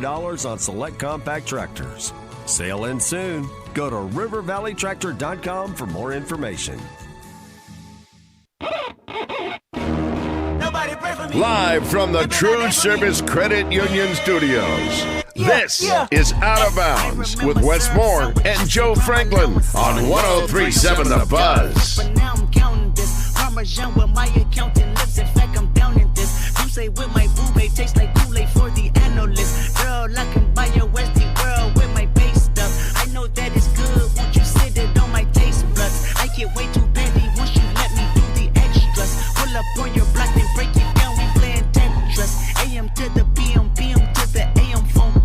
dollars on select compact tractors. Sale ends soon. Go to rivervalleytractor.com for more information. Live from the TruService Credit Union Studios, this is Out of Bounds with Wes Moore and Joe Franklin on 103.7 The Buzz. But now I'm counting this. Parmesan with my accountant lips. In fact, I'm down in this. You say with my boo-babe tastes like Kool-Aid for the analyst. Girl, I can buy your Westie world with my base stuff. I know that it's good. Won't you sit it on my taste buds? I get way too petty once you let me do the extras. Pull up on your block and break it down. We playing Tetris. AM to the PM, PM to the AM phone.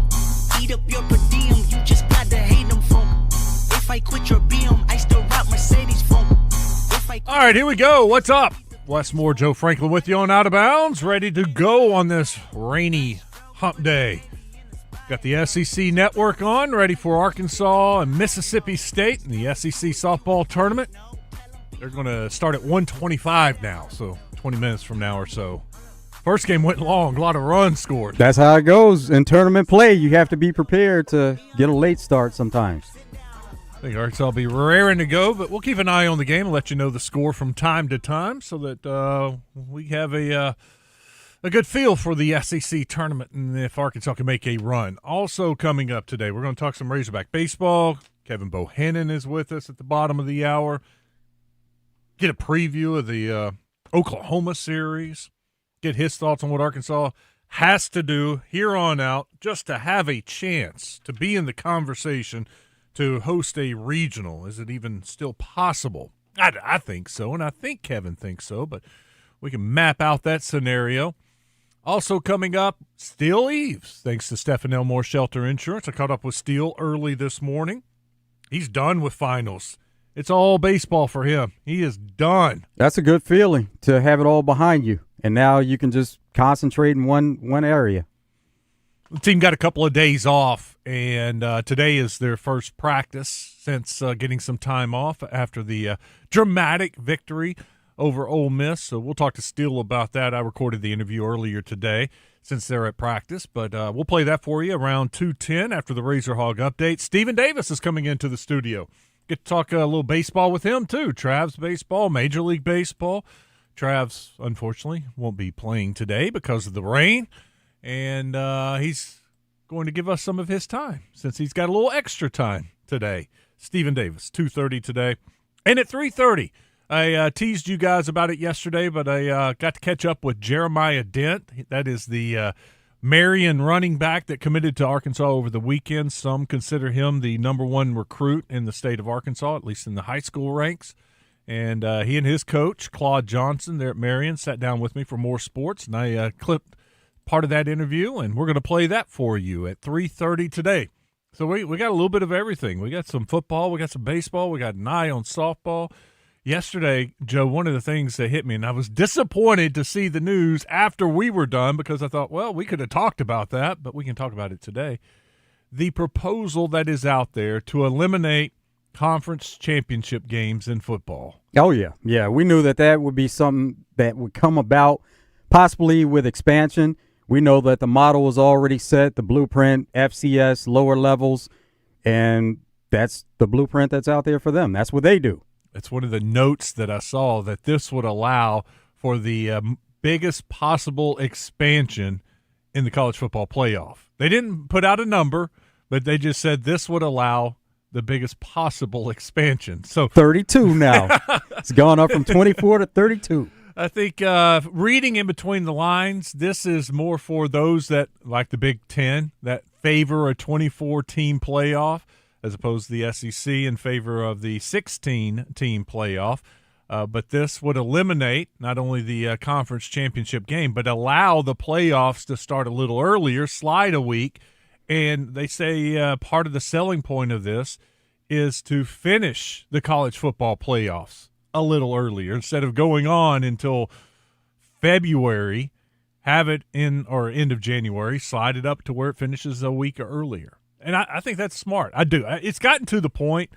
Eat up your per diem. You just gotta hate them phone. If I quit your BM, I still rock Mercedes phone. All right, here we go. What's up? Wes Moore, Joe Franklin with you on Out of Bounds, ready to go on this rainy hump day. Got the SEC Network on, ready for Arkansas and Mississippi State in the SEC softball tournament. They're going to start at 1:25 now, so 20 minutes from now or so. First game went long, a lot of runs scored. That's how it goes in tournament play. You have to be prepared to get a late start sometimes. I think Arkansas will be raring to go, but we'll keep an eye on the game and let you know the score from time to time so that we have a good feel for the SEC tournament and if Arkansas can make a run. Also coming up today, we're going to talk some Razorback baseball. Kevin Bohannon is with us at the bottom of the hour. Get a preview of the Oklahoma series. Get his thoughts on what Arkansas has to do here on out just to have a chance to be in the conversation to host a regional. Is it even still possible? I think so, and I think Kevin thinks so, but we can map out that scenario. Also coming up, Steele Eves, thanks to Stephen Elmore Shelter Insurance. I caught up with Steele early this morning. He's done with finals. It's all baseball for him. He is done. That's a good feeling to have it all behind you, and now you can just concentrate in one area. The team got a couple of days off, and today is their first practice since getting some time off after the dramatic victory over Ole Miss. So we'll talk to Steele about that. I recorded the interview earlier today since they're at practice, but we'll play that for you around 2:10 after the Razor Hog update. Stephen Davis is coming into the studio. Get to talk a little baseball with him, too. Trav's baseball, Major League Baseball. Trav's, unfortunately, won't be playing today because of the rain. And he's going to give us some of his time since he's got a little extra time today. Stephen Davis, 2:30 today. And at 3:30, I teased you guys about it yesterday, but I got to catch up with Jeremiah Dent. That is the Marion running back that committed to Arkansas over the weekend. Some consider him the number one recruit in the state of Arkansas, at least in the high school ranks. And he and his coach, Claude Johnson, there at Marion, sat down with me for more sports, and I clipped part of that interview, and we're going to play that for you at 3:30 today. So we got a little bit of everything. We got some football, we got some baseball, we got an eye on softball. Yesterday, Joe, one of the things that hit me, and I was disappointed to see the news after we were done because I thought, well, we could have talked about that, but we can talk about it today. The proposal that is out there to eliminate conference championship games in football. Oh, yeah. Yeah, we knew that would be something that would come about possibly with expansion. We know that the model is already set, the blueprint, FCS, lower levels, and that's the blueprint that's out there for them. That's what they do. It's one of the notes that I saw that this would allow for the biggest possible expansion in the college football playoff. They didn't put out a number, but they just said this would allow the biggest possible expansion. So 32 now. It's gone up from 24 to 32. I think reading in between the lines, this is more for those that, like the Big Ten, that favor a 24-team playoff as opposed to the SEC in favor of the 16-team playoff. But this would eliminate not only the conference championship game, but allow the playoffs to start a little earlier, slide a week. And they say part of the selling point of this is to finish the college football playoffs a little earlier instead of going on until February, have it in or end of January, slide it up to where it finishes a week earlier. And I think that's smart. I do. It's gotten to the point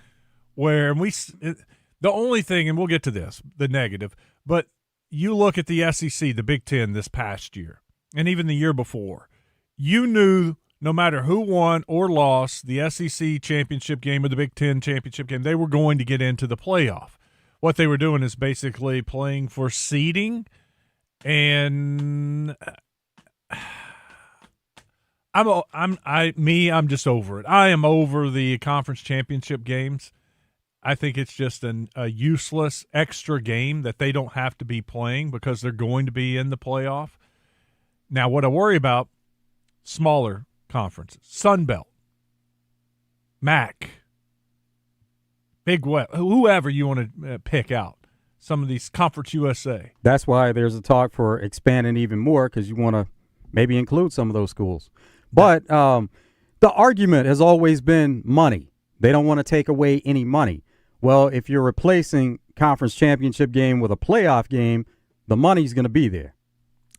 where the only thing, and we'll get to this, the negative, but you look at the SEC, the Big Ten this past year, and even the year before, you knew no matter who won or lost the SEC championship game or the Big Ten championship game, they were going to get into the playoff. What they were doing is basically playing for seeding, and I'm just over it. I am over the conference championship games. I think it's just a useless extra game that they don't have to be playing because they're going to be in the playoff. Now, what I worry about, smaller conferences, Sun Belt, MAC, Big West, whoever you want to pick out, some of these Conference USA. That's why there's a talk for expanding even more, because you want to maybe include some of those schools. But the argument has always been money. They don't want to take away any money. Well, if you're replacing conference championship game with a playoff game, the money's going to be there.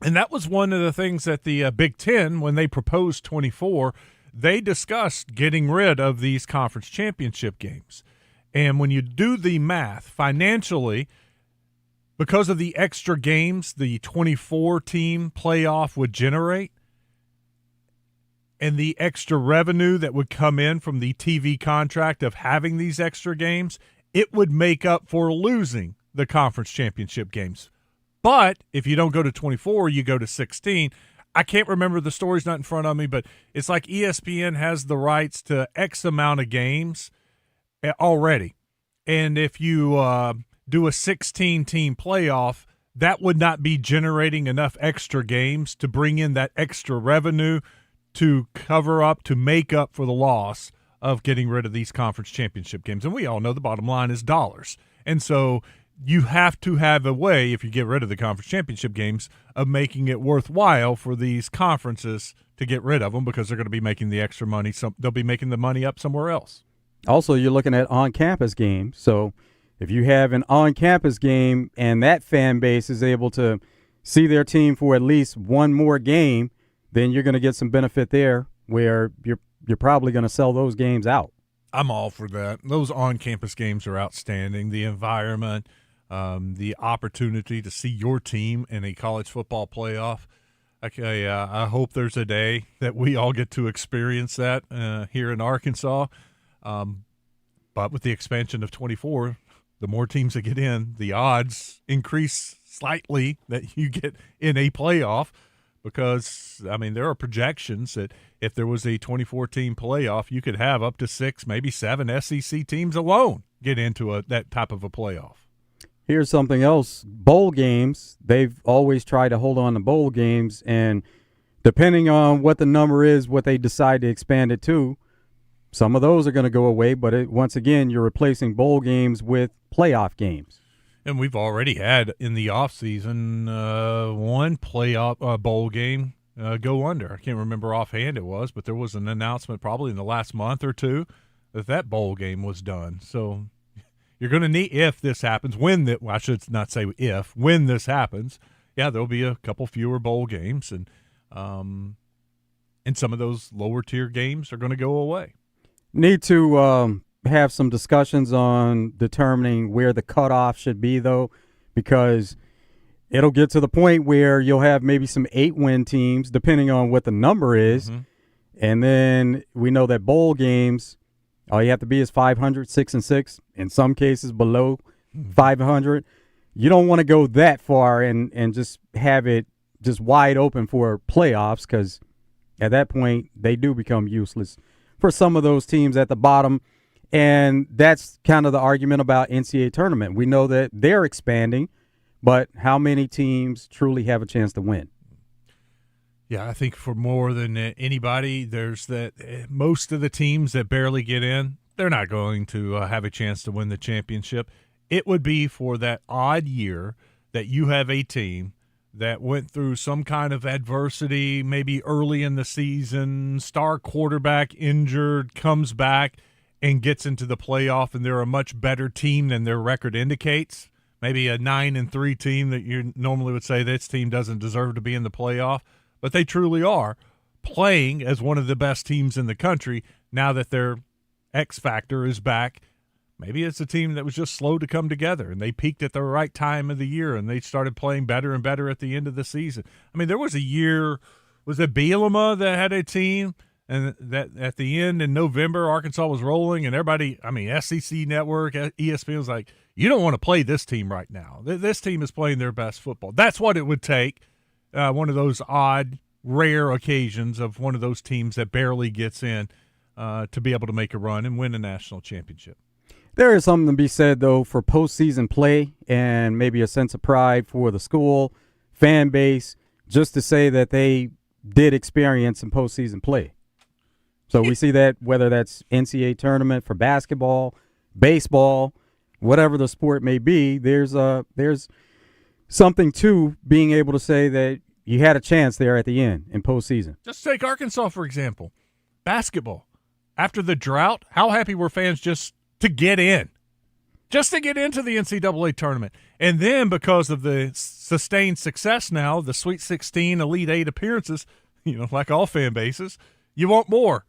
And that was one of the things that the Big Ten, when they proposed 24, they discussed getting rid of these conference championship games. And when you do the math financially, because of the extra games the 24-team playoff would generate and the extra revenue that would come in from the TV contract of having these extra games, it would make up for losing the conference championship games. But if you don't go to 24, you go to 16. I can't remember, the story's not in front of me, but it's like ESPN has the rights to X amount of games already. And if you do a 16-team playoff, that would not be generating enough extra games to bring in that extra revenue to cover up, to make up for the loss of getting rid of these conference championship games. And we all know the bottom line is dollars. And so you have to have a way, if you get rid of the conference championship games, of making it worthwhile for these conferences to get rid of them, because they're going to be making the extra money. They'll be making the money up somewhere else. Also, you're looking at on-campus games. So if you have an on-campus game and that fan base is able to see their team for at least one more game, then you're going to get some benefit there, where you're probably going to sell those games out. I'm all for that. Those on-campus games are outstanding. The environment, the opportunity to see your team in a college football playoff. Okay, I hope there's a day that we all get to experience that here in Arkansas. But with the expansion of 24, the more teams that get in, the odds increase slightly that you get in a playoff, because, I mean, there are projections that if there was a 24-team playoff, you could have up to 6, maybe 7 SEC teams alone get into that type of a playoff. Here's something else. Bowl games, they've always tried to hold on to bowl games, and depending on what the number is, what they decide to expand it to, some of those are going to go away, but once again, you're replacing bowl games with playoff games. And we've already had in the offseason one playoff bowl game go under. I can't remember offhand it was, but there was an announcement probably in the last month or two that bowl game was done. So you're going to need, if this happens, I should not say if, when this happens, yeah, there'll be a couple fewer bowl games, and some of those lower tier games are going to go away. Need to have some discussions on determining where the cutoff should be, though, because it'll get to the point where you'll have maybe some 8-win teams, depending on what the number is. Mm-hmm. And then we know that bowl games, all you have to be is 500, 6-6, in some cases below 500. You don't want to go that far and just have it just wide open for playoffs, because at that point they do become useless for some of those teams at the bottom. And that's kind of the argument about NCAA tournament. We know that they're expanding, but how many teams truly have a chance to win? Yeah, I think for more than anybody, there's that most of the teams that barely get in, they're not going to have a chance to win the championship. It would be for that odd year that you have a team that went through some kind of adversity, maybe early in the season, star quarterback injured, comes back and gets into the playoff, and they're a much better team than their record indicates. Maybe a 9-3 team that you normally would say this team doesn't deserve to be in the playoff, but they truly are playing as one of the best teams in the country now that their X factor is back. Maybe it's a team that was just slow to come together, and they peaked at the right time of the year, and they started playing better and better at the end of the season. I mean, there was a year, was it Bielema that had a team And that at the end in November, Arkansas was rolling, and everybody, SEC Network, ESPN was like, you don't want to play this team right now. This team is playing their best football. That's what it would take, one of those odd, rare occasions of one of those teams that barely gets in to be able to make a run and win a national championship. There is something to be said, though, for postseason play and maybe a sense of pride for the school, fan base, just to say that they did experience some postseason play. So we see that whether that's NCAA tournament for basketball, baseball, whatever the sport may be, there's something to being able to say that you had a chance there at the end in postseason. Just take Arkansas, for example. Basketball. After the drought, how happy were fans just to get in? Just to get into the NCAA tournament. And then because of the sustained success now, the Sweet 16, Elite 8 appearances, like all fan bases, you want more.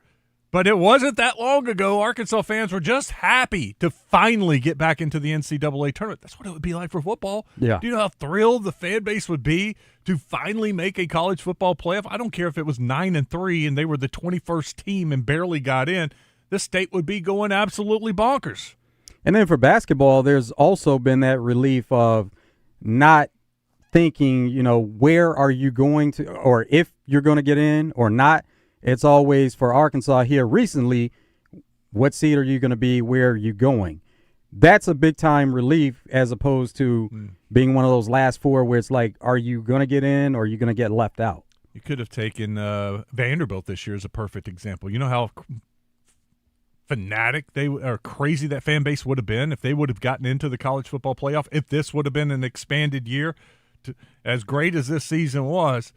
But it wasn't that long ago. Arkansas fans were just happy to finally get back into the NCAA tournament. That's what it would be like for football. Yeah. Do you know how thrilled the fan base would be to finally make a college football playoff? I don't care if it was 9-3 and they were the 21st team and barely got in. The state would be going absolutely bonkers. And then for basketball, there's also been that relief of not thinking, where are you going to, or if you're going to get in or not. It's always for Arkansas here recently, what seed are you going to be? Where are you going? That's a big-time relief as opposed to being one of those last four where it's like, are you going to get in or are you going to get left out? You could have taken Vanderbilt this year as a perfect example. You know how fanatic or crazy that fan base would have been if they would have gotten into the college football playoff, if this would have been an expanded year. As great as this season was,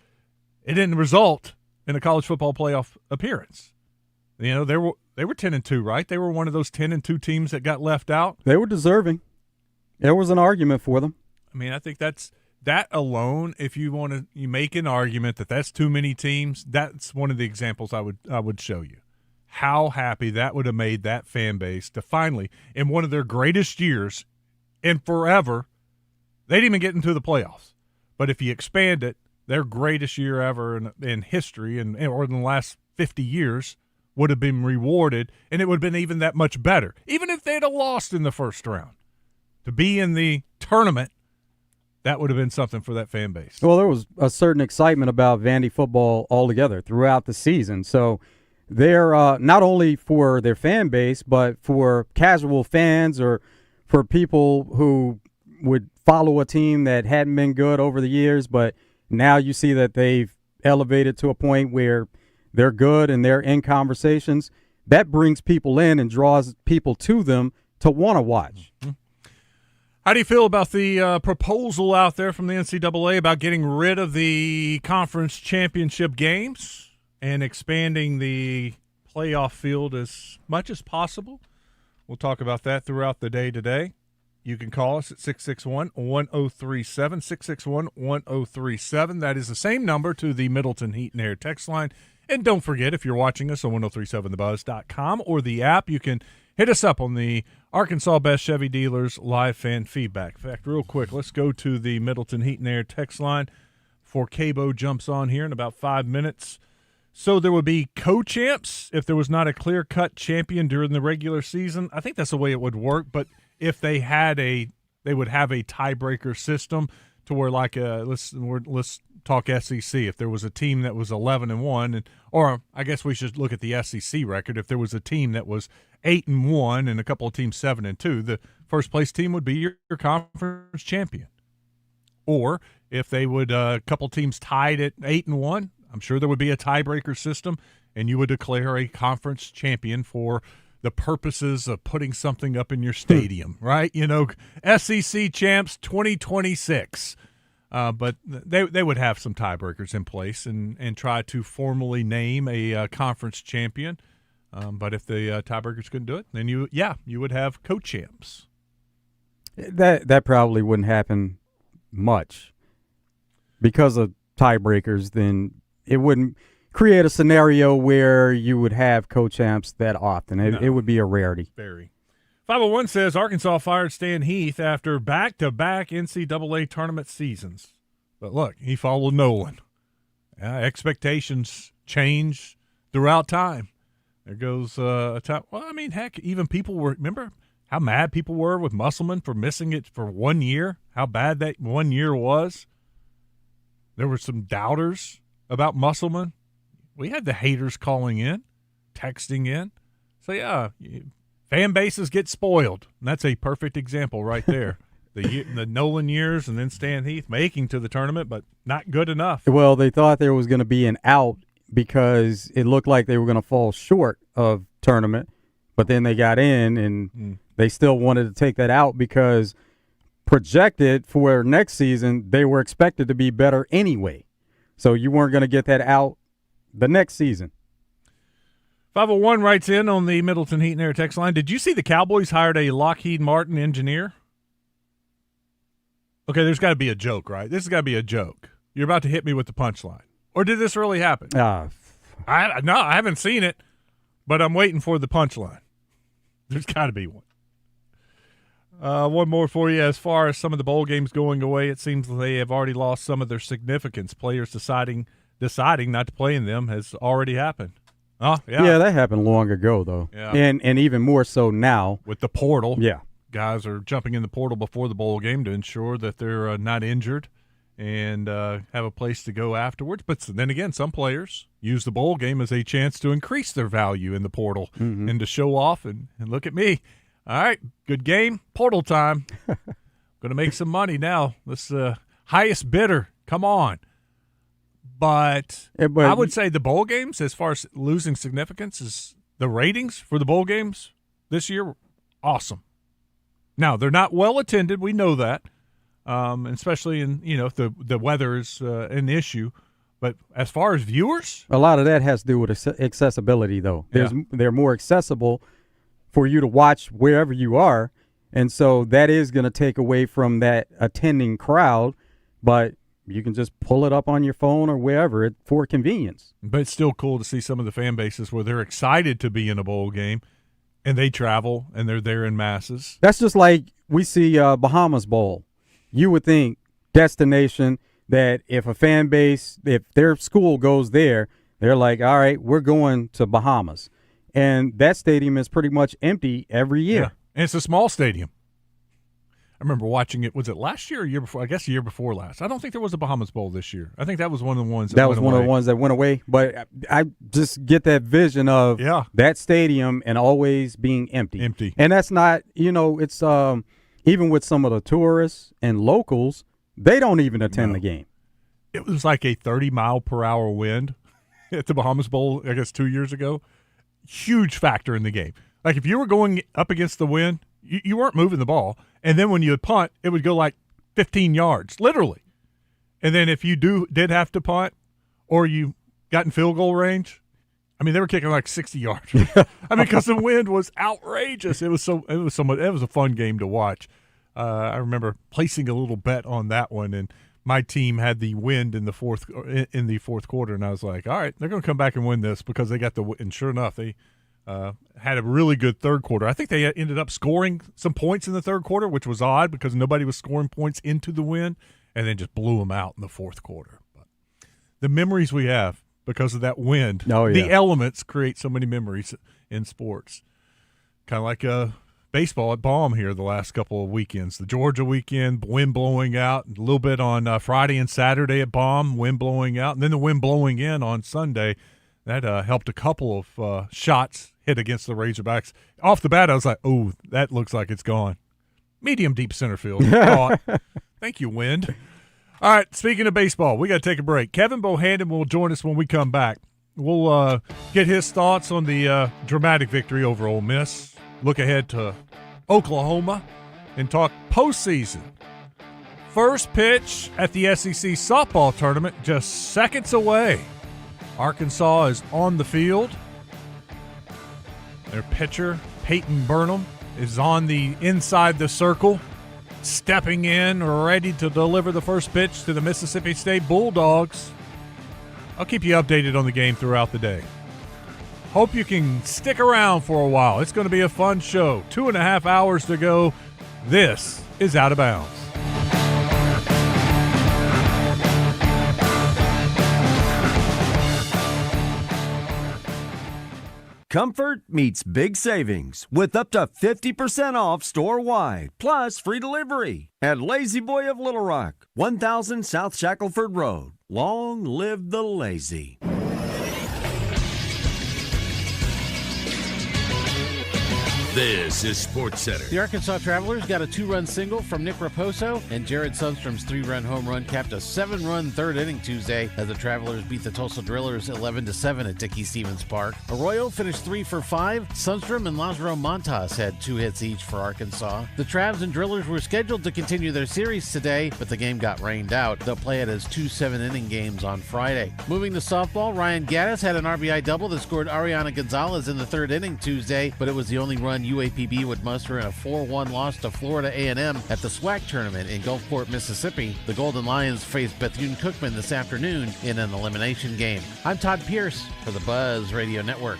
it didn't result in a college football playoff appearance. They were 10-2, right? They were one of those 10-2 teams that got left out. They were deserving. There was an argument for them. I think that alone, if you make an argument that that's too many teams, that's one of the examples I would show you. How happy that would have made that fan base to finally, in one of their greatest years in forever, they didn't even get into the playoffs. But if you expand it, their greatest year ever in history or in the last 50 years would have been rewarded, and it would have been even that much better, even if they'd have lost in the first round. To be in the tournament, that would have been something for that fan base. Well, there was a certain excitement about Vandy football altogether throughout the season. So they're not only for their fan base, but for casual fans or for people who would follow a team that hadn't been good over the years, but now you see that they've elevated to a point where they're good and they're in conversations. That brings people in and draws people to them to want to watch. Mm-hmm. How do you feel about the proposal out there from the NCAA about getting rid of the conference championship games and expanding the playoff field as much as possible? We'll talk about that throughout the day today. You can call us at 661-1037, 661-1037. That is the same number to the Middleton Heat and Air text line. And don't forget, if you're watching us on 1037thebuzz.com or the app, you can hit us up on the Arkansas Best Chevy Dealers live fan feedback. In fact, real quick, let's go to the Middleton Heat and Air text line before Cabo jumps on here in about 5 minutes. So there would be co-champs if there was not a clear-cut champion during the regular season. I think that's the way it would work, but if they had they would have a tiebreaker system to where, like, let's talk SEC. If there was a team that was 11-1, or I guess we should look at the SEC record. If there was a team that was 8-1 and a couple of teams 7-2, the first place team would be your conference champion. Or if they would a couple teams tied at 8-1, I'm sure there would be a tiebreaker system, and you would declare a conference champion for the purposes of putting something up in your stadium, right? SEC champs 2026. But they would have some tiebreakers in place and try to formally name a conference champion. But if the tiebreakers couldn't do it, then you would have co-champs. That probably wouldn't happen much because of tiebreakers. Then it wouldn't create a scenario where you would have co-champs that often. It would be a rarity. Very. 501 says Arkansas fired Stan Heath after back-to-back NCAA tournament seasons. But look, he followed Nolan. Expectations change throughout time. There goes a time. Well, I mean, heck, even people were. Remember how mad people were with Musselman for missing it for 1 year? How bad that 1 year was? There were some doubters about Musselman. We had the haters calling in, texting in. So, yeah, fan bases get spoiled. And that's a perfect example right there. The Nolan years and then Stan Heath making to the tournament, but not good enough. Well, they thought there was going to be an out because it looked like they were going to fall short of tournament, but then they got in and they still wanted to take that out because projected for next season, they were expected to be better anyway. So you weren't going to get that out the next season. 501 writes in on the Middleton Heat and Air text line. Did you see the Cowboys hired a Lockheed Martin engineer? Okay, there's got to be a joke, right? This has got to be a joke. You're about to hit me with the punchline. Or did this really happen? No, I haven't seen it, but I'm waiting for the punchline. There's got to be one. One more for you. As far as some of the bowl games going away, it seems they have already lost some of their significance. Players deciding not to play in them has already happened. Oh, yeah. Yeah, that happened long ago, though. Yeah. And even more so now. With the portal. Yeah. Guys are jumping in the portal before the bowl game to ensure that they're not injured and have a place to go afterwards. But then again, some players use the bowl game as a chance to increase their value in the portal and to show off and look at me. All right, good game, portal time. Going to make some money now. This highest bidder, come on. But I would say the bowl games, as far as losing significance, is the ratings for the bowl games this year, awesome. Now, they're not well attended. We know that, especially if the weather is an issue. But as far as viewers, a lot of that has to do with accessibility, though. They're more accessible for you to watch wherever you are, and so that is going to take away from that attending crowd. But you can just pull it up on your phone or wherever for convenience. But it's still cool to see some of the fan bases where they're excited to be in a bowl game. And they travel, and they're there in masses. That's just like we see Bahamas Bowl. You would think destination that if a fan base, if their school goes there, they're like, all right, we're going to Bahamas. And that stadium is pretty much empty every year. Yeah. And it's a small stadium. I remember watching it. Was it last year or year before? I guess the year before last. I don't think there was a Bahamas Bowl this year. I think that was one of the ones that was one of the ones that went away. But I just get that vision of that stadium and always being empty. And that's not, it's even with some of the tourists and locals, they don't even attend the game. It was like a 30-mile-per-hour wind at the Bahamas Bowl, I guess 2 years ago. Huge factor in the game. Like if you were going up against the wind, you weren't moving the ball. And then when you would punt, it would go like 15 yards, literally. And then if you did have to punt or you got in field goal range, I mean, they were kicking like 60 yards. I mean, because the wind was outrageous. It was a fun game to watch. I remember placing a little bet on that one, and my team had the wind in the fourth quarter, and I was like, all right, they're going to come back and win this because they got the – and sure enough, they had a really good third quarter. I think they ended up scoring some points in the third quarter, which was odd because nobody was scoring points into the wind, and then just blew them out in the fourth quarter. But the memories we have because of that wind, the elements create so many memories in sports. Kind of like baseball at Baum here the last couple of weekends. The Georgia weekend, wind blowing out, a little bit on Friday and Saturday at Baum, wind blowing out, and then the wind blowing in on Sunday. That helped a couple of shots hit against the Razorbacks. Off the bat, I was like, oh, that looks like it's gone. Medium deep center field. Thank you, wind. All right, speaking of baseball, we got to take a break. Kevin Bohannon will join us when we come back. We'll get his thoughts on the dramatic victory over Ole Miss, look ahead to Oklahoma, and talk postseason. First pitch at the SEC softball tournament just seconds away. Arkansas is on the field. Their pitcher, Peyton Burnham, is on the inside the circle, stepping in, ready to deliver the first pitch to the Mississippi State Bulldogs. I'll keep you updated on the game throughout the day. Hope you can stick around for a while. It's going to be a fun show. 2.5 hours to go. This is Out of Bounds. Comfort meets big savings with up to 50% off store-wide, plus free delivery at Lazy Boy of Little Rock, 1000 South Shackelford Road. Long live the lazy. This is Sports Center. The Arkansas Travelers got a 2-run single from Nick Raposo, and Jared Sundstrom's 3-run home run capped a 7-run third inning Tuesday as the Travelers beat the Tulsa Drillers 11-7 at Dickey-Stevens Park. Arroyo finished 3 for 5. Sundstrom and Lazaro Montas had 2 hits each for Arkansas. The Travs and Drillers were scheduled to continue their series today, but the game got rained out. They'll play it as 2 7-inning games on Friday. Moving to softball, Ryan Gaddis had an RBI double that scored Ariana Gonzalez in the third inning Tuesday, but it was the only run UAPB would muster in a 4-1 loss to Florida A&M at the SWAC tournament in Gulfport, Mississippi. The Golden Lions face Bethune-Cookman this afternoon in an elimination game. I'm Todd Pierce for the Buzz Radio Network.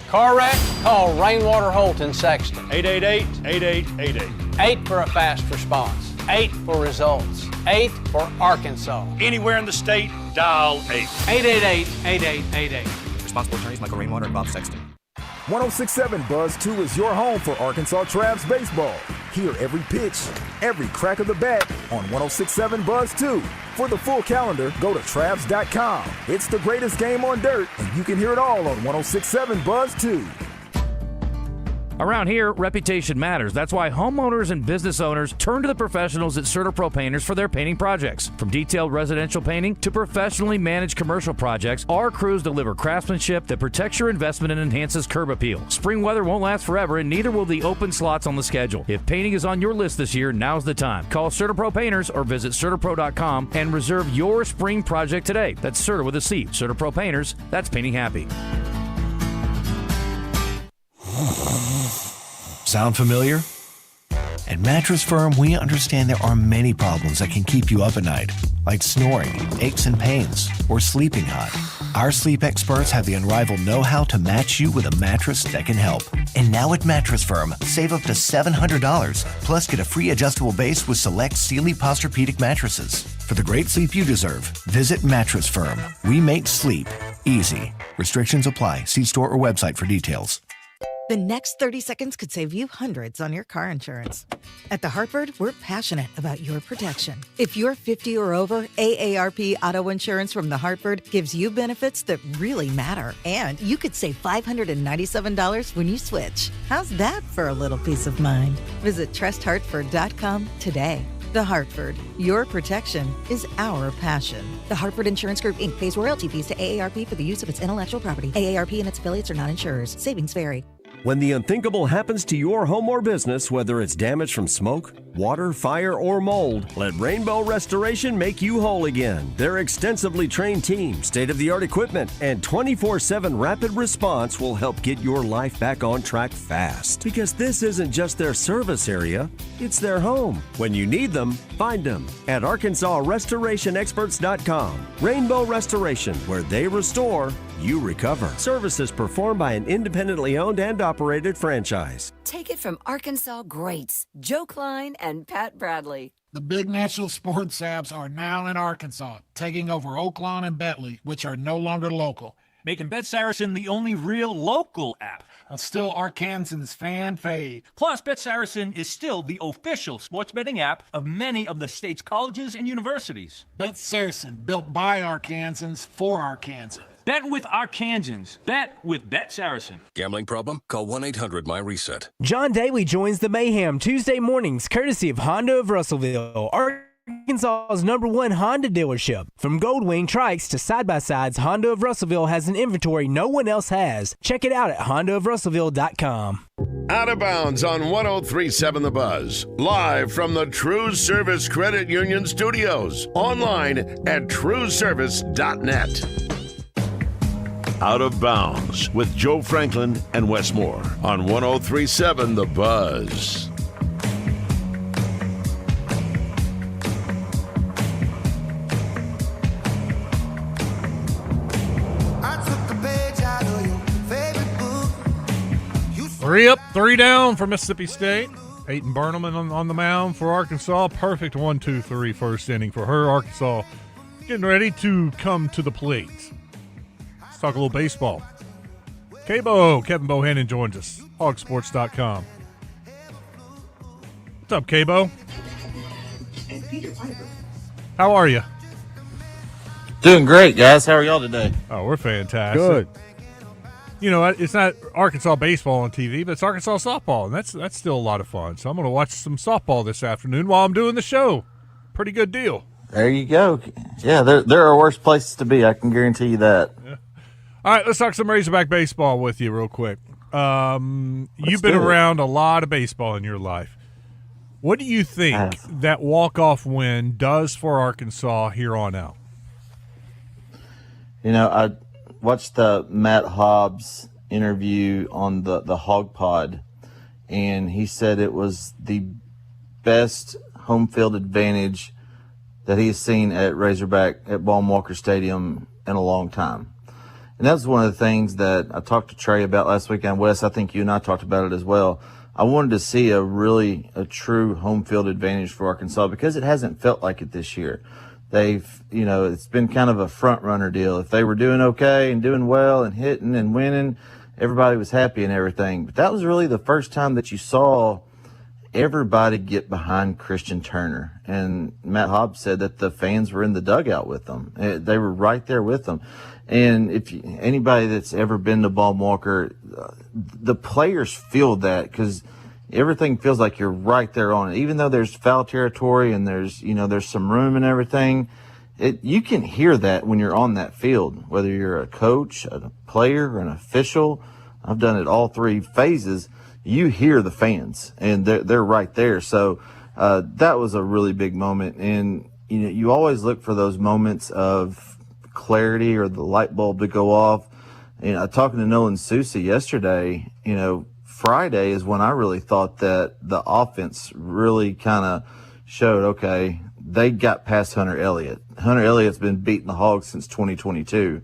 Car wreck? Call Rainwater Holt in Sexton. 888-8888. 8 for a fast response. 8 for results. 8 for Arkansas. Anywhere in the state, dial 8. 888-8888. Responsible attorneys Michael Rainwater and Bob Sexton. 106.7 Buzz 2 is your home for Arkansas Travs baseball. Hear every pitch, every crack of the bat on 106.7 Buzz 2. For the full calendar, go to Travs.com. It's the greatest game on dirt, and you can hear it all on 106.7 Buzz 2. Around here, reputation matters. That's why homeowners and business owners turn to the professionals at CertaPro Painters for their painting projects. From detailed residential painting to professionally managed commercial projects, our crews deliver craftsmanship that protects your investment and enhances curb appeal. Spring weather won't last forever, and neither will the open slots on the schedule. If painting is on your list this year, now's the time. Call CertaPro Painters or visit CertaPro.com and reserve your spring project today. That's Certa with a C. CertaPro Painters, that's painting happy. Sound familiar? At Mattress Firm, we understand there are many problems that can keep you up at night, like snoring, aches and pains, or sleeping hot. Our sleep experts have the unrivaled know-how to match you with a mattress that can help. And now at Mattress Firm, save up to $700, plus get a free adjustable base with select Sealy Posturepedic mattresses. For the great sleep you deserve, visit Mattress Firm. We make sleep easy. Restrictions apply. See store or website for details. The next 30 seconds could save you hundreds on your car insurance. At The Hartford, we're passionate about your protection. If you're 50 or over, AARP Auto Insurance from The Hartford gives you benefits that really matter. And you could save $597 when you switch. How's that for a little peace of mind? Visit trusthartford.com today. The Hartford, your protection is our passion. The Hartford Insurance Group, Inc. pays royalty fees to AARP for the use of its intellectual property. AARP and its affiliates are not insurers. Savings vary. When the unthinkable happens to your home or business, whether it's damage from smoke, water, fire, or mold, let Rainbow Restoration make you whole again. Their extensively trained team, state-of-the-art equipment, and 24/7 rapid response will help get your life back on track fast. Because this isn't just their service area, it's their home. When you need them, find them at ArkansasRestorationExperts.com. Rainbow Restoration, where they restore, you recover. Services performed by an independently owned and operated franchise. Take it from Arkansas greats, Joe Klein and Pat Bradley. The big national sports apps are now in Arkansas, taking over Oaklawn and Bentley, which are no longer local. Making Bet Saracen the only real local app. Still Arkansans' fan fave. Plus, Bet Saracen is still the official sports betting app of many of the state's colleges and universities. Bet Saracen, built by Arkansans for Arkansans. Bet with Arkansans. Bet with Bet Saracen. Gambling problem? Call 1-800-MY-RESET. John Daly joins the mayhem Tuesday mornings, courtesy of Honda of Russellville, Arkansas's #1 Honda dealership. From Goldwing trikes to side-by-sides, Honda of Russellville has an inventory no one else has. Check it out at hondaofrussellville.com. Out of bounds on 103.7 The Buzz. Live from the TruService Credit Union Studios. Online at TruService.net. Out of Bounds with Joe Franklin and Wes Moore on 103.7 The Buzz. Three up, three down for Mississippi State. Peyton Burnham on the mound for Arkansas. Perfect 1-2-3 first inning for her. Arkansas getting ready to come to the plate. Let's talk a little baseball. K-Bo, Kevin Bohannon joins us, hogsports.com. What's up, K-Bo? How are you? Doing great, guys. How are y'all today? Oh, we're fantastic. Good. You know, it's not Arkansas baseball on TV, but it's Arkansas softball, and that's still a lot of fun. So I'm going to watch some softball this afternoon while I'm doing the show. Pretty good deal. There you go. Yeah, there are worse places to be. I can guarantee you that. Yeah. All right, let's talk some Razorback baseball with you real quick. You've been around a lot of baseball in your life. What do you think that walk-off win does for Arkansas here on out? You know, I watched the Matt Hobbs interview on the Hog Pod, and he said it was the best home field advantage that he's seen at Razorback at Ball and Walker Stadium in a long time. And that was one of the things that I talked to Trey about last weekend. Wes, I think you and I talked about it as well. I wanted to see a true home field advantage for Arkansas because it hasn't felt like it this year. It's been kind of a front runner deal. If they were doing okay and doing well and hitting and winning, everybody was happy and everything. But that was really the first time that you saw everybody get behind Christian Turner. And Matt Hobbs said that the fans were in the dugout with them. They were right there with them. And anybody that's ever been to Ball and Walker, the players feel that because everything feels like you're right there on it. Even though there's foul territory and there's some room and everything, you can hear that when you're on that field, whether you're a coach, a player, or an official. I've done it all three phases. You hear the fans, and they're right there. So that was a really big moment. And you always look for those moments of clarity or the light bulb to go off. Talking to Nolan Sousa yesterday, Friday is when I really thought that the offense really kind of showed, okay, they got past Hunter Elliott. Hunter Elliott's been beating the Hogs since 2022.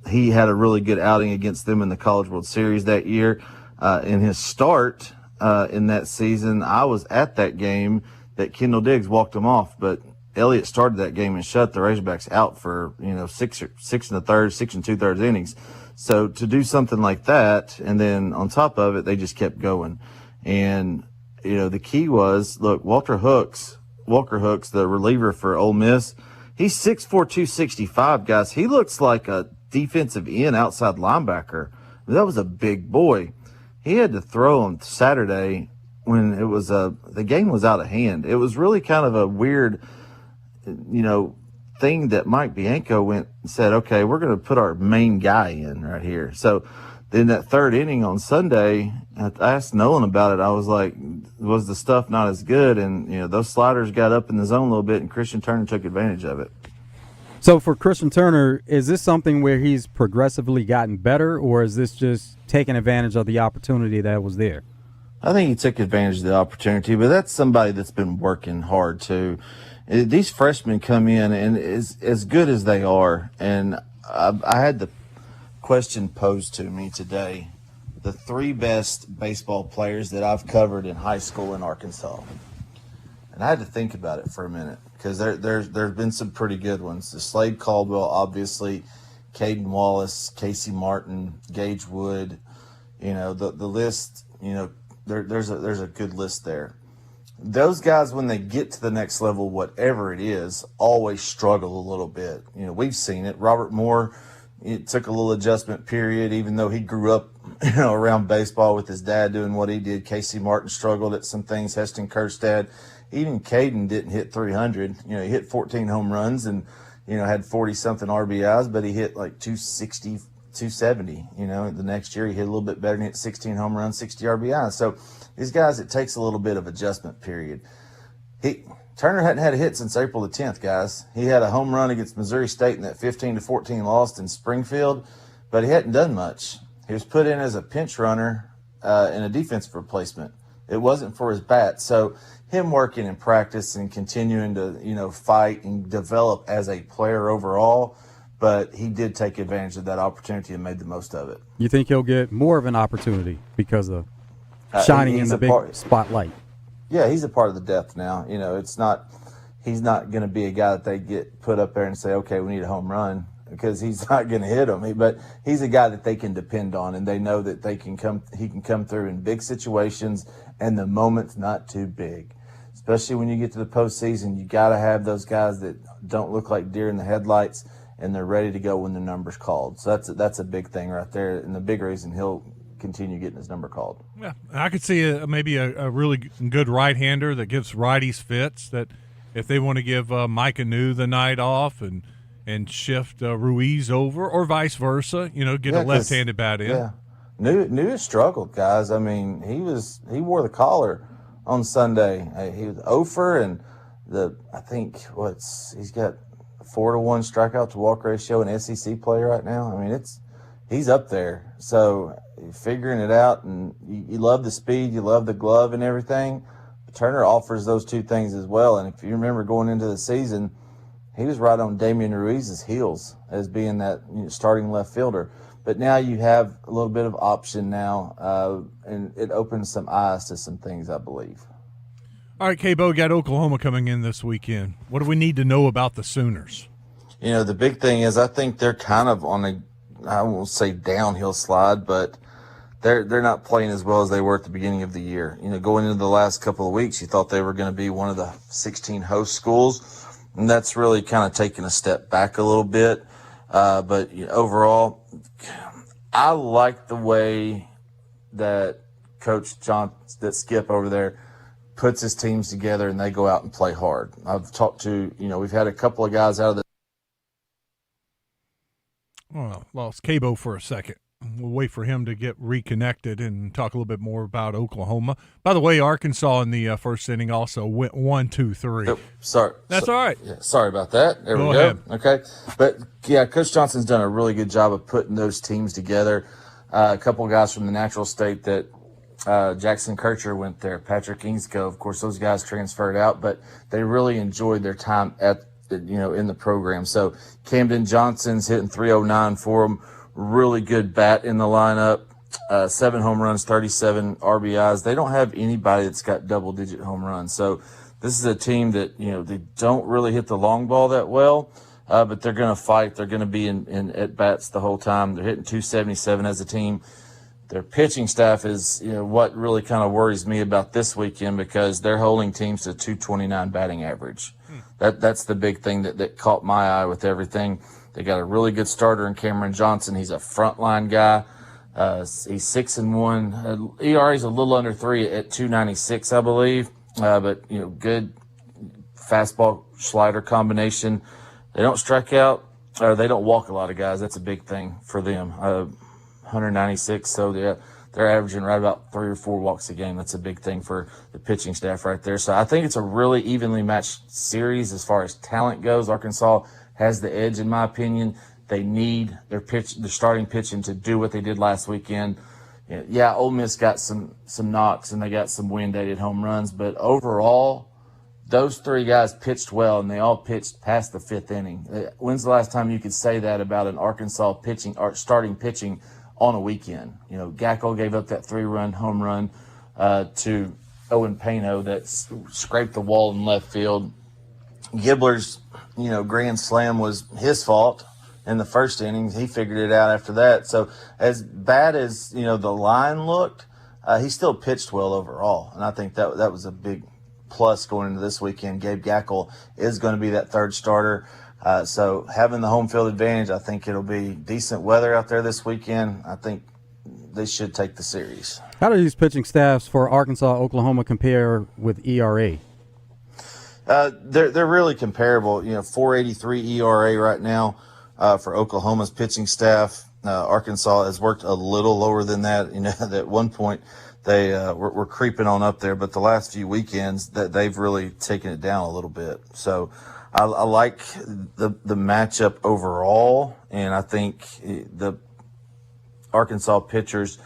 He had a really good outing against them in the College World Series that year. In his start in that season, I was at that game that Kendall Diggs walked him off, but Elliott started that game and shut the Razorbacks out for, 6 and 2/3 innings. So to do something like that, and then on top of it, they just kept going. And, the key was, look, Walker Hooks, the reliever for Ole Miss, he's 6'4", 265, guys. He looks like a defensive end outside linebacker. That was a big boy. He had to throw on Saturday when it was the game was out of hand. It was really kind of a weird, thing that Mike Bianco went and said, okay, we're going to put our main guy in right here. So then that third inning on Sunday, I asked Nolan about it. I was like, was the stuff not as good? And, those sliders got up in the zone a little bit, and Christian Turner took advantage of it. So for Christian Turner, is this something where he's progressively gotten better, or is this just taking advantage of the opportunity that was there? I think he took advantage of the opportunity, but that's somebody that's been working hard too. These freshmen come in and as good as they are, and I had the question posed to me today, the 3 best baseball players that I've covered in high school in Arkansas. And I had to think about it for a minute because there's been some pretty good ones. The Slade Caldwell, obviously, Caden Wallace, Casey Martin, Gage Wood. The list. There's a good list there. Those guys, when they get to the next level, whatever it is, always struggle a little bit. We've seen it. Robert Moore, it took a little adjustment period, even though he grew up, around baseball with his dad doing what he did. Casey Martin struggled at some things. Heston Kerstad, even Caden didn't hit 300. He hit 14 home runs and, had 40-something RBIs, but he hit like 260, 270. The next year he hit a little bit better and hit 16 home runs, 60 RBIs. So these guys, it takes a little bit of adjustment period. Turner hadn't had a hit since April the 10th, guys. He had a home run against Missouri State in that 15-14 loss in Springfield, but he hadn't done much. He was put in as a pinch runner in a defensive replacement. It wasn't for his bat. So him working in practice and continuing to, fight and develop as a player overall, but he did take advantage of that opportunity and made the most of it. You think he'll get more of an opportunity because of shining in the big spotlight? Yeah, he's a part of the depth now. He's not going to be a guy that they get put up there and say, okay, we need a home run. because he's not going to hit them. But he's a guy that they can depend on, and they know that he can come through in big situations, and the moment's not too big. Especially when you get to the postseason, you got to have those guys that don't look like deer in the headlights, and they're ready to go when the number's called. So that's a big thing right there, and the big reason he'll continue getting his number called. Yeah, I could see maybe a really good right-hander that gives righties fits, that if they want to give Micah New the night off and shift Ruiz over, or vice versa, get a left-handed bat in. Yeah, New has struggled, guys. I mean, he wore the collar on Sunday. He was 0 for, and he's got 4-to-1 strikeout to walk ratio, an SEC player right now. I mean, he's up there. So figuring it out, and you love the speed, you love the glove and everything. Turner offers those two things as well. And if you remember going into the season, he was right on Damian Ruiz's heels as being that starting left fielder. But now you have a little bit of option now, and it opens some eyes to some things, I believe. All right, K-Bo, got Oklahoma coming in this weekend. What do we need to know about the Sooners? The big thing is I think they're kind of on I won't say downhill slide, but they're not playing as well as they were at the beginning of the year. Going into the last couple of weeks, you thought they were going to be one of the 16 host schools, and that's really kind of taken a step back a little bit. But overall, I like the way that Coach Skip over there puts his teams together and they go out and play hard. I've talked to, we've had a couple of guys out of the. Well, lost K-Bo for a second. We'll wait for him to get reconnected and talk a little bit more about Oklahoma. By the way, Arkansas in the first inning also went 1-2-3. Oh, sorry. That's all right. Yeah, sorry about that. There we go. Ahead. Okay. But, yeah, Coach Johnson's done a really good job of putting those teams together. A couple of guys from the natural state that Jackson Kircher went there, Patrick Ingsko. Of course, those guys transferred out, but they really enjoyed their time in the program. So Camden Johnson's hitting .309 for them. Really good bat in the lineup. 7 home runs, 37 RBIs. They don't have anybody that's got double-digit home runs. So this is a team that, they don't really hit the long ball that well, but they're going to fight. They're going to be in at-bats the whole time. They're hitting .277 as a team. Their pitching staff is, what really kind of worries me about this weekend, because they're holding teams to .229 batting average. That's the big thing that caught my eye with everything. They got a really good starter in Cameron Johnson. He's a frontline guy. He's 6-1. ERA's a little under 3 at .296, I believe. But good fastball slider combination. They don't strike out, or they don't walk a lot of guys. That's a big thing for them. 196. So they're averaging right about 3 or 4 walks a game. That's a big thing for the pitching staff right there. So I think it's a really evenly matched series as far as talent goes. Arkansas has the edge, in my opinion. They need their starting pitching to do what they did last weekend. Yeah, Ole Miss got some knocks and they got some wind-aided home runs, but overall, those 3 guys pitched well, and they all pitched past the 5th inning. When's the last time you could say that about an Arkansas pitching or starting pitching on a weekend? Gackel gave up that 3-run home run to Owen Pano that scraped the wall in left field. Gibbler's grand slam was his fault in the first inning. He figured it out after that. So as bad as, the line looked, he still pitched well overall. And I think that was a big plus going into this weekend. Gabe Gackel is going to be that 3rd starter. So having the home field advantage, I think it'll be decent weather out there this weekend. I think they should take the series. How do these pitching staffs for Arkansas, Oklahoma compare with ERA? They're really comparable. 4.83 ERA right now for Oklahoma's pitching staff. Arkansas has worked a little lower than that. At one point they were creeping on up there, but the last few weekends that they've really taken it down a little bit. So I like the matchup overall, and I think the Arkansas pitchers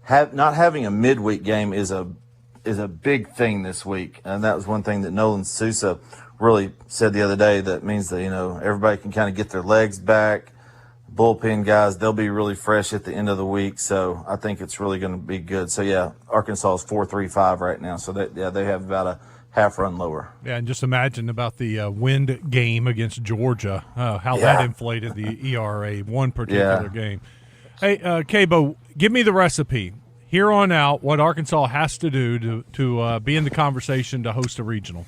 not having a midweek game is a big thing this week. And that was one thing that Nolan Sousa really said the other day. That means that, everybody can kind of get their legs back. Bullpen guys, they'll be really fresh at the end of the week. So I think it's really going to be good. So, yeah, Arkansas is 4.35 right now. So, they have about a half run lower. Yeah, and just imagine about the wind game against Georgia, how that inflated the ERA one particular game. Hey, Cabo, give me the recipe. Here on out, what Arkansas has to do to be in the conversation to host a regional.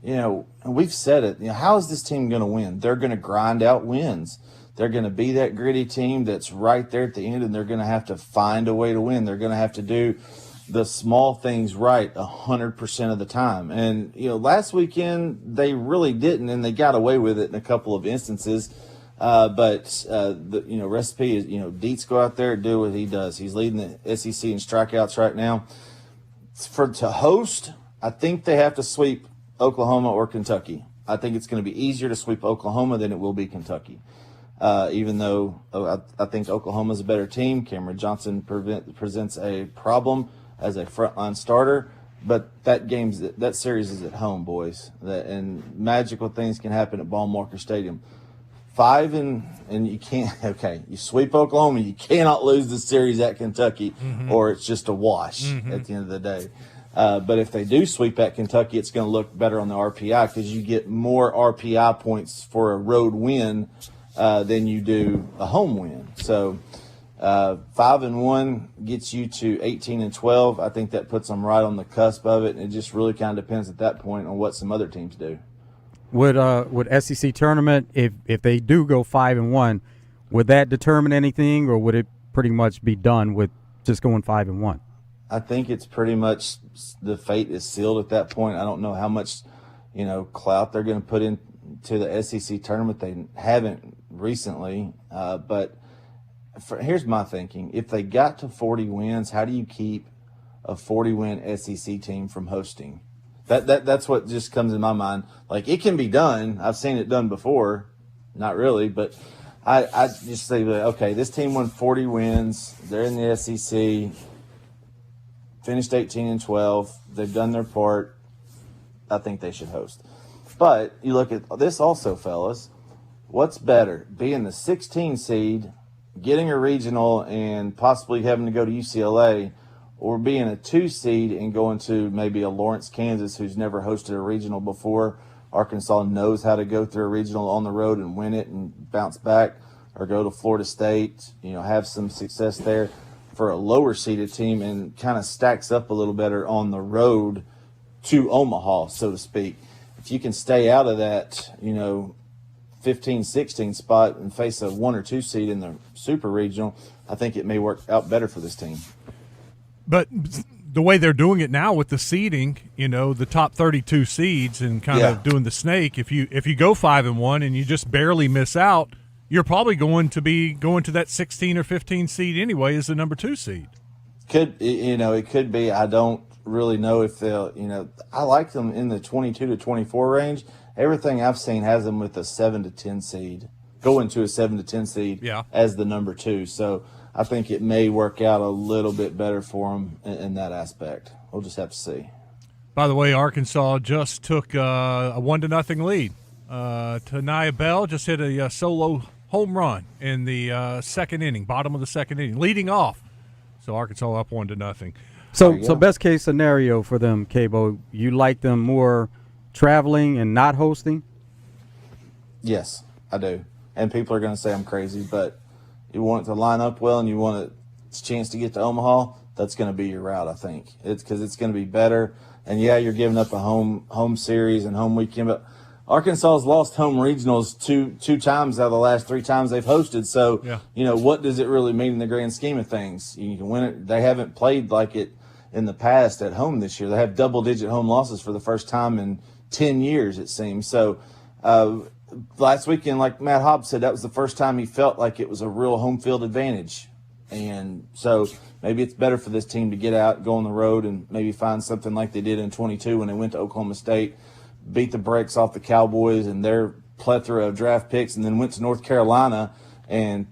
You know, and we've said it. You know, how is this team going to win? They're going to grind out wins. They're going to be that gritty team that's right there at the end, and they're going to have to find a way to win. They're going to have to do the small things right 100% of the time. And, you know, last weekend they really didn't, and they got away with it in a couple of instances. But the recipe is, Dietz go out there and do what he does. He's leading the SEC in strikeouts right now. To host, I think they have to sweep Oklahoma or Kentucky. I think it's going to be easier to sweep Oklahoma than it will be Kentucky. Even though I think Oklahoma's a better team. Cameron Johnson presents a problem as a frontline starter, but that series is at home, boys. And magical things can happen at Baum-Walker Stadium. 5 and you can't. Okay, you sweep Oklahoma, you cannot lose the series at Kentucky, or it's just a wash at the end of the day. But if they do sweep at Kentucky, it's going to look better on the RPI because you get more RPI points for a road win than you do a home win. So 5-1 gets you to 18-12. I think that puts them right on the cusp of it, and it just really kind of depends at that point on what some other teams do. Would SEC tournament, if they do go 5-1, would that determine anything, or would it pretty much be done with just going 5-1? I think it's pretty much the fate is sealed at that point. I don't know how much, clout they're going to put into the SEC tournament. They haven't recently, but here's my thinking: if they got to 40 wins, how do you keep a 40-win SEC team from hosting? That's what just comes in my mind. Like, it can be done. I've seen it done before. Not really, but I just say, okay, this team won 40 wins. They're in the SEC. Finished 18-12. They've done their part. I think they should host. But you look at this also, fellas. What's better, being the 16 seed, getting a regional, and possibly having to go to UCLA, or being a 2 seed and going to maybe a Lawrence, Kansas, who's never hosted a regional before? Arkansas knows how to go through a regional on the road and win it and bounce back, or go to Florida State, have some success there for a lower seeded team, and kind of stacks up a little better on the road to Omaha, so to speak. If you can stay out of that, 15-16 spot and face a 1 or 2 seed in the super regional, I think it may work out better for this team. But the way they're doing it now with the seeding, the top 32 seeds and kind of doing the snake, if you go 5-1 and you just barely miss out, you're probably going to that 16 or 15 seed anyway as the number 2 seed. It could be. I don't really know if they'll, I like them in the 22 to 24 range. Everything I've seen has them with a 7 to 10 seed, going to a 7 to 10 seed as the number 2. So I think it may work out a little bit better for them in that aspect. We'll just have to see. By the way, Arkansas just took a 1-0 lead. Tanaya Bell just hit a solo home run in the second inning, bottom of the second inning, leading off. So Arkansas up 1-0. So best case scenario for them, Cabo, you like them more traveling and not hosting? Yes, I do. And people are going to say I'm crazy, but you want it to line up well and you want a chance to get to Omaha, that's going to be your route, I think. It's because it's going to be better. And, you're giving up a home series and home weekend, but Arkansas has lost home regionals two times out of the last 3 times they've hosted. So, what does it really mean in the grand scheme of things? You can win it. They haven't played like it in the past at home this year. They have double-digit home losses for the first time in 10 years, it seems. So, last weekend, like Matt Hobbs said, that was the first time he felt like it was a real home field advantage. And so maybe it's better for this team to get out, go on the road, and maybe find something like they did in 22 when they went to Oklahoma State, beat the brakes off the Cowboys and their plethora of draft picks, and then went to North Carolina and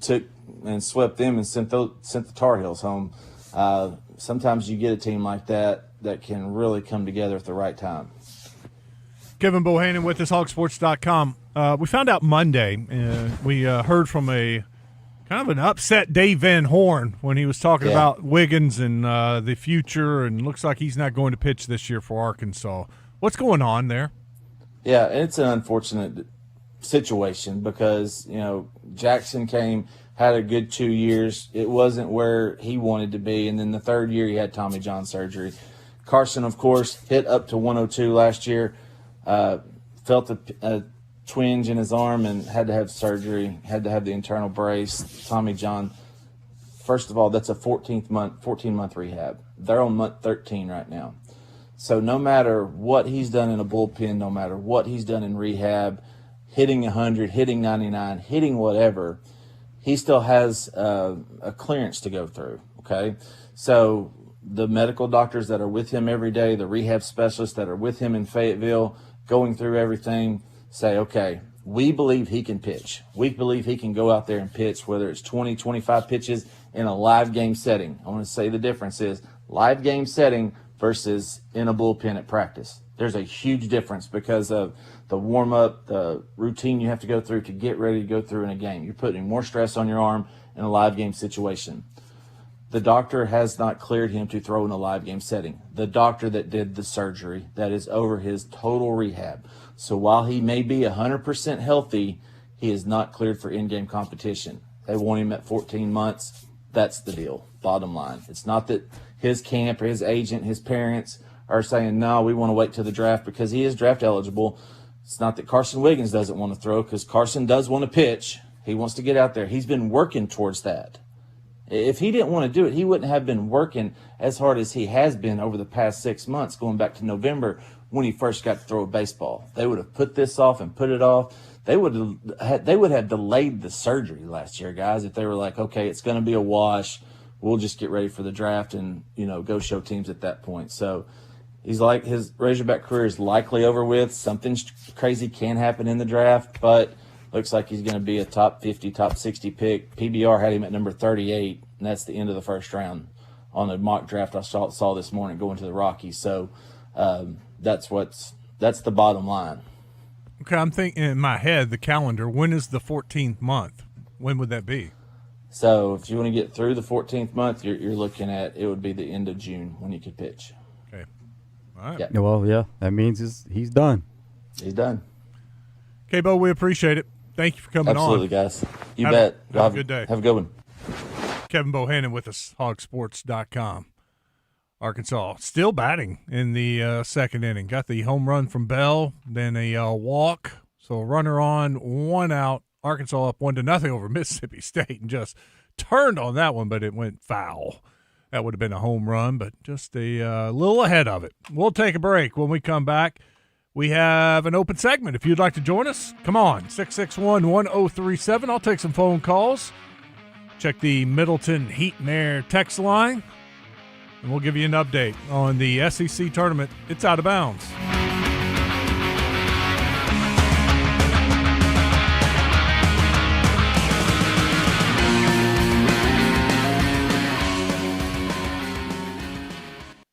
swept them and sent the Tar Heels home. Sometimes you get a team like that can really come together at the right time. Kevin Bohannon with us, hogsports.com. We found out Monday, we heard from a kind of an upset Dave Van Horn when he was talking about Wiggins and the future, and looks like he's not going to pitch this year for Arkansas. What's going on there? Yeah, it's an unfortunate situation because, Jackson came, had a good 2 years. It wasn't where he wanted to be. And then the third year he had Tommy John surgery. Carson, of course, hit up to 102 last year, felt a twinge in his arm and had to have surgery, had to have the internal brace. Tommy John, first of all, that's a 14-month rehab. They're on month 13 right now. So no matter what he's done in a bullpen, no matter what he's done in rehab, hitting 100, hitting 99, hitting whatever, he still has a clearance to go through, okay? So the medical doctors that are with him every day, the rehab specialists that are with him in Fayetteville, going through everything, say, okay, we believe he can pitch. We believe he can go out there and pitch, whether it's 20, 25 pitches in a live game setting. I want to say the difference is live game setting versus in a bullpen at practice. There's a huge difference because of the warm-up, the routine you have to go through to get ready to go through in a game. You're putting more stress on your arm in a live game situation. The doctor has not cleared him to throw in a live game setting. The doctor that did the surgery, that is over his total rehab. So while he may be 100% healthy, he is not cleared for in-game competition. They want him at 14 months. That's the deal, bottom line. It's not that his camp or his agent, his parents are saying, no, we want to wait till the draft because he is draft eligible. It's not that Carson Wiggins doesn't want to throw because Carson does want to pitch. He wants to get out there. He's been working towards that. If he didn't want to do it, he wouldn't have been working as hard as he has been over the past 6 months, going back to November when he first got to throw a baseball. They would have put this off and put it off. They would have delayed the surgery last year, guys, if they were like, okay, it's going to be a wash. We'll just get ready for the draft and, go show teams at that point. So he's like, his Razorback career is likely over with. Something crazy can happen in the draft, but looks like he's going to be a top 50, top 60 pick. PBR had him at number 38, and that's the end of the first round on the mock draft I saw this morning going to the Rockies. So that's the bottom line. Okay, I'm thinking in my head, the calendar, when is the 14th month? When would that be? So if you want to get through the 14th month, you're looking at, it would be the end of June when he could pitch. Okay. All right. Yeah. Well, yeah, that means he's done. He's done. Okay, Bo, we appreciate it. Thank you for coming Absolutely, on. guys. You bet. Have a good day. Have a good one. Kevin Bohannon with us, hogsports.com. Arkansas still batting in the second inning. Got the home run from Bell, then a walk. So a runner on, one out. Arkansas up 1-0 over Mississippi State and just turned on that one, but it went foul. That would have been a home run, but just a little ahead of it. We'll take a break. When we come back, we have an open segment. If you'd like to join us, come on, 661-1037. I'll take some phone calls. Check the Middleton Heat and Air text line, and we'll give you an update on the SEC tournament. It's Out of Bounds.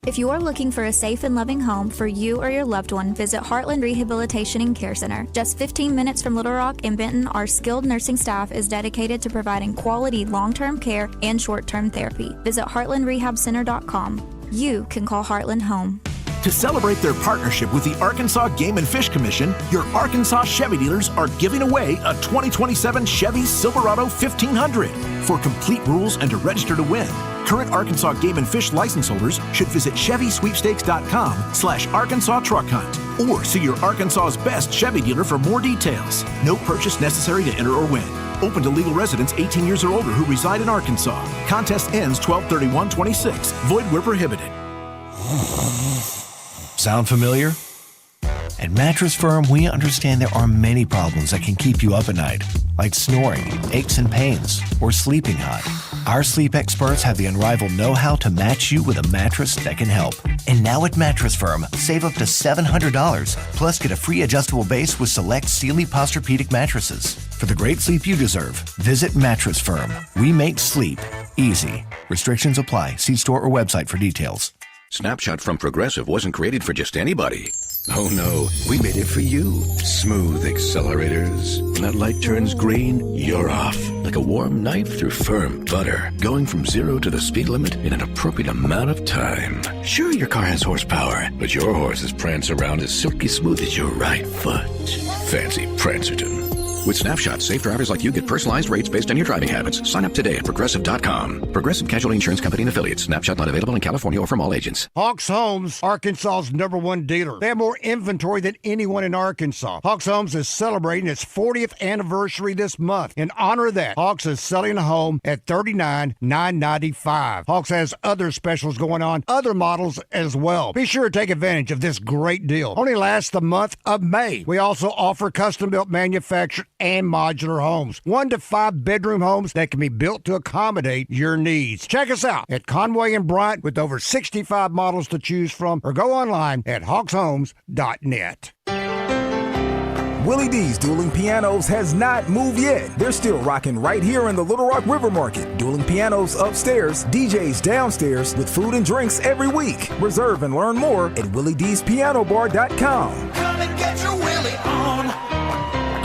If you are looking for a safe and loving home for you or your loved one, visit Heartland Rehabilitation and Care Center. Just 15 minutes from Little Rock and Benton, our skilled nursing staff is dedicated to providing quality long-term care and short-term therapy. Visit heartlandrehabcenter.com. You can call Heartland home. To celebrate their partnership with the Arkansas Game and Fish Commission, your Arkansas Chevy dealers are giving away a 2027 Chevy Silverado 1500. For complete rules and to register to win, current Arkansas Game and Fish license holders should visit ChevySweepstakes.com/Arkansas Truck Hunt or see your Arkansas's best Chevy dealer for more details. No purchase necessary to enter or win. Open to legal residents 18 years or older who reside in Arkansas. Contest ends 12/31/26. Void where prohibited. Sound familiar? At Mattress Firm, we understand there are many problems that can keep you up at night, like snoring, aches and pains, or sleeping hot. Our sleep experts have the unrivaled know-how to match you with a mattress that can help. And now at Mattress Firm, save up to $700, plus get a free adjustable base with select Sealy Posturepedic mattresses. For the great sleep you deserve, visit Mattress Firm. We make sleep easy. Restrictions apply. See store or website for details. Snapshot from Progressive wasn't created for just anybody. Oh no, we made it for you. Smooth accelerators. When that light turns green, you're off. Like a warm knife through firm butter. Going from 0 to the speed limit in an appropriate amount of time. Sure, your car has horsepower, but your horses prance around as silky smooth as your right foot. Fancy Prancerton. With Snapshot, safe drivers like you get personalized rates based on your driving habits. Sign up today at Progressive.com. Progressive Casualty Insurance Company and Affiliates. Snapshot not available in California or from all agents. Hawks Homes, Arkansas's #1 dealer. They have more inventory than anyone in Arkansas. Hawks Homes is celebrating its 40th anniversary this month. In honor of that, Hawks is selling a home at $39,995. Hawks has other specials going on, other models as well. Be sure to take advantage of this great deal. Only lasts the month of May. We also offer custom-built manufactured and modular homes. 1 to 5 bedroom homes that can be built to accommodate your needs. Check us out at Conway and Bryant with over 65 models to choose from, or go online at hawkshomes.net. Willie D's Dueling Pianos has not moved yet. They're still rocking right here in the Little Rock River Market. Dueling Pianos upstairs, DJs downstairs with food and drinks every week. Reserve and learn more at WillieD'sPianoBar.com. Come and get your Willie on.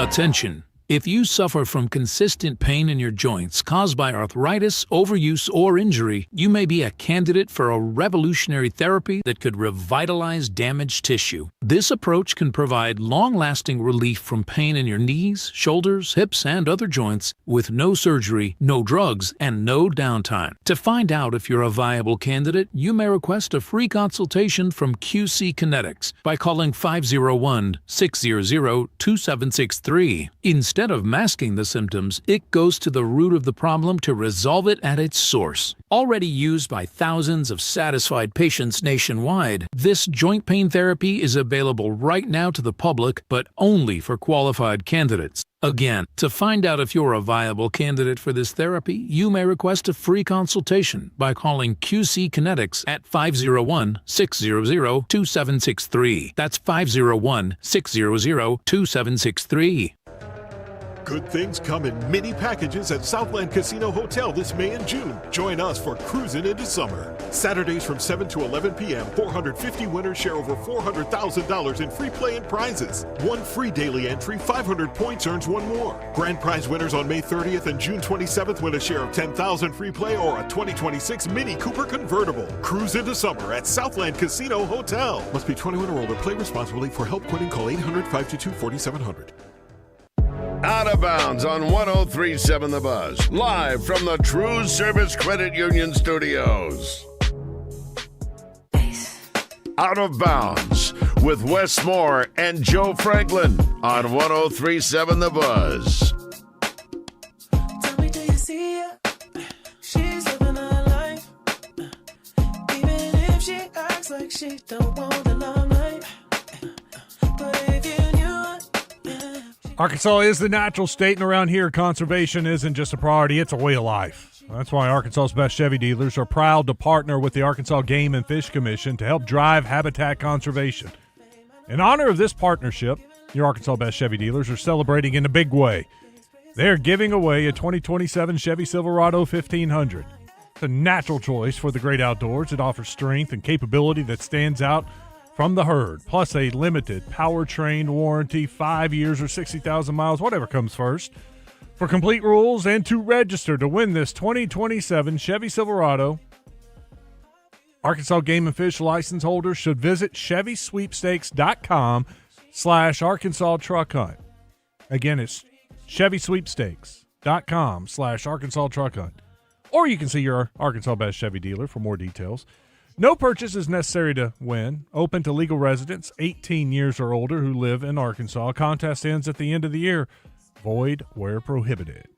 Attention. If you suffer from consistent pain in your joints caused by arthritis, overuse, or injury, you may be a candidate for a revolutionary therapy that could revitalize damaged tissue. This approach can provide long-lasting relief from pain in your knees, shoulders, hips, and other joints with no surgery, no drugs, and no downtime. To find out if you're a viable candidate, you may request a free consultation from QC Kinetics by calling 501-600-2763. Instead of masking the symptoms, it goes to the root of the problem to resolve it at its source. Already used by thousands of satisfied patients nationwide, this joint pain therapy is available right now to the public, but only for qualified candidates. Again, to find out if you're a viable candidate for this therapy, you may request a free consultation by calling QC Kinetics at 501-600-2763. That's 501-600-2763. Good things come in mini packages at Southland Casino Hotel this May and June. Join us for Cruising into Summer. Saturdays from 7 to 11 p.m., 450 winners share over $400,000 in free play and prizes. One free daily entry, 500 points earns one more. Grand prize winners on May 30th and June 27th win a share of $10,000 free play or a 2026 Mini Cooper convertible. Cruise into Summer at Southland Casino Hotel. Must be 21 or older. Play responsibly. For help quitting, call 800-522-4700. Out of Bounds on 103.7 The Buzz. Live from the TruService Credit Union Studios. Out of Bounds with Wes Moore and Joe Franklin on 103.7 The Buzz. Tell me, do you see her? She's living her life. Even if she acts like she don't want the limelight. But if you knew it, Arkansas is the natural state, and around here, conservation isn't just a priority, it's a way of life. That's why Arkansas's best Chevy dealers are proud to partner with the Arkansas Game and Fish Commission to help drive habitat conservation. In honor of this partnership, your Arkansas best Chevy dealers are celebrating in a big way. They're giving away a 2027 Chevy Silverado 1500. It's a natural choice for the great outdoors. It offers strength and capability that stands out from the herd, plus a limited powertrain warranty, 5 years or 60,000 miles, whatever comes first. For complete rules and to register to win this 2027 Chevy Silverado, Arkansas Game and Fish license holders should visit ChevySweepstakes.com/Arkansas Truck Hunt. Again, it's ChevySweepstakes.com/Arkansas Truck Hunt. Or you can see your Arkansas Best Chevy dealer for more details. No purchase is necessary to win. Open to legal residents 18 years or older who live in Arkansas. Contest ends at the end of the year. Void where prohibited.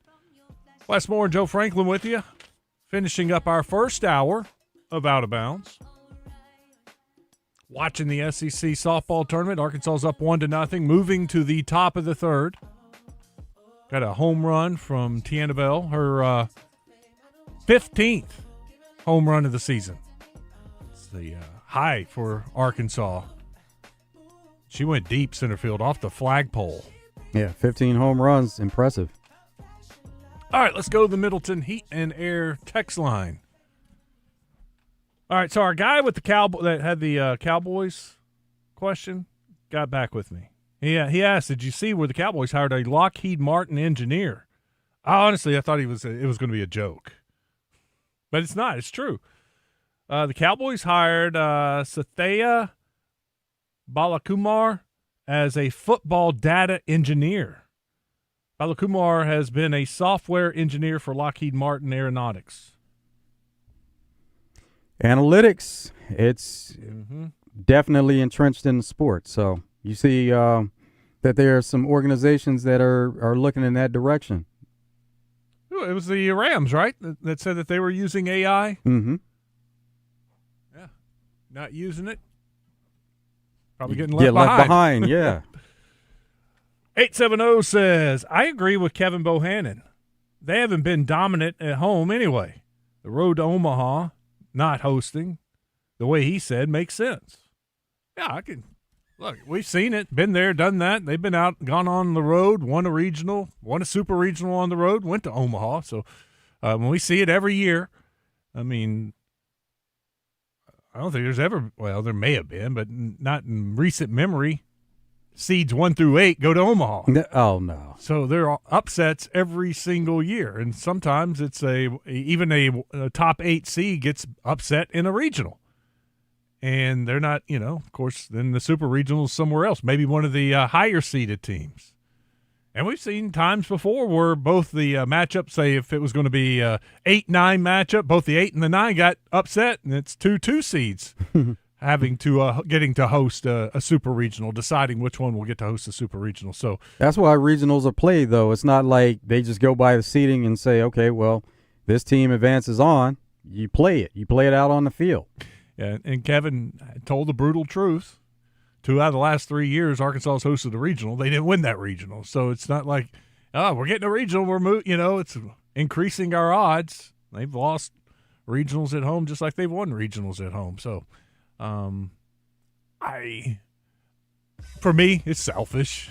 Wes Moore and Joe Franklin with you. Finishing up our first hour of Out of Bounds. Watching the SEC softball tournament. Arkansas's up 1-0, moving to the top of the third. Got a home run from Tiana Bell, her 15th home run of the season. The high for Arkansas. She went deep center field off the flagpole. Yeah, 15 home runs. Impressive. All right, let's go to the Middleton Heat and Air text line. All right, so our guy with the Cowboy that had the Cowboys question, got back with me. He asked, did you see where the Cowboys hired a Lockheed Martin engineer? Honestly, I thought it was going to be a joke. But it's not. It's true. The Cowboys hired Sathya Balakumar as a football data engineer. Balakumar has been a software engineer for Lockheed Martin Aeronautics. Analytics, it's definitely entrenched in the sport. So you see that there are some organizations that are looking in that direction. It was the Rams, right, that said that they were using AI? Mm-hmm. Yeah. Not using it. Probably getting left behind, yeah. 870 says, I agree with Kevin Bohannon. They haven't been dominant at home anyway. The road to Omaha, not hosting, the way he said, makes sense. Yeah, I can. Look, we've seen it, been there, done that. They've been out, gone on the road, won a regional, won a super regional on the road, went to Omaha. So when we see it every year, I mean, I don't think there's ever, well, there may have been, but not in recent memory, seeds 1 through 8 go to Omaha. Oh, no. So there are upsets every single year. And sometimes it's even a top 8 seed gets upset in a regional. And they're not, of course, then the super regional is somewhere else, maybe one of the higher seeded teams. And we've seen times before where both the matchups, say if it was going to be 8-9 matchup, both the 8 and the 9 got upset, and it's 2 seeds having to getting to host a super regional, deciding which one will get to host a super regional. So that's why regionals are played, though. It's not like they just go by the seeding and say, okay, well, this team advances on. You play it. You play it out on the field. Yeah, and Kevin told the brutal truth. 2 out of the last 3 years, Arkansas has hosted a regional. They didn't win that regional. So it's not like, we're getting a regional. It's increasing our odds. They've lost regionals at home just like they've won regionals at home. So for me, it's selfish.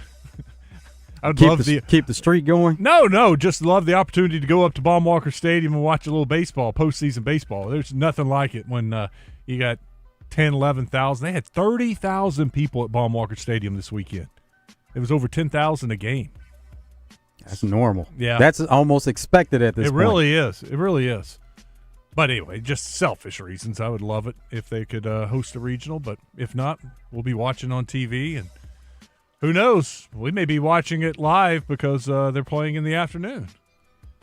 I'd keep the streak going? No, just love the opportunity to go up to Baum-Walker Stadium and watch a little baseball, postseason baseball. There's nothing like it when you got 10, 11,000. They had 30,000 people at Baum-Walker Stadium this weekend. It was over 10,000 a game. That's normal. Yeah. That's almost expected at this point. It really is. It really is. But anyway, just selfish reasons. I would love it if they could host a regional, but if not, we'll be watching on TV. And who knows? We may be watching it live because they're playing in the afternoon.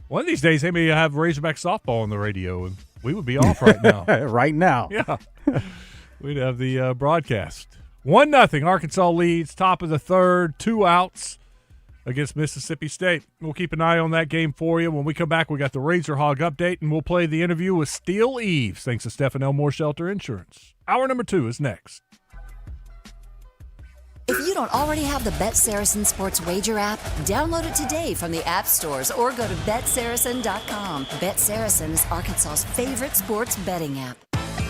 One of these days, they may have Razorback softball on the radio, and we would be off right now. Right now. Yeah. We'd have the broadcast. 1-0, Arkansas leads, top of the third, 2 outs against Mississippi State. We'll keep an eye on that game for you. When we come back, we got the Razor Hog update, and we'll play the interview with Steel Eves, thanks to Stephen Elmore Shelter Insurance. Hour number 2 is next. If you don't already have the Bet Saracen Sports Wager app, download it today from the app stores or go to BetSaracen.com. Bet Saracen is Arkansas's favorite sports betting app.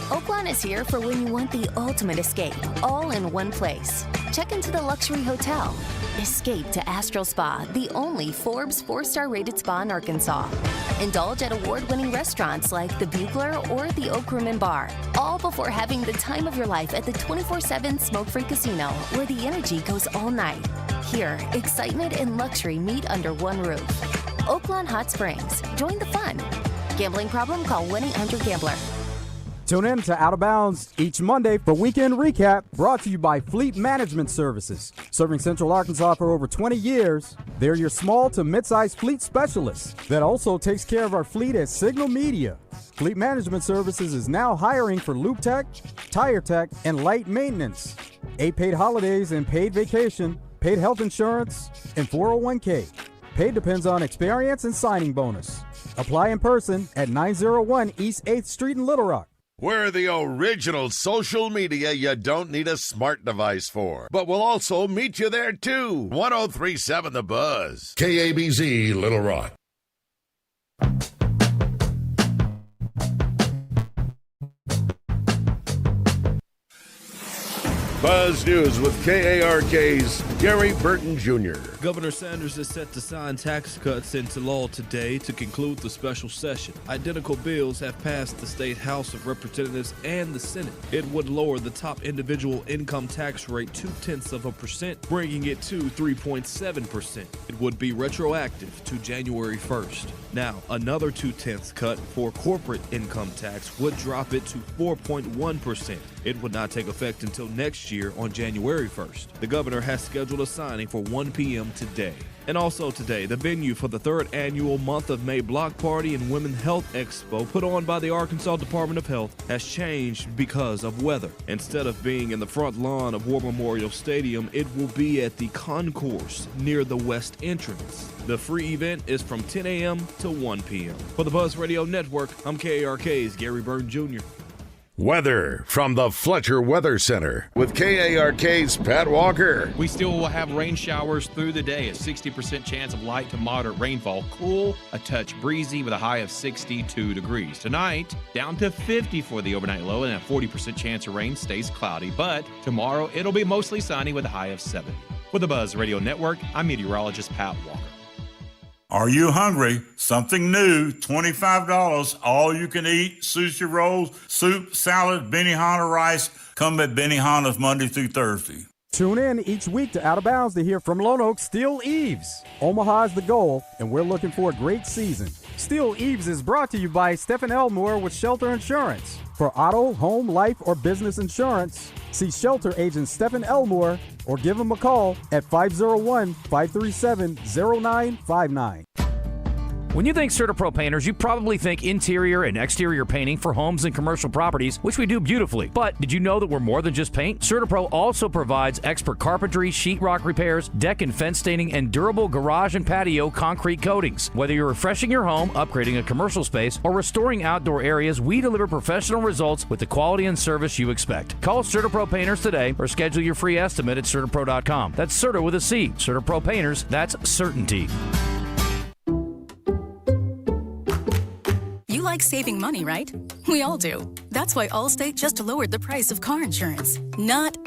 Oaklawn is here for when you want the ultimate escape, all in one place. Check into the luxury hotel. Escape to Astral Spa, the only Forbes 4-star rated spa in Arkansas. Indulge at award-winning restaurants like the Bugler or the Oak Room and Bar, all before having the time of your life at the 24/7 smoke-free casino, where the energy goes all night. Here, excitement and luxury meet under one roof. Oaklawn Hot Springs. Join the fun. Gambling problem? Call 1-800-GAMBLER. Tune in to Out of Bounds each Monday for Weekend Recap, brought to you by Fleet Management Services. Serving Central Arkansas for over 20 years, they're your small to mid-sized fleet specialists that also takes care of our fleet at Signal Media. Fleet Management Services is now hiring for Loop Tech, Tire Tech, and light maintenance. 8 paid holidays and paid vacation, paid health insurance, and 401k. Paid depends on experience and signing bonus. Apply in person at 901 East 8th Street in Little Rock. We're the original social media you don't need a smart device for. But we'll also meet you there, too. 103.7 The Buzz. KABZ, Little Rock. Buzz News with KARK's Gary Burton Jr. Governor Sanders is set to sign tax cuts into law today to conclude the special session. Identical bills have passed the state House of Representatives and the Senate. It would lower the top individual income tax rate 0.2%, bringing it to 3.7%. It would be retroactive to January 1st. Now, another 0.2 cut for corporate income tax would drop it to 4.1%. It would not take effect until next year on January 1st. The governor has scheduled a signing for 1 p.m. today. And also today, the venue for the 3rd annual Month of May Block Party and Women's Health Expo put on by the Arkansas Department of Health has changed because of weather. Instead of being in the front lawn of War Memorial Stadium, it will be at the concourse near the west entrance. The free event is from 10 a.m. to 1 p.m. For the Buzz Radio Network, I'm KARK's Gary Burton Jr. Weather from the Fletcher Weather Center with KARK's Pat Walker. We still will have rain showers through the day, a 60% chance of light to moderate rainfall. Cool, a touch breezy with a high of 62 degrees. Tonight, down to 50 for the overnight low and a 40% chance of rain, stays cloudy. But tomorrow, it'll be mostly sunny with a high of 70. For the Buzz Radio Network, I'm meteorologist Pat Walker. Are you hungry? Something new, $25, all you can eat, sushi rolls, soup, salad, Benihana rice. Come at Benihana's Monday through Thursday. Tune in each week to Out of Bounds to hear from Lone Oak Steel Eaves. Omaha is the goal, and we're looking for a great season. Steel Eaves is brought to you by Stephen Elmore with Shelter Insurance. For auto, home, life, or business insurance, see Shelter Agent Stephen Elmore or give him a call at 501-537-0959. When you think CertaPro Painters, you probably think interior and exterior painting for homes and commercial properties, which we do beautifully. But did you know that we're more than just paint? CertaPro also provides expert carpentry, sheetrock repairs, deck and fence staining, and durable garage and patio concrete coatings. Whether you're refreshing your home, upgrading a commercial space, or restoring outdoor areas, we deliver professional results with the quality and service you expect. Call CertaPro Painters today or schedule your free estimate at CertaPro.com. That's Certa with a C. CertaPro Painters, that's certainty. You like saving money, right? We all do. That's why Allstate just lowered the price of car insurance.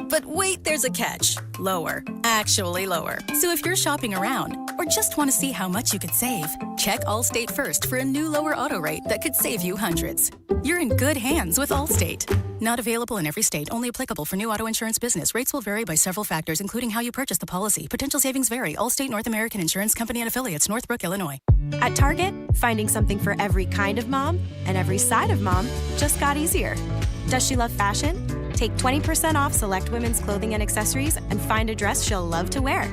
But wait, there's a catch. Lower. Actually lower. So if you're shopping around or just want to see how much you could save, check Allstate first for a new lower auto rate that could save you hundreds. You're in good hands with Allstate. Not available in every state. Only applicable for new auto insurance business. Rates will vary by several factors, including how you purchase the policy. Potential savings vary. Allstate North American Insurance Company and Affiliates, Northbrook, Illinois. At Target, finding something for every kind of mom and every side of mom just got easier. Does she love fashion? Take 20% off select women's clothing and accessories and find a dress she'll love to wear.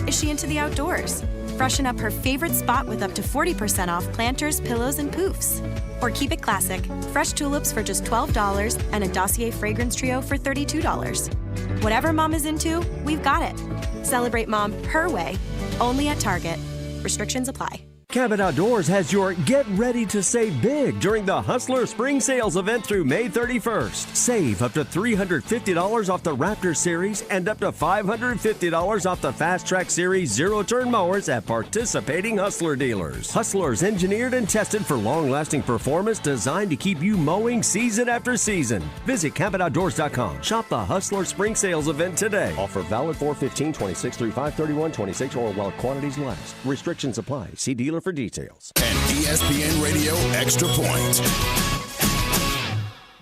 Is she into the outdoors? Freshen up her favorite spot with up to 40% off planters, pillows, and poofs. Or keep it classic. Fresh tulips for just $12 and a Dossier fragrance trio for $32. Whatever mom is into, we've got it. Celebrate mom her way, only at Target. Restrictions apply. Cabot Outdoors has your Get Ready to Save Big during the Hustler Spring Sales event through May 31st. Save up to $350 off the Raptor Series and up to $550 off the Fast Track Series zero-turn mowers at participating Hustler dealers. Hustler's engineered and tested for long-lasting performance designed to keep you mowing season after season. Visit CabotOutdoors.com. Shop the Hustler Spring Sales event today. Offer valid 4/15/26 through 5/31/26 or while quantities last. Restrictions apply. See dealer for details. An ESPN Radio Extra Point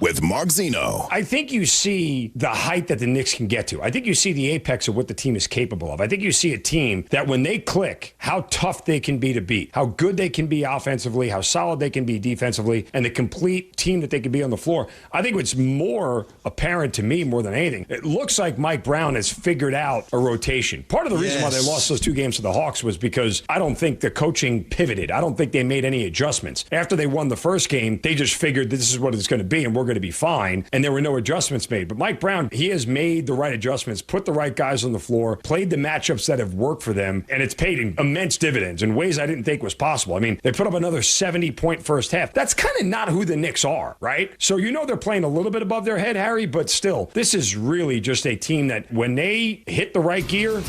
with Mark Zeno. I think you see the height that the Knicks can get to. I think you see the apex of what the team is capable of. I think you see a team that when they click, how tough they can be to beat, how good they can be offensively, how solid they can be defensively, and the complete team that they can be on the floor. I think what's more apparent to me more than anything, it looks like Mike Brown has figured out a rotation. Part of the reason why they lost those two games to the Hawks was because I don't think the coaching pivoted. I don't think they made any adjustments. After they won the first game, they just figured this is what it's going to be and we're going to be fine, and there were no adjustments made. But Mike Brown, he has made the right adjustments, put the right guys on the floor, played the matchups that have worked for them, and it's paid immense dividends in ways I didn't think was possible. I mean, they put up another 70-point first half. That's kind of not who the Knicks are, right? So you know they're playing a little bit above their head, Harry, but still, this is really just a team that when they hit the right gear,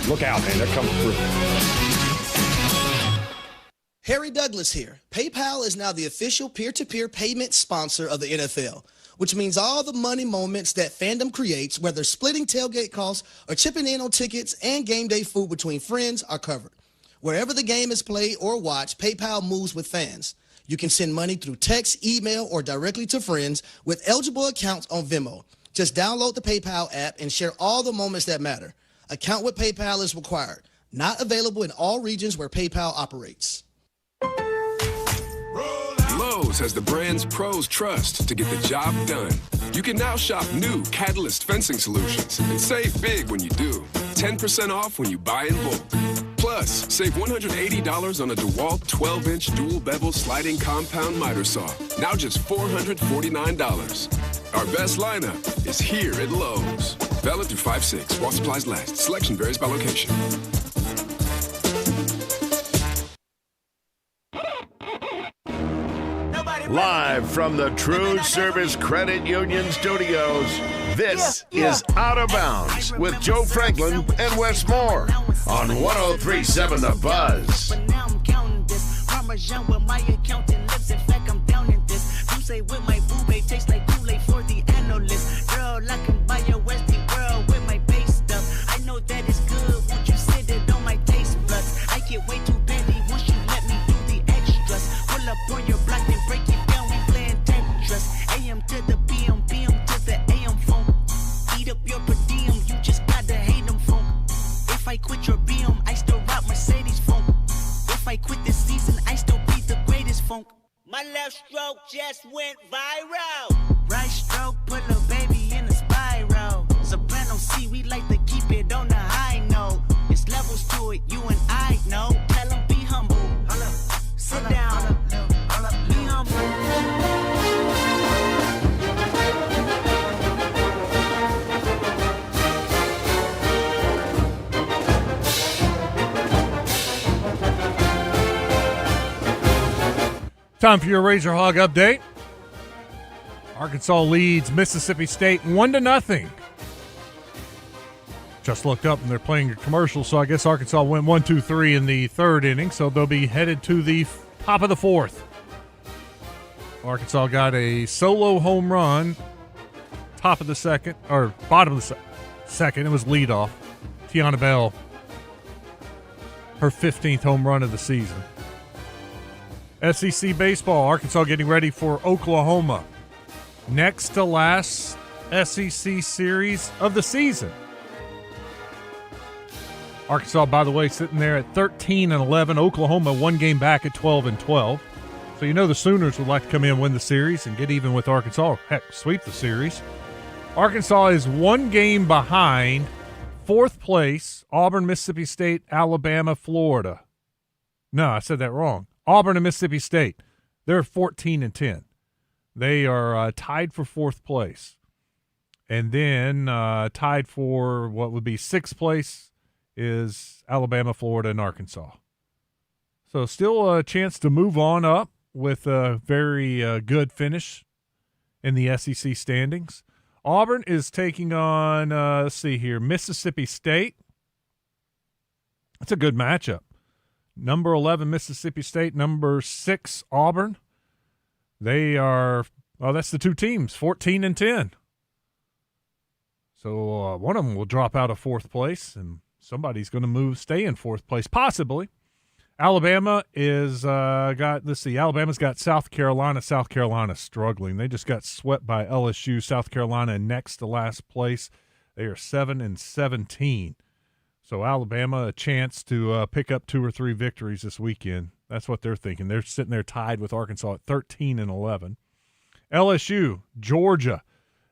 look out, man, they're coming through. Harry Douglas here. PayPal is now the official peer-to-peer payment sponsor of the NFL. which means all the money moments that fandom creates, whether splitting tailgate costs or chipping in on tickets and game day food between friends, are covered. Wherever the game is played or watched, PayPal moves with fans. You can send money through text, email, or directly to friends with eligible accounts on Venmo. Just download the PayPal app and share all the moments that matter. Account with PayPal is required. Not available in all regions where PayPal operates. Lowe's has the brands pros trust to get the job done. You can now shop new Catalyst fencing solutions and save big when you do. 10% off when you buy in bulk. Plus, save $180 on a DeWalt 12-inch dual bevel sliding compound miter saw. Now just $449. Our best lineup is here at Lowe's. Valid through 5/6 while supplies last. Selection varies by location. Live from the TruService Credit Union Studios, this is Out of Bounds with Joe Franklin and Wes Moore on 103.7 The Buzz. Parmesan with my accountant lips. In fact, I'm down in this. You say with my boo babe tastes like Kool-Aid for the analyst. Girl, I can buy a Westie world with my base stuff. I know that it's good. Won't you sit it on my taste buds? I get way too petty once you let me do the extras. Pull up on your block and break it down. We playing Tetris. AM to the PM, PM to the AM phone. Eat up your per diem. You just gotta hate them phone. If I quit your BM, I still rock Mercedes phone. If I quit this season, I still be the greatest funk. My left stroke just went viral. Right stroke put a baby in a spiral. Soprano C, we like to keep it on the high note. It's levels to it, you and I know. Tell them be humble. Sit down. Be humble. Time for your Razor Hog update. Arkansas leads Mississippi State 1-0. Just looked up and they're playing a commercial, so I guess Arkansas went 1-2-3 in the third inning, so they'll be headed to the top of the fourth. Arkansas got a solo home run, top of the second, or bottom of the second. It was leadoff. Tiana Bell, her 15th home run of the season. SEC baseball, Arkansas getting ready for Oklahoma. Next to last SEC series of the season. Arkansas, by the way, sitting there at 13-11. Oklahoma one game back at 12-12. So you know the Sooners would like to come in and win the series and get even with Arkansas. Heck, sweep the series. Arkansas is one game behind fourth place, Auburn, Mississippi State, Alabama, Florida. No, I said that wrong. Auburn and Mississippi State, they're 14-10. They are tied for fourth place. And then tied for what would be sixth place is Alabama, Florida, and Arkansas. So still a chance to move on up with a very good finish in the SEC standings. Auburn is taking on, let's see here, Mississippi State. That's a good matchup. Number 11, Mississippi State. Number 6, Auburn. They are, well, that's the two teams, 14-10. So one of them will drop out of fourth place, and somebody's going to stay in fourth place, possibly. Alabama is Alabama's got South Carolina. South Carolina struggling. They just got swept by LSU. South Carolina next to last place. They are 7-17. So Alabama, a chance to pick up 2 or 3 victories this weekend. That's what they're thinking. They're sitting there tied with Arkansas at 13-11. LSU, Georgia.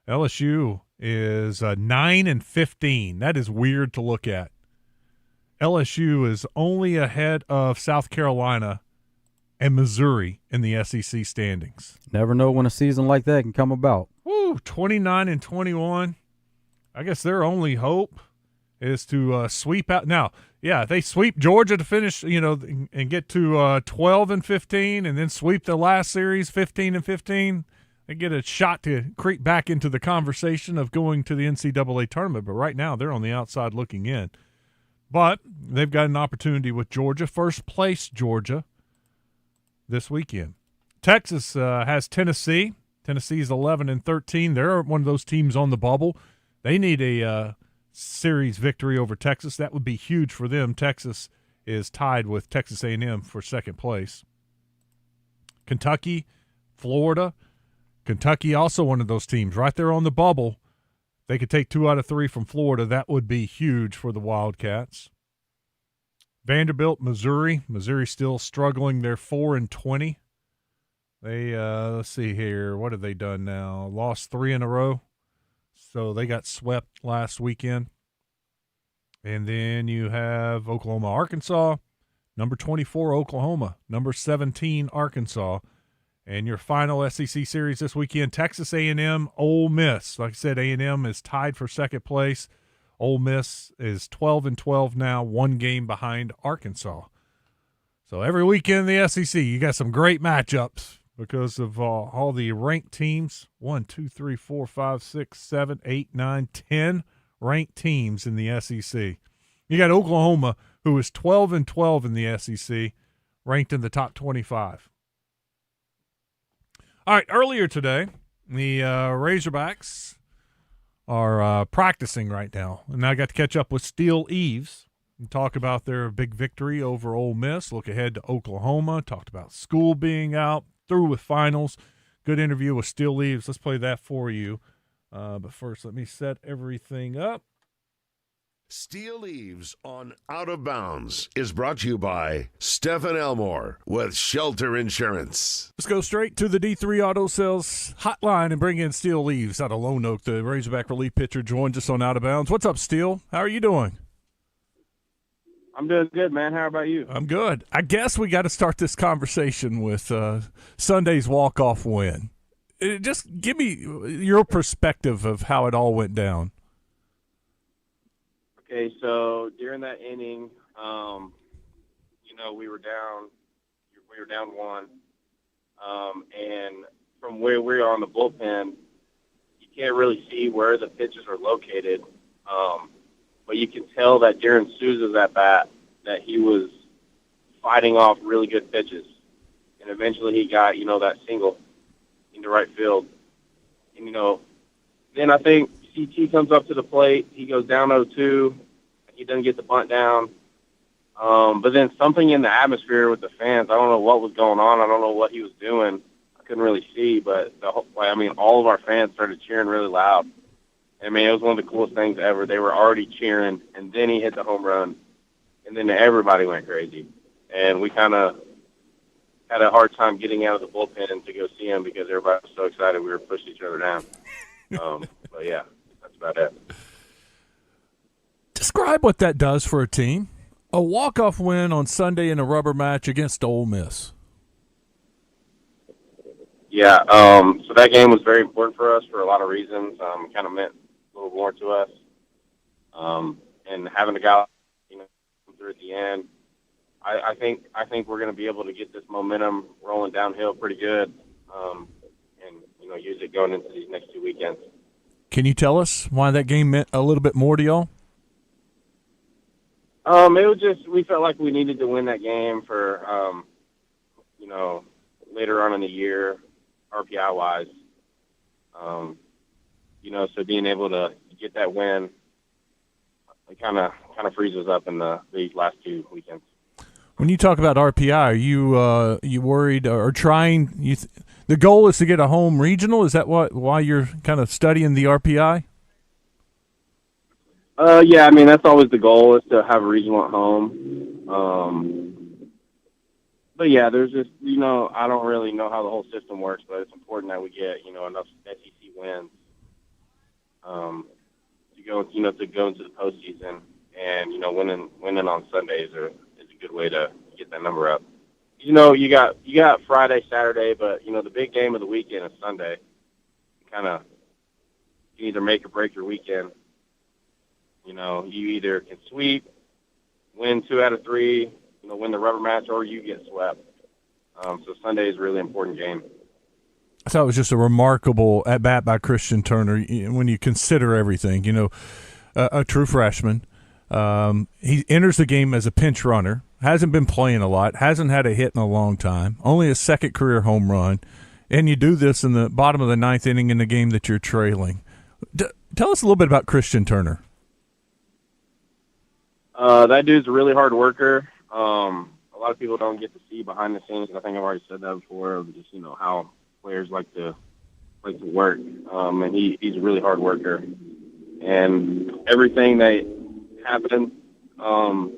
LSU is 9-15. That is weird to look at. LSU is only ahead of South Carolina and Missouri in the SEC standings. Never know when a season like that can come about. Woo, 29-21. I guess their only hope is to sweep out. Now, yeah, they sweep Georgia to finish, and get to 12-15, and then sweep the last series 15-15. They get a shot to creep back into the conversation of going to the NCAA tournament. But right now, they're on the outside looking in. But they've got an opportunity with Georgia, first place Georgia, this weekend. Texas has Tennessee. Tennessee's 11-13. They're one of those teams on the bubble. They need a series victory over Texas. That would be huge for them. Texas is tied with Texas A&M for second place. Kentucky, Florida. Kentucky also one of those teams right there on the bubble. They could take 2 out of 3 from Florida. That would be huge for the Wildcats. Vanderbilt, Missouri. Missouri still struggling. They're 4-20. They, let's see here. What have they done now? Lost 3 in a row. So they got swept last weekend. And then you have Oklahoma, Arkansas. Number 24, Oklahoma. Number 17, Arkansas. And your final SEC series this weekend, Texas A&M, Ole Miss. Like I said, A&M is tied for second place. Ole Miss is 12-12 now, 1 game behind Arkansas. So every weekend in the SEC, you got some great matchups because of all the ranked teams. 1, 2, 3, 4, 5, 6, 7, 8, 9, 10 ranked teams in the SEC. You got Oklahoma, who is 12-12 in the SEC, ranked in the top 25. All right, earlier today, the Razorbacks are practicing right now, and I got to catch up with Steele Eves and talk about their big victory over Ole Miss, look ahead to Oklahoma, talked about school being out, through with finals. Good interview with Steele Eves. Let's play that for you. But first, let me set everything up. Steele Eves on Out of Bounds is brought to you by Stephen Elmore with Shelter Insurance. Let's go straight to the D3 Auto Sales hotline and bring in Steele Eves out of Lone Oak. The Razorback relief pitcher joins us on Out of Bounds. What's up, Steele? How are you doing? I'm doing good, man. How about you? I'm good. I guess we got to start this conversation with Sunday's walk-off win. Just give me your perspective of how it all went down. Okay, so during that inning, we were down. We were down 1, and from where we are on the bullpen, you can't really see where the pitches are located. But you can tell that during Souza's at bat that he was fighting off really good pitches, and eventually he got that single into right field. And then I think CT comes up to the plate. He goes down 0-2. He doesn't get the bunt down. But then something in the atmosphere with the fans, I don't know what was going on. I don't know what he was doing. I couldn't really see, but all of our fans started cheering really loud. It was one of the coolest things ever. They were already cheering, and then he hit the home run, and then everybody went crazy. And we kind of had a hard time getting out of the bullpen to go see him because everybody was so excited we were pushing each other down. But yeah, that's about it. Describe what that does for a team. A walk-off win on Sunday in a rubber match against Ole Miss. Yeah, so that game was very important for us for a lot of reasons. It kind of meant a little more to us. And having a guy come through at the end, I think we're going to be able to get this momentum rolling downhill pretty good, and use it going into these next 2 weekends. Can you tell us why that game meant a little bit more to y'all? It was just we felt like we needed to win that game for later on in the year, RPI wise. So being able to get that win, it kind of frees us up in these last 2 weekends. When you talk about RPI, are you worried or trying? The goal is to get a home regional. Is that why you're kind of studying the RPI? Yeah, that's always the goal is to have a regional at home. But yeah, there's just I don't really know how the whole system works, but it's important that we get enough SEC wins to go into the postseason, and winning on Sundays is a good way to get that number up. You got Friday, Saturday, but the big game of the weekend is Sunday. You either make or break your weekend. You either can sweep, win 2 out of 3, win the rubber match, or you get swept. So Sunday is a really important game. I thought it was just a remarkable at-bat by Christian Turner when you consider everything. A true freshman. He enters the game as a pinch runner, hasn't been playing a lot, hasn't had a hit in a long time, only his second career home run, And you do this in the bottom of the ninth inning in the game that you're trailing. Tell us a little bit about Christian Turner. That dude's a really hard worker. A lot of people don't get to see behind the scenes. I think I've already said that before, of just, how players like to work. And he's a really hard worker. And everything that happened on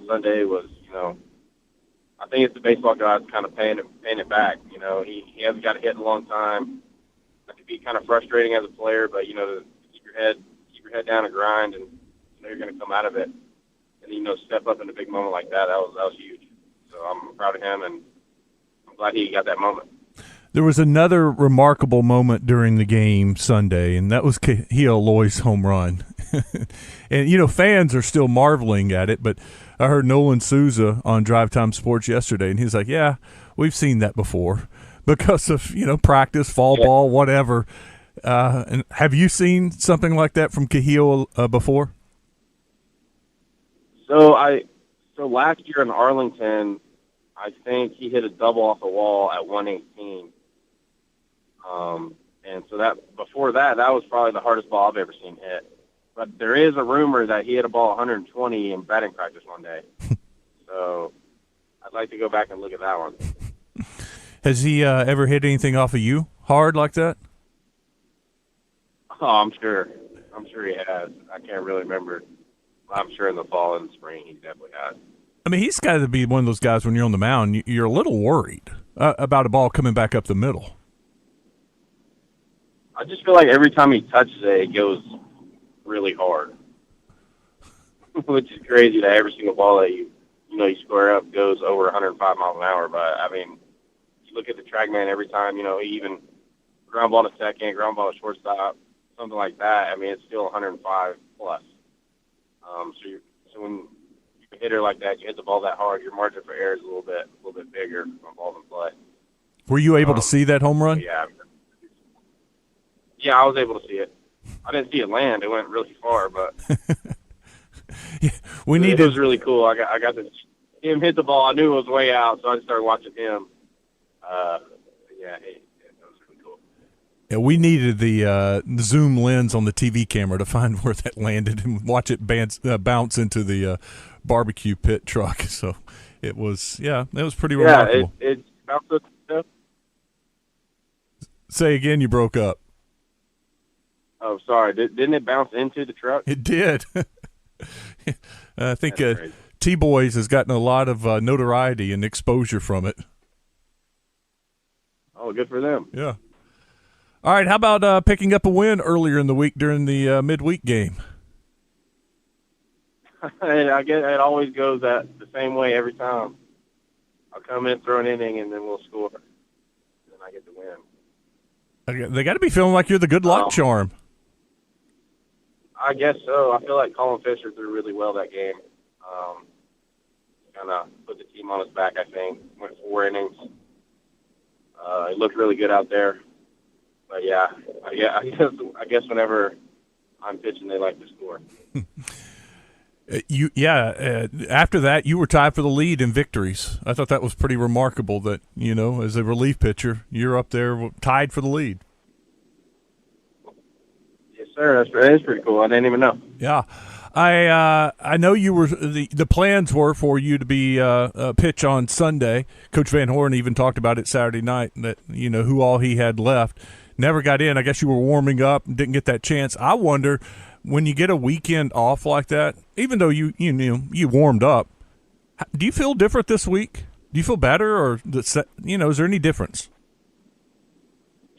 Sunday was, I think it's the baseball guys kind of paying it back. He hasn't got a hit in a long time. That could be kind of frustrating as a player, but to keep your head down and grind, and you're going to come out of it. And step up in a big moment like that. That was huge. So I'm proud of him, and I'm glad he got that moment. There was another remarkable moment during the game Sunday, and that was Kiheo Loy's home run. And, fans are still marveling at it, but I heard Nolan Souza on Drive Time Sports yesterday, and he's like, yeah, we've seen that before because of, practice, fall ball, whatever. And have you seen something like that from Kiheo before? So last year in Arlington, I think he hit a double off the wall at 118. And so before that was probably the hardest ball I've ever seen hit. But there is a rumor that he hit a ball 120 in batting practice one day. So I'd like to go back and look at that one. Has he ever hit anything off of you hard like that? Oh, I'm sure he has. I can't really remember. I'm sure in the fall and the spring he definitely has. I mean, he's got to be one of those guys when you're on the mound, you're a little worried about a ball coming back up the middle. I just feel like every time he touches it goes really hard, which is crazy that every single ball that you square up goes over 105 miles an hour. But, I mean, you look at the TrackMan every time, he even ground ball to second, ground ball to shortstop, something like that. I mean, it's still 105 plus. So when you hit her like that, you hit the ball that hard, your margin for error is a little bit bigger on balls in play. Were you able to see that home run? Yeah, I was able to see it. I didn't see it land. It went really far, but it was really cool. I got to see him hit the ball. I knew it was way out, so I just started watching him. It was really cool. Yeah, we needed the zoom lens on the TV camera to find where that landed and watch it bounce into the barbecue pit truck. So it was pretty remarkable. Yeah, it bounced up. Say again, you broke up. Oh, sorry. Didn't it bounce into the truck? It did. I think T-Boys has gotten a lot of notoriety and exposure from it. Oh, good for them. Yeah. All right, how about picking up a win earlier in the week during the midweek game? I guess it always goes the same way every time. I'll come in, throw an inning, and then we'll score. And then I get the win. They got to be feeling like you're the good luck charm. I guess so. I feel like Colin Fisher threw really well that game. Kind of put the team on his back, I think. Went 4 innings. He looked really good out there. But, yeah, I guess whenever I'm pitching, they like to score. After that, you were tied for the lead in victories. I thought that was pretty remarkable that, as a relief pitcher, you're up there tied for the lead. Yes, sir. That is pretty cool. I didn't even know. Yeah. I know you were the plans were for you to be pitch on Sunday. Coach Van Horn even talked about it Saturday night that who all he had left. Never got in. I guess you were warming up and didn't get that chance. I wonder when you get a weekend off like that, even though you warmed up, do you feel different this week? Do you feel better, or is there any difference?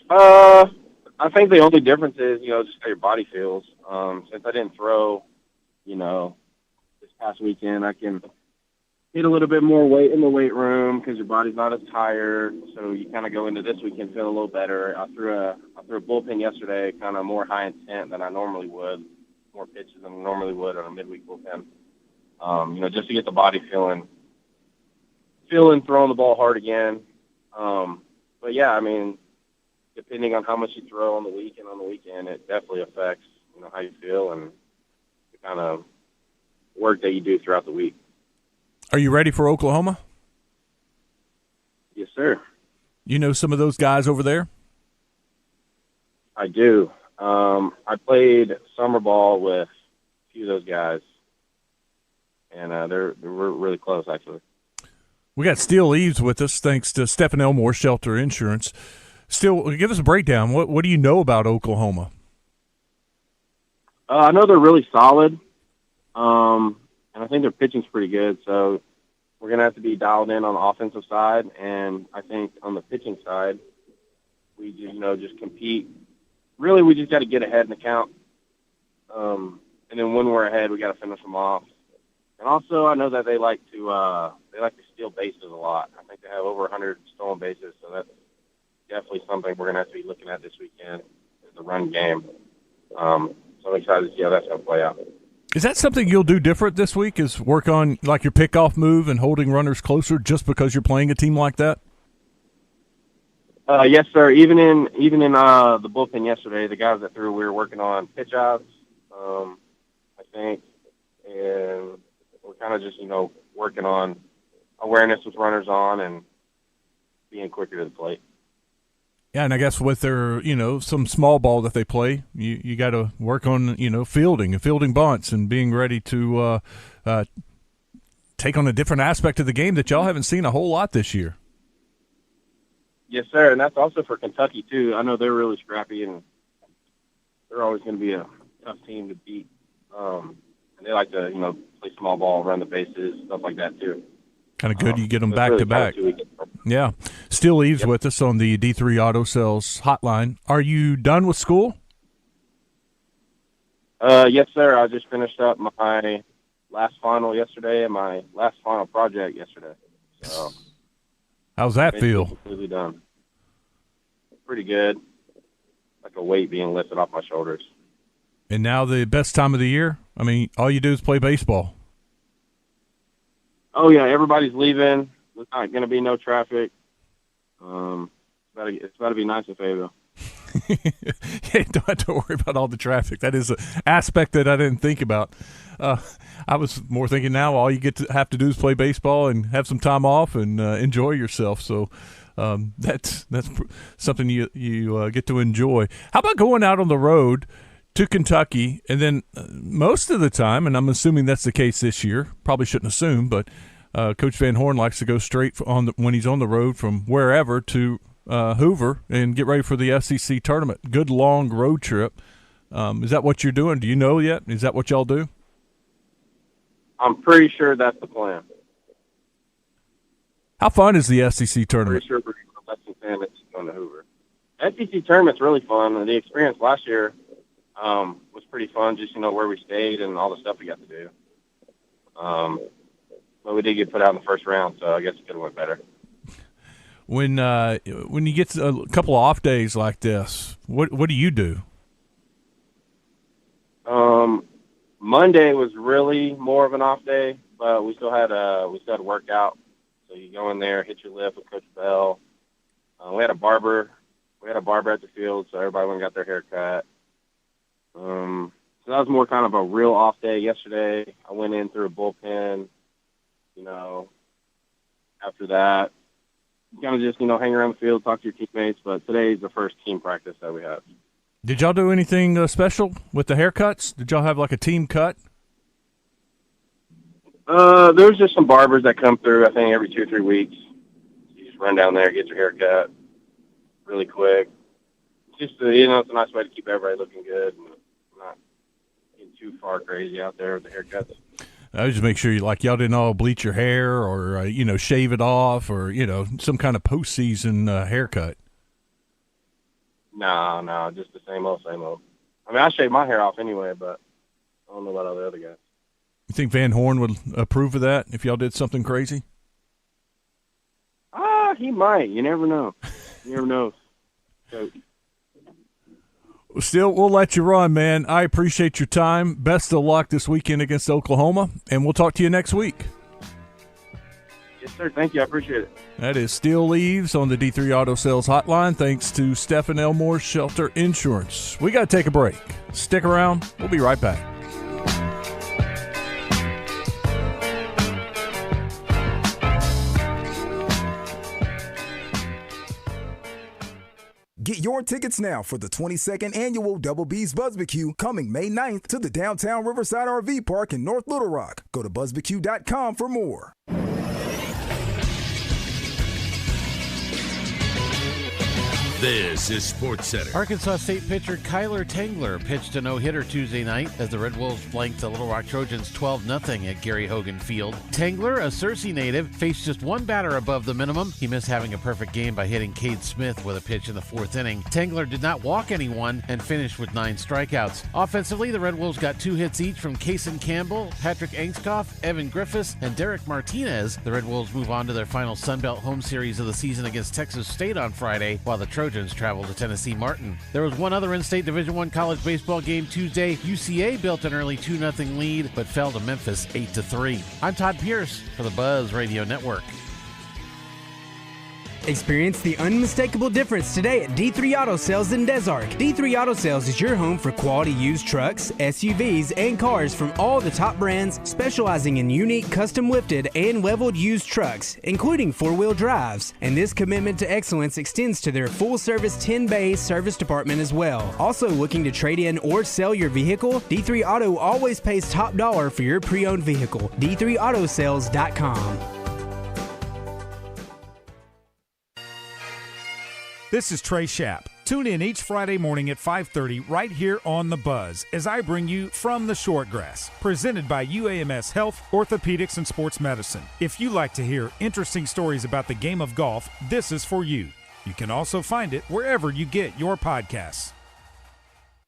I think the only difference is just how your body feels. Since I didn't throw, this past weekend, I can hit a little bit more weight in the weight room because your body's not as tired. So you kind of go into this weekend feeling a little better. I threw a bullpen yesterday, kind of more high intent than I normally would, more pitches than I normally would on a midweek bullpen. Just to get the body feeling throwing the ball hard again. But yeah, I mean, depending on how much you throw on the week and on the weekend, it definitely affects how you feel and the kind of work that you do throughout the week. Are you ready for Oklahoma? Yes, sir. You know some of those guys over there? I do. I played summer ball with a few of those guys, and we're really close, actually. We got Steele Eves with us, thanks to Stephen Elmore, Shelter Insurance. Steele, give us a breakdown. What do you know about Oklahoma? I know they're really solid, and I think their pitching's pretty good, so we're going to have to be dialed in on the offensive side, and I think on the pitching side, we just compete. Really, we just got to get ahead in the count, and then when we're ahead, we got to finish them off. And also, I know that they like to steal bases a lot. I think they have over 100 stolen bases, so that's definitely something we're going to have to be looking at this weekend, is the run game. So I'm excited to see how that's going to play out. Is that something you'll do different this week, is work on like your pickoff move and holding runners closer just because you're playing a team like that? Yes, sir. Even in the bullpen yesterday, the guys that threw, we were working on pitch outs, I think, and we're kind of just, working on awareness with runners on and being quicker to the plate. Yeah, and I guess with their, some small ball that they play, you got to work on, fielding and fielding bunts and being ready to take on a different aspect of the game that y'all haven't seen a whole lot this year. Yes, sir, and that's also for Kentucky, too. I know they're really scrappy, and they're always going to be a tough team to beat. And they like to, play small ball, run the bases, stuff like that, too. Kind of good. You get them back to back. Yeah. Steele Eves with us on the D3 Auto Sales hotline. Are you done with school? Yes, sir. I just finished up my last final yesterday and my last final project yesterday. So, how's that feel? Completely done. Pretty good. Like a weight being lifted off my shoulders. And now the best time of the year? I mean, all you do is play baseball. Oh, yeah, everybody's leaving. There's not going to be no traffic. It's about to be nice in Fayetteville. Yeah, don't have to worry about all the traffic. That is an aspect that I didn't think about. I was more thinking now all you have to do is play baseball and have some time off and enjoy yourself. So that's something you get to enjoy. How about going out on the road to Kentucky, and then most of the time, and I'm assuming that's the case this year, probably shouldn't assume, but Coach Van Horn likes to go straight when he's on the road from wherever to Hoover and get ready for the SEC tournament. Good long road trip. Is that what you're doing? Do you know yet? Is that what y'all do? I'm pretty sure that's the plan. How fun is the SEC tournament? Pretty sure we're going to Hoover. SEC tournament's really fun. The experience last year was pretty fun, just, where we stayed and all the stuff we got to do. But we did get put out in the first round, so I guess it could have went better. When you get a couple of off days like this, what do you do? Monday was really more of an off day, but we still had a workout. So you go in there, hit your lift with Coach Bell. We had a barber at the field, so everybody went and got their hair cut. So that was more kind of a real off day yesterday. I went in through a bullpen, after that, kind of just, hang around the field, talk to your teammates. But today's the first team practice that we have. Did y'all do anything special with the haircuts? Did y'all have like a team cut? There's just some barbers that come through, I think, every 2 or 3 weeks. You just run down there, get your hair cut really quick. Just, it's a nice way to keep everybody looking good and not getting too far crazy out there with the haircuts. I just make sure y'all didn't all bleach your hair or, shave it off or, some kind of postseason haircut. No, just the same old. I mean, I shave my hair off anyway, but I don't know about all the other guys. You think Van Horn would approve of that if y'all did something crazy? He might. You never know. So, Still, we'll let you run, man. I appreciate your time. Best of luck this weekend against Oklahoma, and we'll talk to you next week. Yes, sir. Thank you. I appreciate it. That is Steele Eves on the D3 Auto Sales Hotline, thanks to Stephen Elmore, Shelter Insurance. We got to take a break. Stick around. We'll be right back. Get your tickets now for the 22nd annual Double B's BuzzBQ coming May 9th to the downtown Riverside RV Park in North Little Rock. Go to buzzbq.com for more. This is SportsCenter. Arkansas State pitcher Kyler Tengler pitched a no-hitter Tuesday night as the Red Wolves blanked the Little Rock Trojans 12-0 at Gary Hogan Field. Tengler, a Searcy native, faced just one batter above the minimum. He missed having a perfect game by hitting Cade Smith with a pitch in the fourth inning. Tengler did not walk anyone and finished with 9 strikeouts. Offensively, the Red Wolves got 2 hits each from Kaysen Campbell, Patrick Angskoff, Evan Griffiths, and Derek Martinez. The Red Wolves move on to their final Sunbelt home series of the season against Texas State on Friday, while the Trojans travel to Tennessee Martin. There was one other in-state Division I college baseball game Tuesday. UCA built an early 2-0 lead, but fell to Memphis 8-3. I'm Todd Pierce for the Buzz Radio Network. Experience the unmistakable difference today at D3 Auto Sales in Des Arc. D3 Auto Sales is your home for quality used trucks, SUVs, and cars from all the top brands, specializing in unique custom lifted and leveled used trucks, including 4-wheel drives. And this commitment to excellence extends to their full-service 10-bay service department as well. Also looking to trade in or sell your vehicle? D3 Auto always pays top dollar for your pre-owned vehicle. D3Autosales.com. This is Trey Schapp. Tune in each Friday morning at 5:30 right here on The Buzz as I bring you From the Shortgrass, presented by UAMS Health, Orthopedics, and Sports Medicine. If you like to hear interesting stories about the game of golf, this is for you. You can also find it wherever you get your podcasts.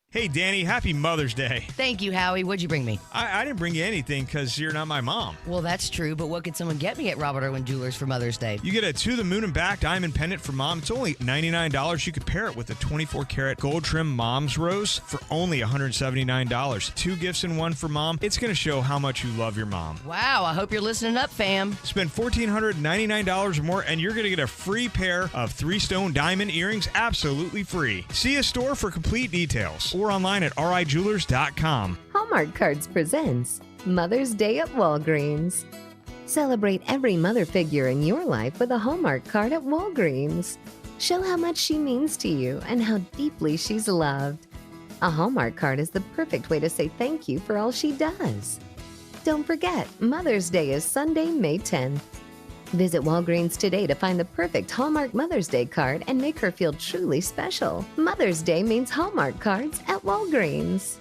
Hey, Danny, happy Mother's Day. Thank you, Howie. What'd you bring me? I didn't bring you anything because you're not my mom. Well, that's true, but what could someone get me at Robert Irwin Jewelers for Mother's Day? You get a To the Moon and Back diamond pendant for Mom. It's only $99. You could pair it with a 24-karat gold trim Mom's Rose for only $179. 2 gifts in one for Mom. It's going to show how much you love your mom. Wow, I hope you're listening up, fam. Spend $1,499 or more, and you're going to get a free pair of 3-stone diamond earrings absolutely free. See a store for complete details or online at rijewelers.com. Hallmark Cards presents Mother's Day at Walgreens. Celebrate every mother figure in your life with a Hallmark card at Walgreens. Show how much she means to you and how deeply she's loved. A Hallmark card is the perfect way to say thank you for all she does. Don't forget, Mother's Day is Sunday, May 10th. Visit Walgreens today to find the perfect Hallmark Mother's Day card and make her feel truly special. Mother's Day means Hallmark cards at Walgreens.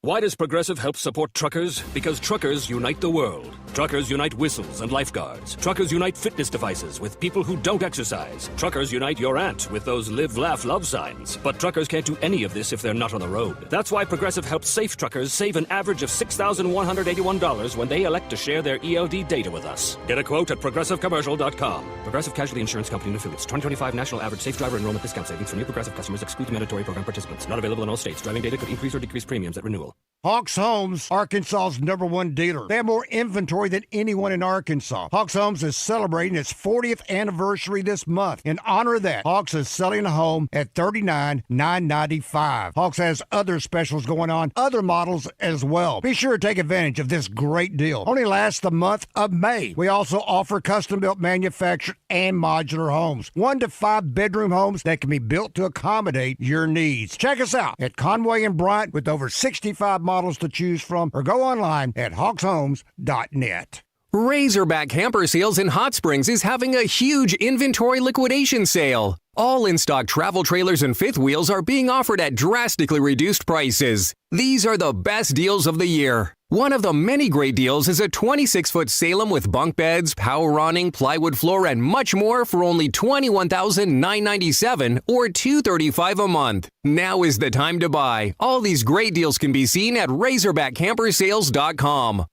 Why does Progressive help support truckers? Because truckers unite the world. Truckers unite whistles and lifeguards. Truckers unite fitness devices with people who don't exercise. Truckers unite your aunt with those live, laugh, love signs. But truckers can't do any of this if they're not on the road. That's why Progressive helps safe truckers save an average of $6,181 when they elect to share their ELD data with us. Get a quote at ProgressiveCommercial.com. Progressive Casualty Insurance Company and Affiliates. 2025 National Average Safe Driver Enrollment Discount Savings for new Progressive customers excludes mandatory program participants. Not available in all states. Driving data could increase or decrease premiums at renewal. Hawks Homes, Arkansas's #1 dealer. They have more inventory than anyone in Arkansas. Hawks Homes is celebrating its 40th anniversary this month. In honor of that, Hawks is selling a home at $39,995. Hawks has other specials going on, other models as well. Be sure to take advantage of this great deal. Only lasts the month of May. We also offer custom-built manufactured and modular homes. 1 to 5 bedroom homes that can be built to accommodate your needs. Check us out at Conway and Bryant with over 65 models to choose from, or go online at hawkshomes.net. Razorback Camper Sales in Hot Springs is having a huge inventory liquidation sale. All in-stock travel trailers and fifth wheels are being offered at drastically reduced prices. These are the best deals of the year. One of the many great deals is a 26-foot Salem with bunk beds, power awning, plywood floor, and much more for only $21,997 or $235 a month. Now is the time to buy. All these great deals can be seen at RazorbackCampersales.com.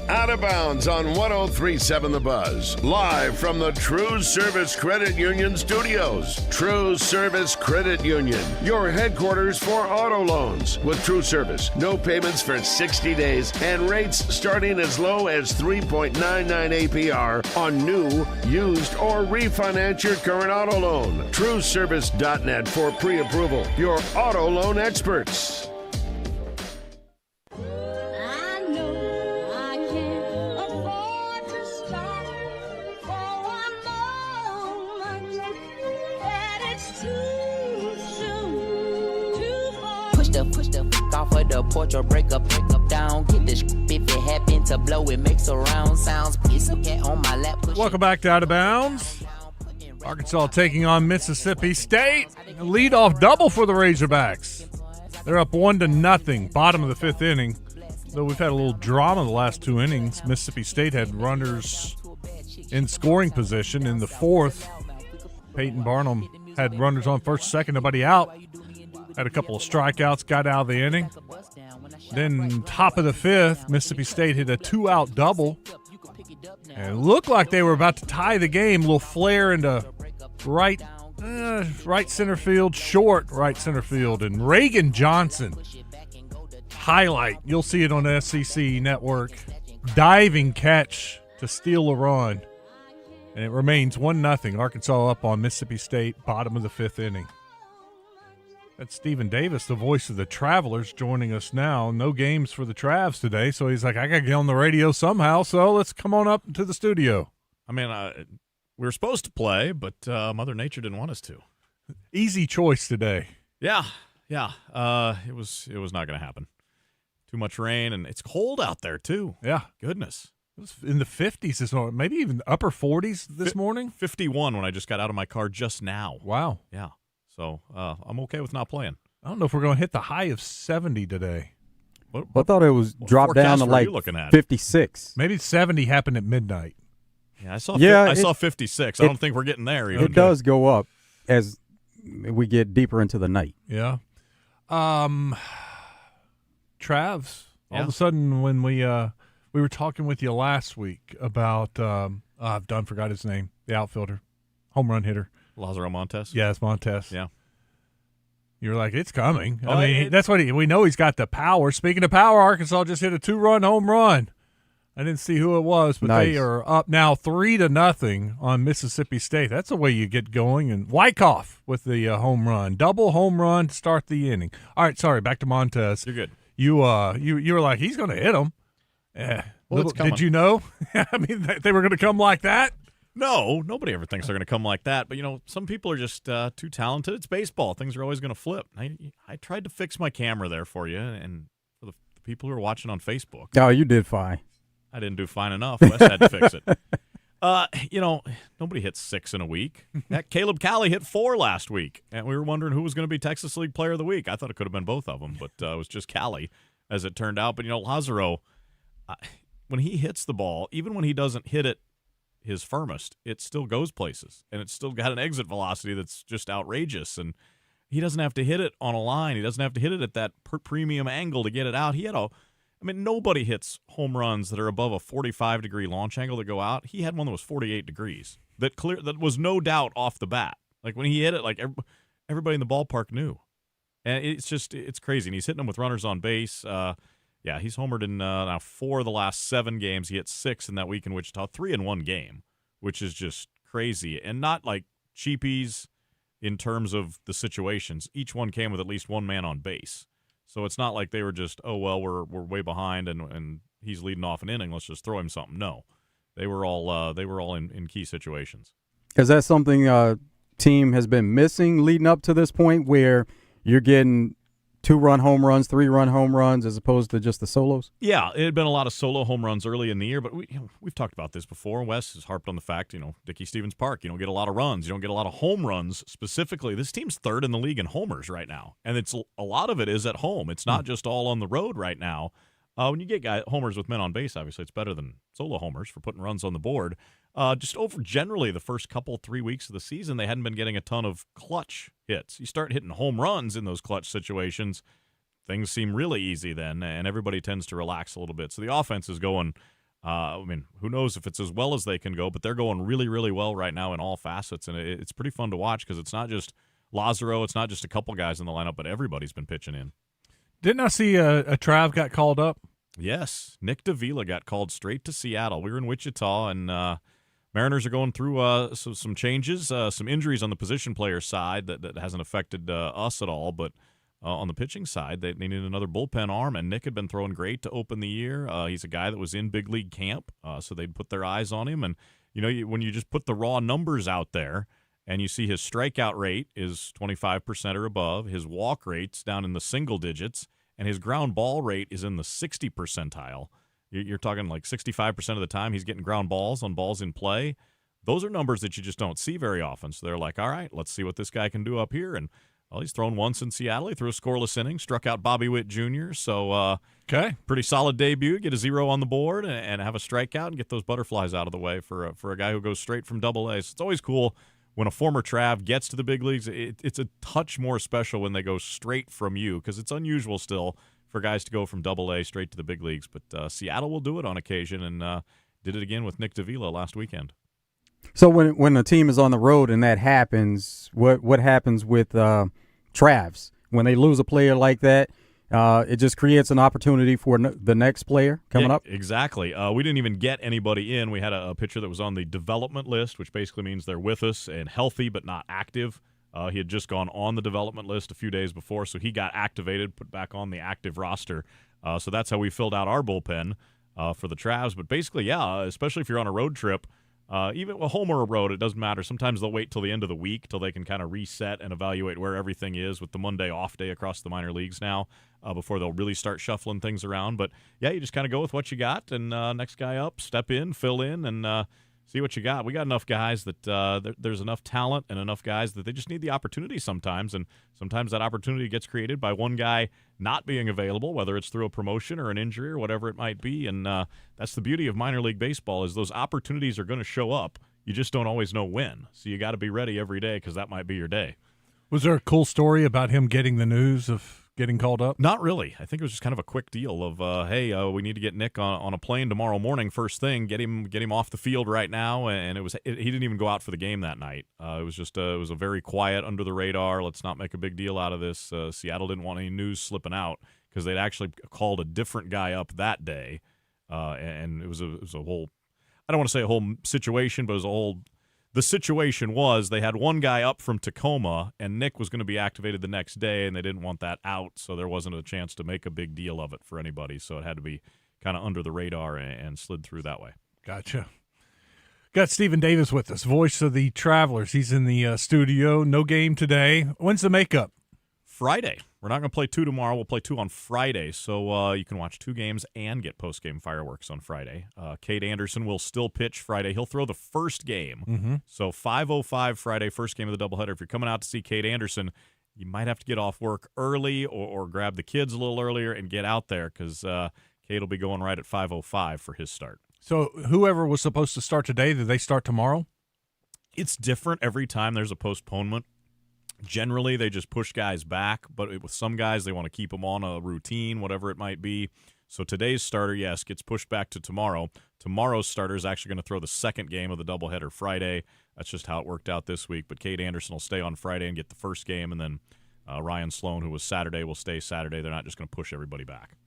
Out of Bounds on 103.7 The Buzz. Live from the TruService Credit Union studios. TruService Credit Union, your headquarters for auto loans. With TruService, no payments for 60 days and rates starting as low as 3.99 APR on new, used, or refinance your current auto loan. TruService.net for pre-approval. Your auto loan experts. the off of the porch or break up down. Get the if it happen to blow, it makes a round sounds. Piece of cat on my lap. Welcome back to Out of Bounds. Arkansas taking on Mississippi State. A leadoff double for the Razorbacks. They're up 1-0, bottom of the fifth inning. Though we've had a little drama the last two innings. Mississippi State had runners in scoring position in the fourth. Peyton Barnum had runners on first, second, nobody out. Had a couple of strikeouts, got out of the inning. Then top of the fifth, Mississippi State hit a 2-out double. And it looked like they were about to tie the game. A little flare into right center field, short right center field. And Reagan Johnson, highlight, you'll see it on the SEC network, diving catch to steal a run. And it remains 1-0. Arkansas up on Mississippi State, bottom of the fifth inning. That's Stephen Davis, the voice of the Travelers, joining us now. No games for the Travs today, so he's like, I got to get on the radio somehow, so let's come on up to the studio. I mean, we were supposed to play, but Mother Nature didn't want us to. Easy choice today. Yeah. It was not going to happen. Too much rain, and it's cold out there, too. Yeah. Goodness. It was in the 50s this morning, maybe even upper 40s this morning. 51 when I just got out of my car just now. Wow. Yeah. So I'm okay with not playing. I don't know if we're going to hit the high of 70 today. I thought it was dropped down to like 56. Maybe 70 happened at midnight. Yeah, I saw 56. I don't think we're getting there even. It does go up as we get deeper into the night. Yeah. Travs, all of a sudden when we were talking with you last week about I've forgot his name, the outfielder, home run hitter. Lazaro Montes? Yeah, it's Montes. Yeah. You're like, it's coming. I mean, that's what we know he's got the power. Speaking of power, Arkansas just hit a 2-run home run. I didn't see who it was, but nice. They are up now 3-0 on Mississippi State. That's the way you get going. And Wyckoff with the home run. Double home run to start the inning. All right, sorry, back to Montes. You're good. You were like, he's going to hit him. Well, it's coming. Did you know? I mean, they were going to come like that? No, nobody ever thinks they're going to come like that. But, some people are just too talented. It's baseball. Things are always going to flip. I tried to fix my camera there for you and for the people who are watching on Facebook. Oh, you did fine. I didn't do fine enough. Wes had to fix it. Nobody hits 6 in a week. That Caleb Cali hit 4 last week, and we were wondering who was going to be Texas League Player of the Week. I thought it could have been both of them, but it was just Cali, as it turned out. But, Lazaro, when he hits the ball, even when he doesn't hit it his firmest, it still goes places, and it's still got an exit velocity that's just outrageous. And he doesn't have to hit it on a line. He doesn't have to hit it at that premium angle to get it out. Nobody hits home runs that are above a 45-degree launch angle that go out. He had one that was 48 degrees that was no doubt off the bat. Like when he hit it, like everybody in the ballpark knew. And it's crazy. And he's hitting them with runners on base. He's homered in now 4 of the last 7 games. He hit 6 in that week in Wichita, 3 in one game, which is just crazy. And not like cheapies in terms of the situations. Each one came with at least one man on base. So it's not like they were just, we're way behind and he's leading off an inning. Let's just throw him something. No, they were all in key situations. Is that something team has been missing leading up to this point, where you're getting 2-run home runs, 3-run home runs, as opposed to just the solos? Yeah, it had been a lot of solo home runs early in the year, but we've talked about this before. Wes has harped on the fact, Dickey Stevens Park, you don't get a lot of runs. You don't get a lot of home runs specifically. This team's 3rd in the league in homers right now, and a lot of it is at home. It's not just all on the road right now. When you get homers with men on base, obviously it's better than solo homers for putting runs on the board. Just over generally the first 3 weeks of the season, they hadn't been getting a ton of clutch hits. You start hitting home runs in those clutch situations, things seem really easy then, and everybody tends to relax a little bit. So the offense is going, who knows if it's as well as they can go, but they're going really, really well right now in all facets, and it's pretty fun to watch because it's not just Lazaro, it's not just a couple guys in the lineup, but everybody's been pitching in. Didn't I see a Trav got called up? Yes, Nick Davila got called straight to Seattle. We were in Wichita, and Mariners are going through some changes, some injuries on the position player side that hasn't affected us at all, but on the pitching side, they needed another bullpen arm, and Nick had been throwing great to open the year. He's a guy that was in big league camp, so they'd put their eyes on him. And, when you just put the raw numbers out there and you see his strikeout rate is 25% or above, his walk rate's down in the single digits, and his ground ball rate is in the 60 percentile. You're talking like 65% of the time he's getting ground balls on balls in play. Those are numbers that you just don't see very often. So they're like, all right, let's see what this guy can do up here. And, well, he's thrown once in Seattle. He threw a scoreless inning, struck out Bobby Witt Jr. So, pretty solid debut. Get a 0 on the board and have a strikeout and get those butterflies out of the way for a guy who goes straight from Double-A. So it's always cool when a former Trav gets to the big leagues. It's a touch more special when they go straight from you, because it's unusual still for guys to go from Double-A straight to the big leagues. But Seattle will do it on occasion, and did it again with Nick Davila last weekend. So when a team is on the road and that happens, what happens with Travs when they lose a player like that? It just creates an opportunity for the next player coming up. Exactly. We didn't even get anybody in. We had a pitcher that was on the development list, which basically means they're with us and healthy but not active. He had just gone on the development list a few days before, so he got activated, put back on the active roster. So that's how we filled out our bullpen for the Travs. But basically, yeah, especially if you're on a road trip, even a home or a road, it doesn't matter. Sometimes they'll wait till the end of the week till they can kind of reset and evaluate where everything is with the Monday off day across the minor leagues now before they'll really start shuffling things around. But, yeah, you just kind of go with what you got, and next guy up, step in, fill in, and see what you got. We got enough guys that there's enough talent and enough guys that they just need the opportunity sometimes, and sometimes that opportunity gets created by one guy not being available, whether it's through a promotion or an injury or whatever it might be. And that's the beauty of minor league baseball, is those opportunities are going to show up. You just don't always know when. So you got to be ready every day, because that might be your day. Was there a cool story about him getting the news of getting called up? Not really. I think it was just kind of a quick deal of, hey, we need to get Nick on a plane tomorrow morning first thing, get him off the field right now. And he didn't even go out for the game that night. It was just it was a very quiet, under the radar, let's not make a big deal out of this. Seattle didn't want any news slipping out, because they'd actually called a different guy up that day. And it was a whole, I don't want to say a whole situation, but it was a whole. The situation was they had one guy up from Tacoma, and Nick was going to be activated the next day, and they didn't want that out, so there wasn't a chance to make a big deal of it for anybody. So it had to be kind of under the radar and slid through that way. Gotcha. Got Stephen Davis with us, voice of the Travelers. He's in the studio. No game today. When's the makeup? Friday. We're not going to play 2 tomorrow. We'll play 2 on Friday. So you can watch 2 games and get post-game fireworks on Friday. Cade Anderson will still pitch Friday. He'll throw the first game. Mm-hmm. So 5:05 Friday, first game of the doubleheader. If you're coming out to see Cade Anderson, you might have to get off work early or grab the kids a little earlier and get out there, because Cade will be going right at 5:05 for his start. So whoever was supposed to start today, did they start tomorrow? It's different every time there's a postponement. Generally, they just push guys back, but with some guys, they want to keep them on a routine, whatever it might be. So today's starter, yes, gets pushed back to tomorrow. Tomorrow's starter is actually going to throw the second game of the doubleheader Friday. That's just how it worked out this week. But Cade Anderson will stay on Friday and get the first game, and then Ryan Sloan, who was Saturday, will stay Saturday. They're not just going to push everybody back.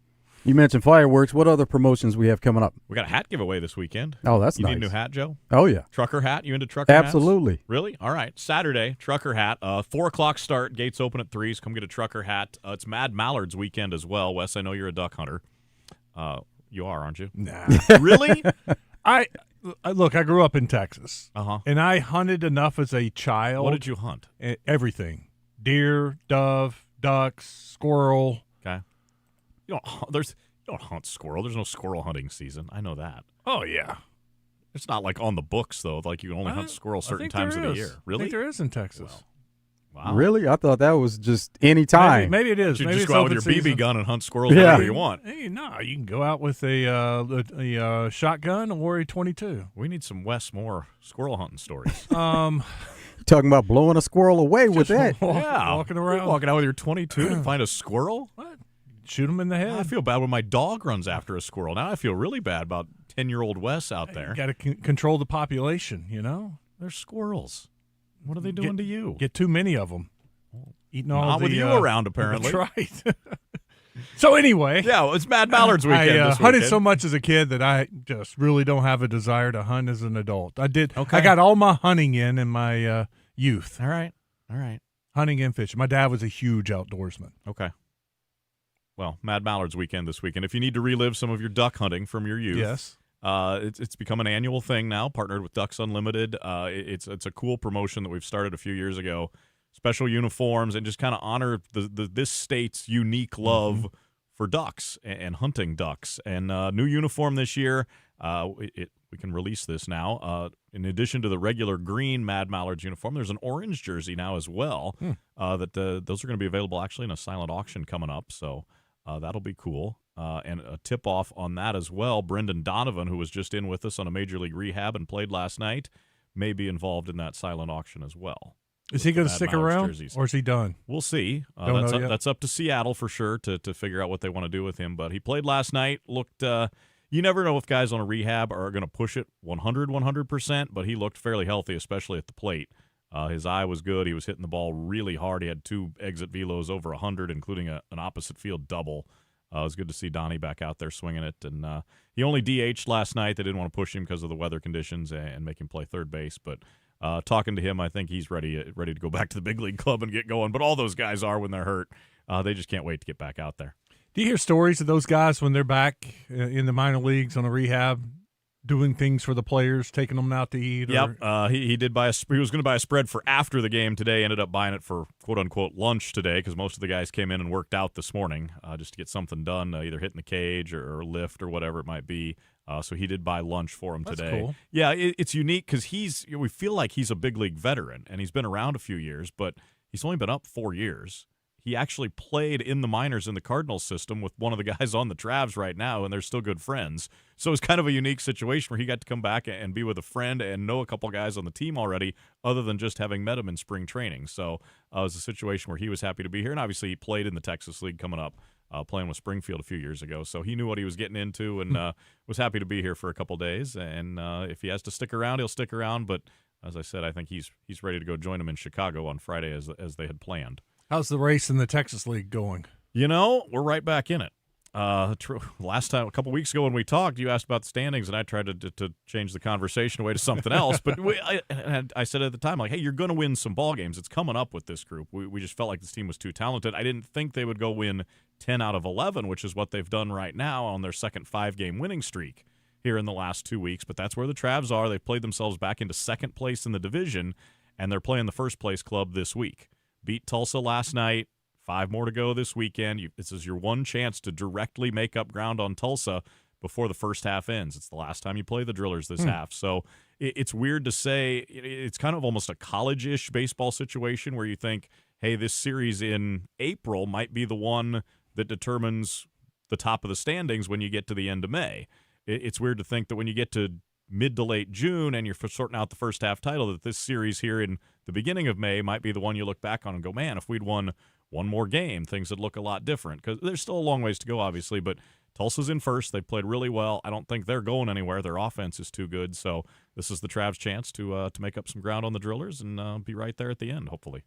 You mentioned fireworks. What other promotions we have coming up? We got a hat giveaway this weekend. Oh, that's nice. You need a new hat, Joe? Oh, yeah. Trucker hat? You into trucker hats? Absolutely. Really? All right. Saturday, trucker hat. 4 o'clock start. Gates open at 3. So come get a trucker hat. It's Mad Mallard's weekend as well. Wes, I know you're a duck hunter. You are, aren't you? Nah. Really? I look, I grew up in Texas. Uh-huh. And I hunted enough as a child. What did you hunt? Everything. Deer, dove, ducks, squirrel. Okay. You don't hunt squirrel. There's no squirrel hunting season. I know that. Oh, yeah. It's not like on the books, though. Like you can only hunt squirrel certain times of the year. Really? I think there is in Texas. Wow. Really? I thought that was just any time. Maybe it is. You maybe just it's go out with your BB gun and hunt squirrels whenever you want. Hey, no, you can go out with a shotgun or a .22. We need some Wes Moore squirrel hunting stories. Talking about blowing a squirrel away with that. Walking around. You're walking out with your .22 to find a squirrel? What? Shoot him in the head. I feel bad when my dog runs after a squirrel. Now I feel really bad about 10-year-old Wes out there. You got to control the population, you know? They're squirrels. What are they doing to you? Get too many of them. Eating all Not with you around, apparently. That's right. So anyway. Yeah, well, it's Mad Mallard's weekend this hunted weekend. so much as a kid that I just really don't have a desire to hunt as an adult. I did. Okay. I got all my hunting in my youth. All right. Hunting and fishing. My dad was a huge outdoorsman. Okay. Well, Mad Mallard's weekend this weekend. If you need to relive some of your duck hunting from your youth, yes, It's become an annual thing now, partnered with Ducks Unlimited. It's a cool promotion that we've started a few years ago. Special uniforms and just kind of honor this state's unique love for ducks and hunting ducks. And new uniform this year. We can release this now. In addition to the regular green Mad Mallards uniform, there's an orange jersey now as well. Those are going to be available actually in a silent auction coming up. So that'll be cool. And a tip-off on that as well. Brendan Donovan, who was just in with us on a Major League rehab and played last night, may be involved in that silent auction as well. Is he going to stick around, or is he done? We'll see. That's up to Seattle for sure to figure out what they want to do with him. But he played last night, looked you never know if guys on a rehab are going to push it 100%, but he looked fairly healthy, especially at the plate. His eye was good. He was hitting the ball really hard. He had 2 exit velos over 100, including an opposite field double. It was good to see Donnie back out there swinging it. And he only DH'd last night. They didn't want to push him because of the weather conditions and make him play third base. But talking to him, I think he's ready to go back to the big league club and get going. But all those guys are when they're hurt. They just can't wait to get back out there. Do you hear stories of those guys when they're back in the minor leagues on a rehab, doing things for the players, taking them out to eat? Yep. He did buy he was going to buy a spread for after the game today. Ended up buying it for quote unquote lunch today because most of the guys came in and worked out this morning just to get something done, either hitting the cage or lift or whatever it might be. So he did buy lunch for him today. That's cool. Yeah, it's unique because we feel like he's a big league veteran and he's been around a few years, but he's only been up 4 years. He actually played in the minors in the Cardinals system with one of the guys on the Travs right now, and they're still good friends. So it's kind of a unique situation where he got to come back and be with a friend and know a couple guys on the team already other than just having met him in spring training. So it was a situation where he was happy to be here, and obviously he played in the Texas League coming up, playing with Springfield a few years ago. So he knew what he was getting into and was happy to be here for a couple days. And if he has to stick around, he'll stick around. But as I said, I think he's ready to go join him in Chicago on Friday as they had planned. How's the race in the Texas League going? We're right back in it. Last time, a couple weeks ago when we talked, you asked about the standings, and I tried to change the conversation away to something else. But I said at the time, like, hey, you're going to win some ball games. It's coming up with this group. We just felt like this team was too talented. I didn't think they would go win 10 out of 11, which is what they've done right now on their second 5-game winning streak here in the last 2 weeks. But that's where the Travs are. They've played themselves back into second place in the division, and they're playing the first place club this week. Beat Tulsa last night. 5 more to go this weekend. This is your one chance to directly make up ground on Tulsa before the first half ends. It's the last time you play the Drillers this half. So it's weird to say. It's kind of almost a college-ish baseball situation where you think, hey, this series in April might be the one that determines the top of the standings when you get to the end of May. It's weird to think that when you get to mid to late June and you're sorting out the first half title, that this series here in the beginning of May might be the one you look back on and go, man, if we'd won one more game, things would look a lot different. Because there's still a long ways to go, obviously, but Tulsa's in first. They played really well. I don't think they're going anywhere. Their offense is too good. So this is the Travs' chance to make up some ground on the Drillers and be right there at the end, hopefully.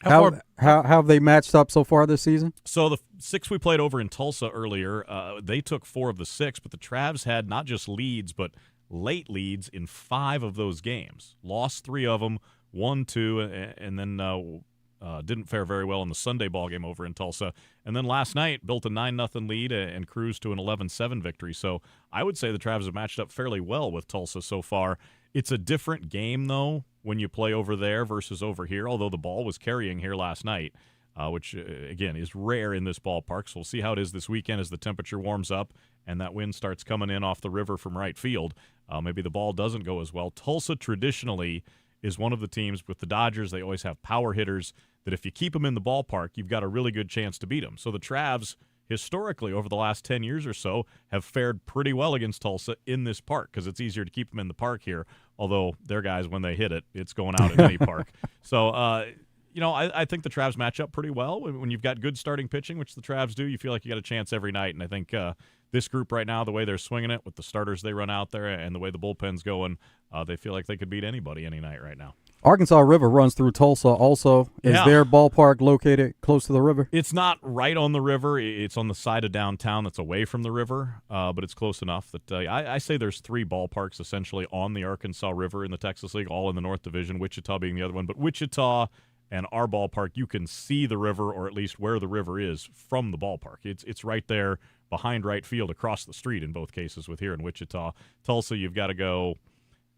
How have they matched up so far this season? So the 6 we played over in Tulsa earlier, they took 4 of the 6, but the Travs had not just leads, but late leads in 5 of those games. Lost 3 of them, won 2, and then didn't fare very well in the Sunday ball game over in Tulsa. And then last night built a 9-0 lead and cruised to an 11-7 victory. So I would say the Travs have matched up fairly well with Tulsa so far. It's a different game, though, when you play over there versus over here, although the ball was carrying here last night, which, again, is rare in this ballpark. So we'll see how it is this weekend as the temperature warms up and that wind starts coming in off the river from right field. Maybe the ball doesn't go as well. Tulsa traditionally is one of the teams with the Dodgers. They always have power hitters that if you keep them in the ballpark, you've got a really good chance to beat them. So the Travs, historically, over the last 10 years or so, have fared pretty well against Tulsa in this park because it's easier to keep them in the park here, although their guys, when they hit it, it's going out in any park. So, I think the Travs match up pretty well. When you've got good starting pitching, which the Travs do, you feel like you got a chance every night. And I think this group right now, the way they're swinging it with the starters they run out there and the way the bullpen's going, they feel like they could beat anybody any night right now. Arkansas River runs through Tulsa also. Is their ballpark located close to the river? It's not right on the river. It's on the side of downtown that's away from the river, but it's close enough that I say there's 3 ballparks essentially on the Arkansas River in the Texas League, all in the North Division, Wichita being the other one. But Wichita and our ballpark, you can see the river, or at least where the river is, from the ballpark. It's right there behind right field across the street in both cases with here in Wichita. Tulsa, you've got to go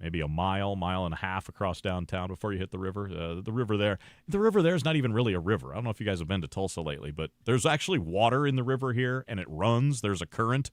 maybe a mile and a half across downtown before you hit the river. The river there is not even really a river. I don't know if you guys have been to Tulsa lately, but there's actually water in the river here, and it runs. There's a current.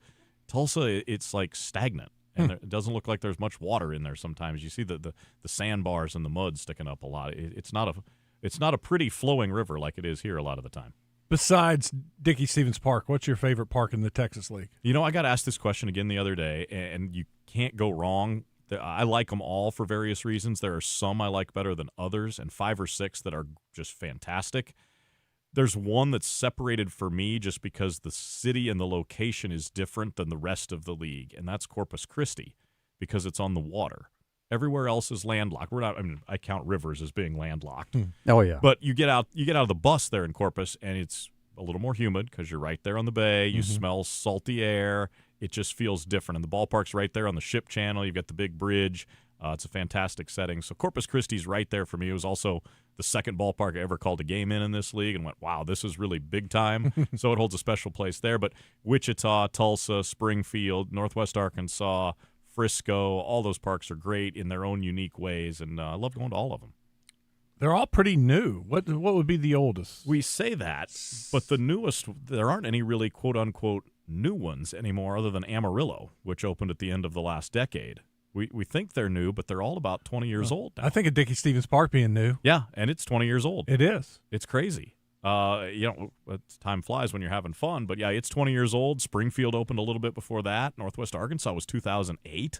Tulsa, it's like stagnant, and it doesn't look like there's much water in there sometimes. You see the sandbars and the mud sticking up a lot. It's not a pretty flowing river like it is here a lot of the time. Besides Dickey-Stevens Park, what's your favorite park in the Texas League? You know, I got asked this question again the other day, and you can't go wrong. I like them all for various reasons. There are some I like better than others, and 5 or 6 that are just fantastic. There's one that's separated for me just because the city and the location is different than the rest of the league, and that's Corpus Christi because it's on the water. Everywhere else is landlocked. I count rivers as being landlocked. Oh yeah. But you get out of the bus there in Corpus, and it's a little more humid because you're right there on the bay. You smell salty air. It just feels different. And the ballpark's right there on the ship channel. You've got the big bridge. It's a fantastic setting. So Corpus Christi's right there for me. It was also the second ballpark I ever called a game in this league and went, wow, this is really big time. So it holds a special place there. But Wichita, Tulsa, Springfield, Northwest Arkansas, Frisco, all those parks are great in their own unique ways, and I love going to all of them. They're all pretty new. What would be the oldest? We say that, but the newest, there aren't any really quote-unquote new ones anymore other than Amarillo, which opened at the end of the last decade. We think they're new, but they're all about 20 years old now. I think of Dickey-Stevens Park being new. Yeah, and it's 20 years old. It is. It's crazy. Time flies when you're having fun, but yeah, it's 20 years old. Springfield opened a little bit before that. Northwest Arkansas was 2008.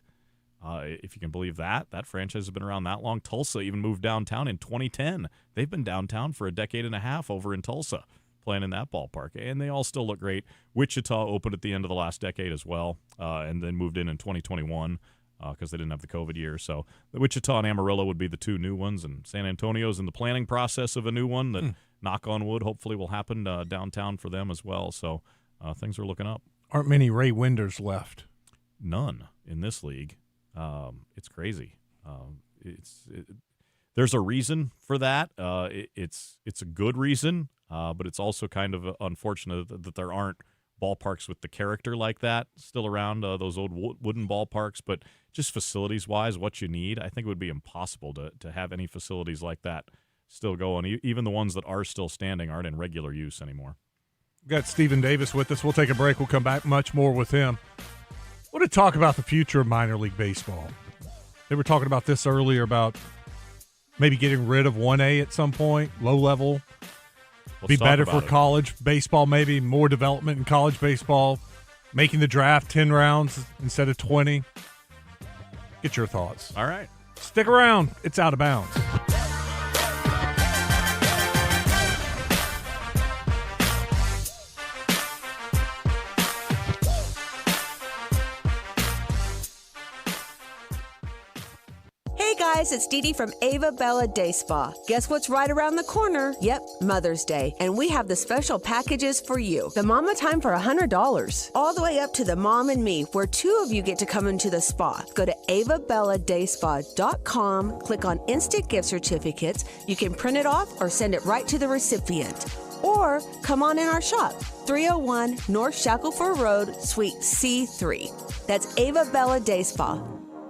If you can believe that. That franchise has been around that long. Tulsa even moved downtown in 2010. They've been downtown for a decade and a half over in Tulsa, playing in that ballpark, and they all still look great. Wichita opened at the end of the last decade as well, and then moved in 2021 because they didn't have the COVID year. So the Wichita and Amarillo would be the 2 new ones, and San Antonio's in the planning process of a new one that, knock on wood, hopefully will happen downtown for them as well. So things are looking up. Aren't many Ray Winders left? None in this league. It's crazy. There's a reason for that. It's a good reason, but it's also kind of unfortunate that there aren't ballparks with the character like that still around, those old wooden ballparks. But just facilities-wise, what you need, I think it would be impossible to have any facilities like that still going. Even the ones that are still standing aren't in regular use anymore. We've got Stephen Davis with us. We'll take a break. We'll come back much more with him. I want to talk about the future of minor league baseball. They were talking about this earlier about maybe getting rid of 1A at some point, low level. Be better for college baseball, maybe more development in college baseball, making the draft 10 rounds instead of 20. Get your thoughts. All right. Stick around. It's Out of Bounds. Guys, it's Dee Dee from Ava Bella Day Spa. Guess what's right around the corner? Yep, Mother's Day. And we have the special packages for you. The Mama Time for $100. All the way up to the Mom and Me, where 2 of you get to come into the spa. Go to avabelladayspa.com, click on Instant Gift Certificates. You can print it off or send it right to the recipient. Or come on in our shop, 301 North Shackleford Road, Suite C3. That's Ava Bella Day Spa.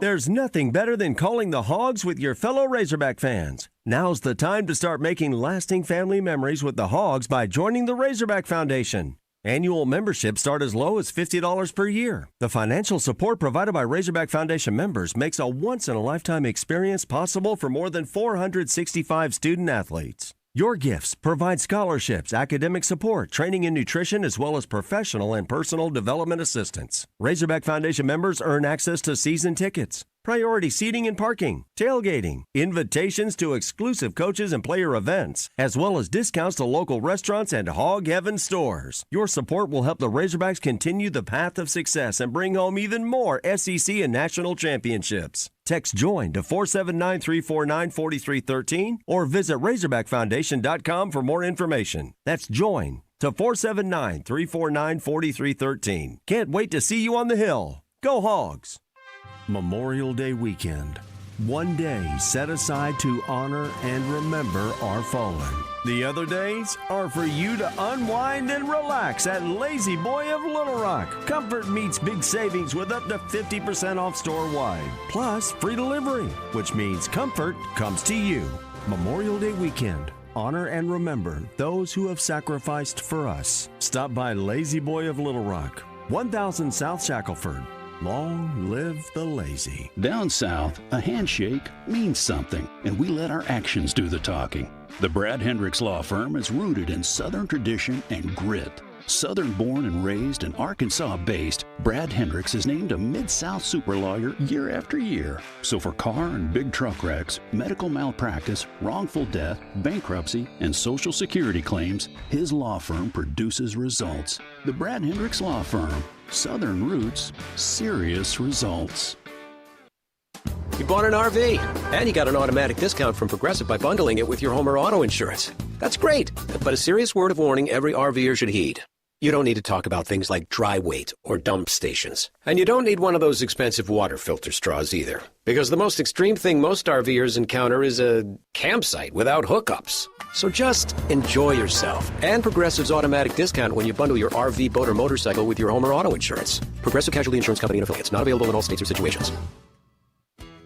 There's nothing better than calling the Hogs with your fellow Razorback fans. Now's the time to start making lasting family memories with the Hogs by joining the Razorback Foundation. Annual memberships start as low as $50 per year. The financial support provided by Razorback Foundation members makes a once-in-a-lifetime experience possible for more than 465 student athletes. Your gifts provide scholarships, academic support, training and nutrition, as well as professional and personal development assistance. Razorback Foundation members earn access to season tickets, priority seating and parking, tailgating, invitations to exclusive coaches and player events, as well as discounts to local restaurants and Hog Heaven stores. Your support will help the Razorbacks continue the path of success and bring home even more SEC and national championships. Text JOIN to 479-349-4313 or visit RazorbackFoundation.com for more information. That's JOIN to 479-349-4313. Can't wait to see you on the Hill. Go Hogs! Memorial Day weekend. One day set aside to honor and remember our fallen. The other days are for you to unwind and relax at Lazy Boy of Little Rock. Comfort meets big savings with up to 50% off store-wide. Plus, free delivery, which means comfort comes to you. Memorial Day weekend. Honor and remember those who have sacrificed for us. Stop by Lazy Boy of Little Rock, 1000 South Shackelford. Long live the lazy. Down south, a handshake means something, and we let our actions do the talking. The Brad Hendricks Law Firm is rooted in Southern tradition and grit. Southern born and raised and Arkansas based, Brad Hendricks is named a Mid-South super lawyer year after year. So for car and big truck wrecks, medical malpractice, wrongful death, bankruptcy, and Social Security claims, his law firm produces results. The Brad Hendricks Law Firm. Southern roots, serious results. You bought an RV, and you got an automatic discount from Progressive by bundling it with your home or auto insurance. That's great, but a serious word of warning every RVer should heed. You don't need to talk about things like dry weight or dump stations. And you don't need one of those expensive water filter straws either. Because the most extreme thing most RVers encounter is a campsite without hookups. So just enjoy yourself. And Progressive's automatic discount when you bundle your RV, boat, or motorcycle with your home or auto insurance. Progressive Casualty Insurance Company and affiliates. Not available in all states or situations.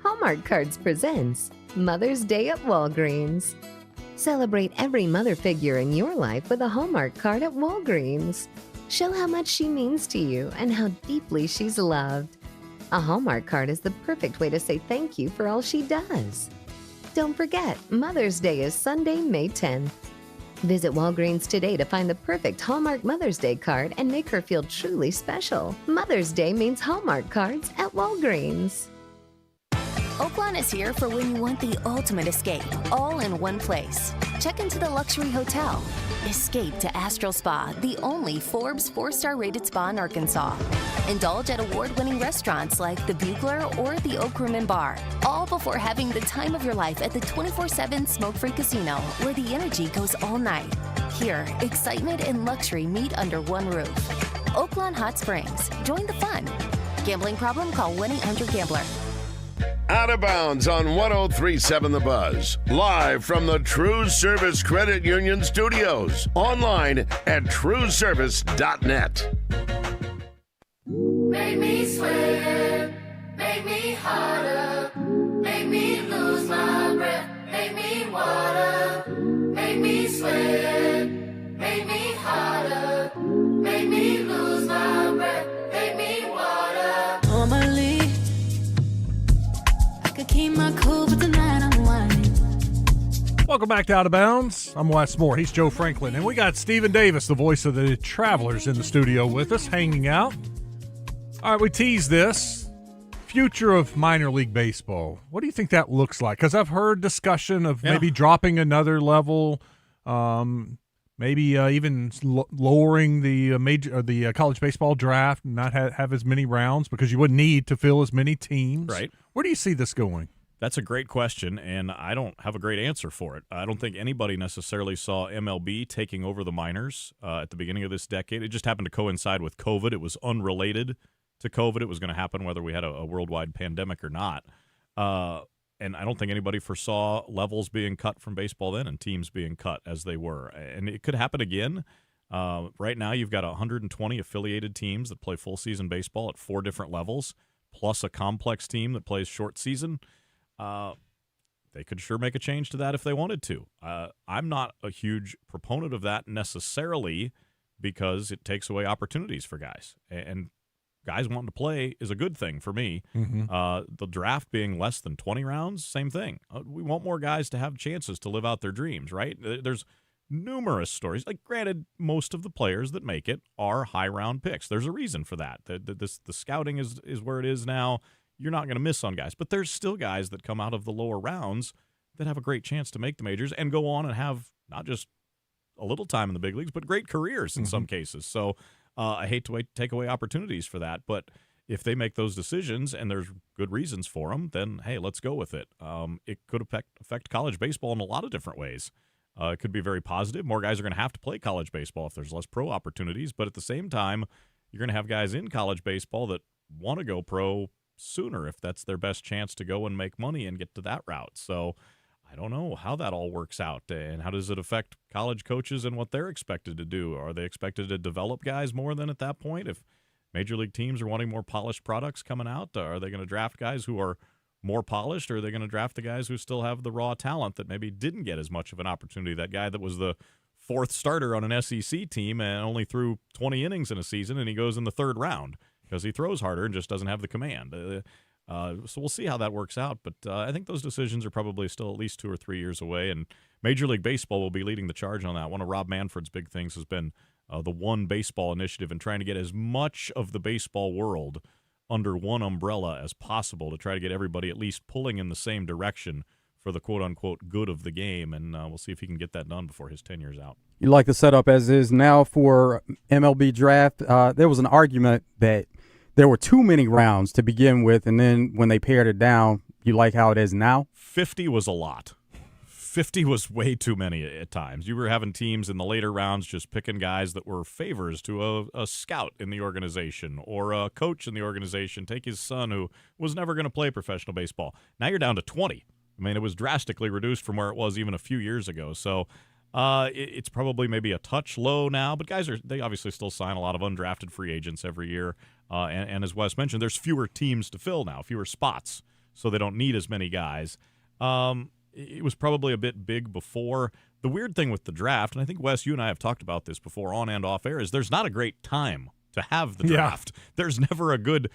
Hallmark Cards presents Mother's Day at Walgreens. Celebrate every mother figure in your life with a Hallmark card at Walgreens. Show how much she means to you and how deeply she's loved. A Hallmark card is the perfect way to say thank you for all she does. Don't forget, Mother's Day is Sunday, May 10th. Visit Walgreens today to find the perfect Hallmark Mother's Day card and make her feel truly special. Mother's Day means Hallmark cards at Walgreens. Oaklawn is here for when you want the ultimate escape, all in one place. Check into the luxury hotel. Escape to Astral Spa, the only Forbes 4-star rated spa in Arkansas. Indulge at award-winning restaurants like the Bugler or the Oak Room and Bar, all before having the time of your life at the 24/7 smoke-free casino, where the energy goes all night. Here, excitement and luxury meet under one roof. Oaklawn Hot Springs. Join the fun. Gambling problem? Call 1-800-GAMBLER. Out of Bounds on 103.7 The Buzz. Live from the TruService Credit Union Studios. Online at TruService.net. Make me sweat, make me harder, make me lose my breath, make me water, make me sweat, make me harder, make me lose my breath, make me water. Normally keep my cool, but tonight I'm whining. Welcome back to Out of Bounds. I'm Wes Moore. He's Joe Franklin. And we got Stephen Davis, the voice of the Travelers, in the studio with us, hanging out. All right, we teased this. Future of minor league baseball. What do you think that looks like? Because I've heard discussion of maybe dropping another level, maybe even lowering the college baseball draft and not have as many rounds because you wouldn't need to fill as many teams. Right. Where do you see this going? That's a great question, and I don't have a great answer for it. I don't think anybody necessarily saw MLB taking over the minors at the beginning of this decade. It just happened to coincide with COVID. It was unrelated to COVID. It was going to happen whether we had a worldwide pandemic or not. And I don't think anybody foresaw levels being cut from baseball then and teams being cut as they were. And it could happen again. Right now you've got 120 affiliated teams that play full-season baseball at 4 different levels, plus a complex team that plays short season. They could sure make a change to that if they wanted to. I'm not a huge proponent of that necessarily because it takes away opportunities for guys. And guys wanting to play is a good thing for me. Mm-hmm. The draft being less than 20 rounds, same thing. We want more guys to have chances to live out their dreams, right? There's numerous stories. Like, granted, most of the players that make it are high-round picks. There's a reason for that. The scouting is where it is now. You're not going to miss on guys. But there's still guys that come out of the lower rounds that have a great chance to make the majors and go on and have not just a little time in the big leagues, but great careers in some cases. So I hate to take away opportunities for that. But if they make those decisions and there's good reasons for them, then, hey, let's go with it. It could affect college baseball in a lot of different ways. It could be very positive. More guys are going to have to play college baseball if there's less pro opportunities. But at the same time, you're going to have guys in college baseball that want to go pro sooner if that's their best chance to go and make money and get to that route. So I don't know how that all works out, and how does it affect college coaches and what they're expected to do? Are they expected to develop guys more than at that point? If major league teams are wanting more polished products coming out, are they going to draft guys who are more polished, or are they going to draft the guys who still have the raw talent that maybe didn't get as much of an opportunity? That guy that was the fourth starter on an SEC team and only threw 20 innings in a season, and he goes in the third round because he throws harder and just doesn't have the command. So we'll see how that works out, but I think those decisions are probably still at least 2 or 3 years away, and Major League Baseball will be leading the charge on that. One of Rob Manfred's big things has been the One Baseball initiative and trying to get as much of the baseball world under one umbrella as possible to try to get everybody at least pulling in the same direction for the quote-unquote good of the game, and we'll see if he can get that done before his tenure's out. You like the setup as is now for MLB draft? There was an argument that there were too many rounds to begin with, and then when they pared it down, you like how it is now? 50 was a lot. 50 was way too many at times. You were having teams in the later rounds just picking guys that were favors to a scout in the organization or a coach in the organization, take his son who was never going to play professional baseball. Now you're down to 20. I mean, it was drastically reduced from where it was even a few years ago. So it's probably maybe a touch low now, but they obviously still sign a lot of undrafted free agents every year. And as Wes mentioned, there's fewer teams to fill now, fewer spots, so they don't need as many guys. It was probably a bit big before. The weird thing with the draft, and I think, Wes, you and I have talked about this before on and off air, is there's not a great time to have the draft. Yeah. There's never a good,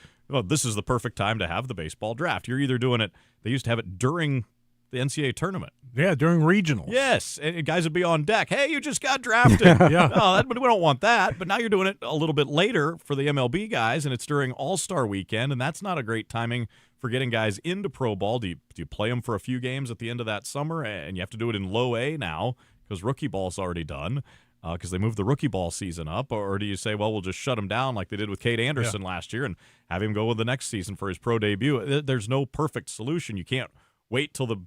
this is the perfect time to have the baseball draft. You're either doing it, they used to have it during the NCAA tournament. Yeah, during regionals. Yes, and guys would be on deck. Hey, you just got drafted. Yeah. No, we don't want that. But now you're doing it a little bit later for the MLB guys, and it's during All-Star Weekend, and that's not a great timing for getting guys into pro ball. Do you play them for a few games at the end of that summer, and you have to do it in low A now because rookie ball's already done because they moved the rookie ball season up, or do you say, well, we'll just shut him down like they did with Cade Anderson last year and have him go with the next season for his pro debut? There's no perfect solution. You can't wait till the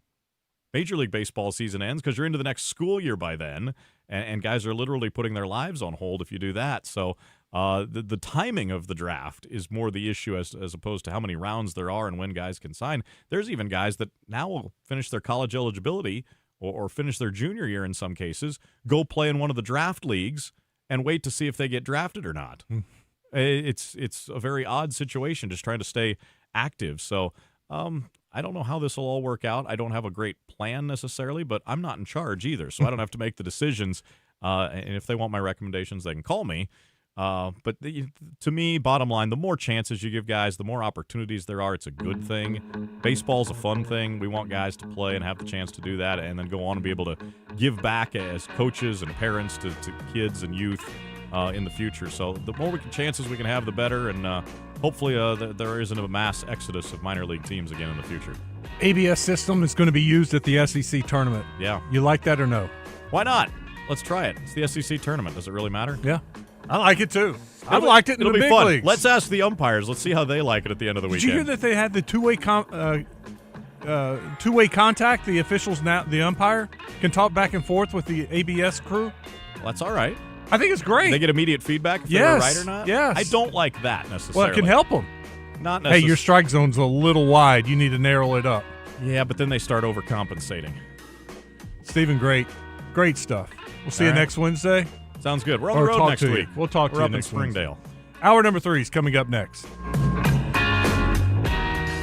Major League Baseball season ends because you're into the next school year by then, and guys are literally putting their lives on hold if you do that. So the timing of the draft is more the issue as opposed to how many rounds there are and when guys can sign. There's even guys that now will finish their college eligibility or finish their junior year in some cases, go play in one of the draft leagues and wait to see if they get drafted or not. It's a very odd situation just trying to stay active. So I don't know how this will all work out. I don't have a great plan necessarily, but I'm not in charge either, so I don't have to make the decisions. And if they want my recommendations, they can call me. But to me, bottom line, the more chances you give guys, the more opportunities there are. It's a good thing. Baseball's a fun thing. We want guys to play and have the chance to do that and then go on and be able to give back as coaches and parents to kids and youth in the future. So the more chances we can have, the better. And hopefully there isn't a mass exodus of minor league teams again in the future. ABS system is going to be used at the SEC tournament. Yeah. You like that or no? Why not? Let's try it. It's the SEC tournament. Does it really matter? Yeah. I like it too. I've liked it in the big fun. leagues. Let's ask the umpires. Let's see how they like it at the end of the weekend. Did you hear that they had the two-way contact? The officials now, the umpire can talk back and forth with the ABS crew. Well, that's all right. I think it's great. They get immediate feedback if they're right or not? Yes. I don't like that necessarily. Well, it can help them. Not necessarily. Hey, your strike zone's a little wide. You need to narrow it up. Yeah, but then they start overcompensating. Stephen, great stuff. We'll see you next Wednesday. Sounds good. We're on the road next week. We'll talk to you next We're up in Springdale. Wednesday. Hour number 3 is coming up next.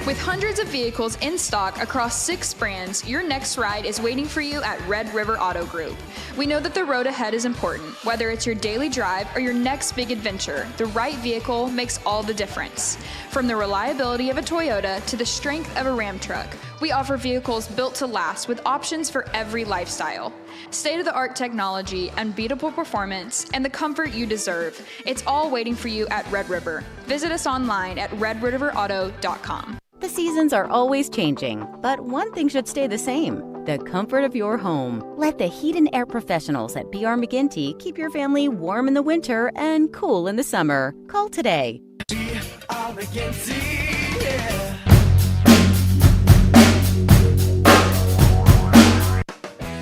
With hundreds of vehicles in stock across 6 brands, your next ride is waiting for you at Red River Auto Group. We know that the road ahead is important. Whether it's your daily drive or your next big adventure, the right vehicle makes all the difference. From the reliability of a Toyota to the strength of a Ram truck, we offer vehicles built to last with options for every lifestyle. State-of-the-art technology, unbeatable performance, and the comfort you deserve. It's all waiting for you at Red River. Visit us online at redriverauto.com. The seasons are always changing, but one thing should stay the same: the comfort of your home. Let the heat and air professionals at B.R. McGinty keep your family warm in the winter and cool in the summer. Call today. B.R. McGinty, yeah.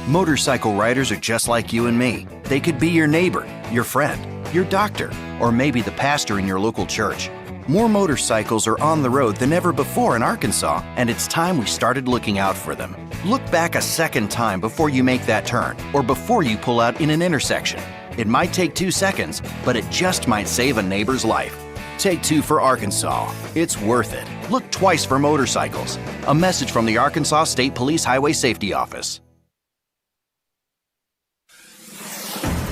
Motorcycle riders are just like you and me. They could be your neighbor, your friend, your doctor, or maybe the pastor in your local church. More motorcycles are on the road than ever before in Arkansas, and it's time we started looking out for them. Look back a second time before you make that turn, or before you pull out in an intersection. It might take 2 seconds, but it just might save a neighbor's life. Take 2 for Arkansas. It's worth it. Look twice for motorcycles. A message from the Arkansas State Police Highway Safety Office.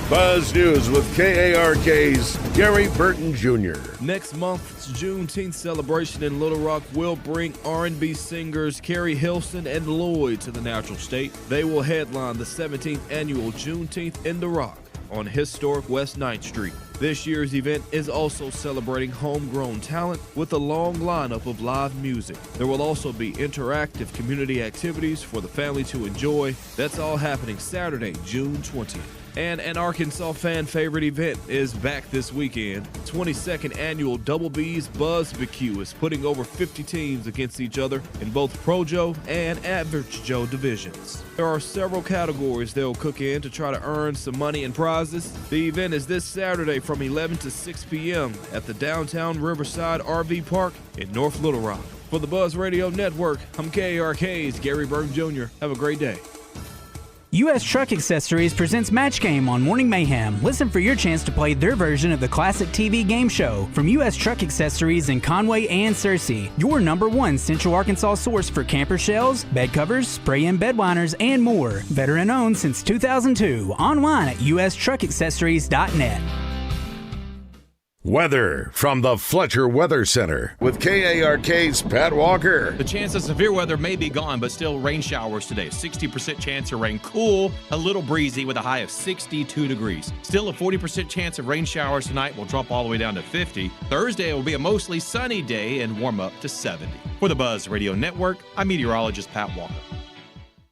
Buzz News with KARK's Gary Burton Jr. Next month's Juneteenth celebration in Little Rock will bring R&B singers Carrie Hilson and Lloyd to the Natural State. They will headline the 17th annual Juneteenth in the Rock on historic West 9th Street. This year's event is also celebrating homegrown talent with a long lineup of live music. There will also be interactive community activities for the family to enjoy. That's all happening Saturday, June 20th. And an Arkansas fan favorite event is back this weekend. 22nd annual Double B's BuzzBQ is putting over 50 teams against each other in both Pro Joe and Average Joe divisions. There are several categories they'll cook in to try to earn some money and prizes. The event is this Saturday from 11 to 6 p.m. at the downtown Riverside RV Park in North Little Rock. For the Buzz Radio Network, I'm KARK's Gary Burton Jr. Have a great day. U.S. Truck Accessories presents Match Game on Morning Mayhem. Listen for your chance to play their version of the classic TV game show from U.S. Truck Accessories in Conway and Searcy. Your #1 Central Arkansas source for camper shells, bed covers, spray-in bed liners, and more. Veteran owned since 2002. Online at ustruckaccessories.net. Weather from the Fletcher Weather Center with KARK's Pat Walker. The chance of severe weather may be gone, but still rain showers today. 60% chance of rain. Cool, a little breezy with a high of 62 degrees. Still a 40% chance of rain showers tonight. Will drop all the way down to 50. Thursday will be a mostly sunny day and warm up to 70. For the Buzz Radio Network, I'm meteorologist Pat Walker.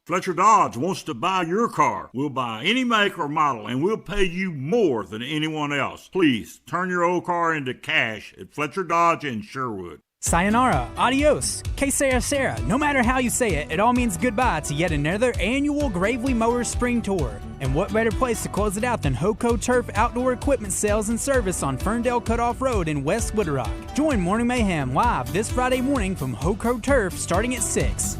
Fletcher Dodge wants to buy your car. We'll buy any make or model, and we'll pay you more than anyone else. Please, turn your old car into cash at Fletcher Dodge in Sherwood. Sayonara, adios, que sera sera. No matter how you say it, it all means goodbye to yet another annual Gravely Mowers Spring Tour. And what better place to close it out than Hoco Turf Outdoor Equipment Sales and Service on Ferndale Cutoff Road in West Little Rock. Join Morning Mayhem live this Friday morning from Hoco Turf starting at 6.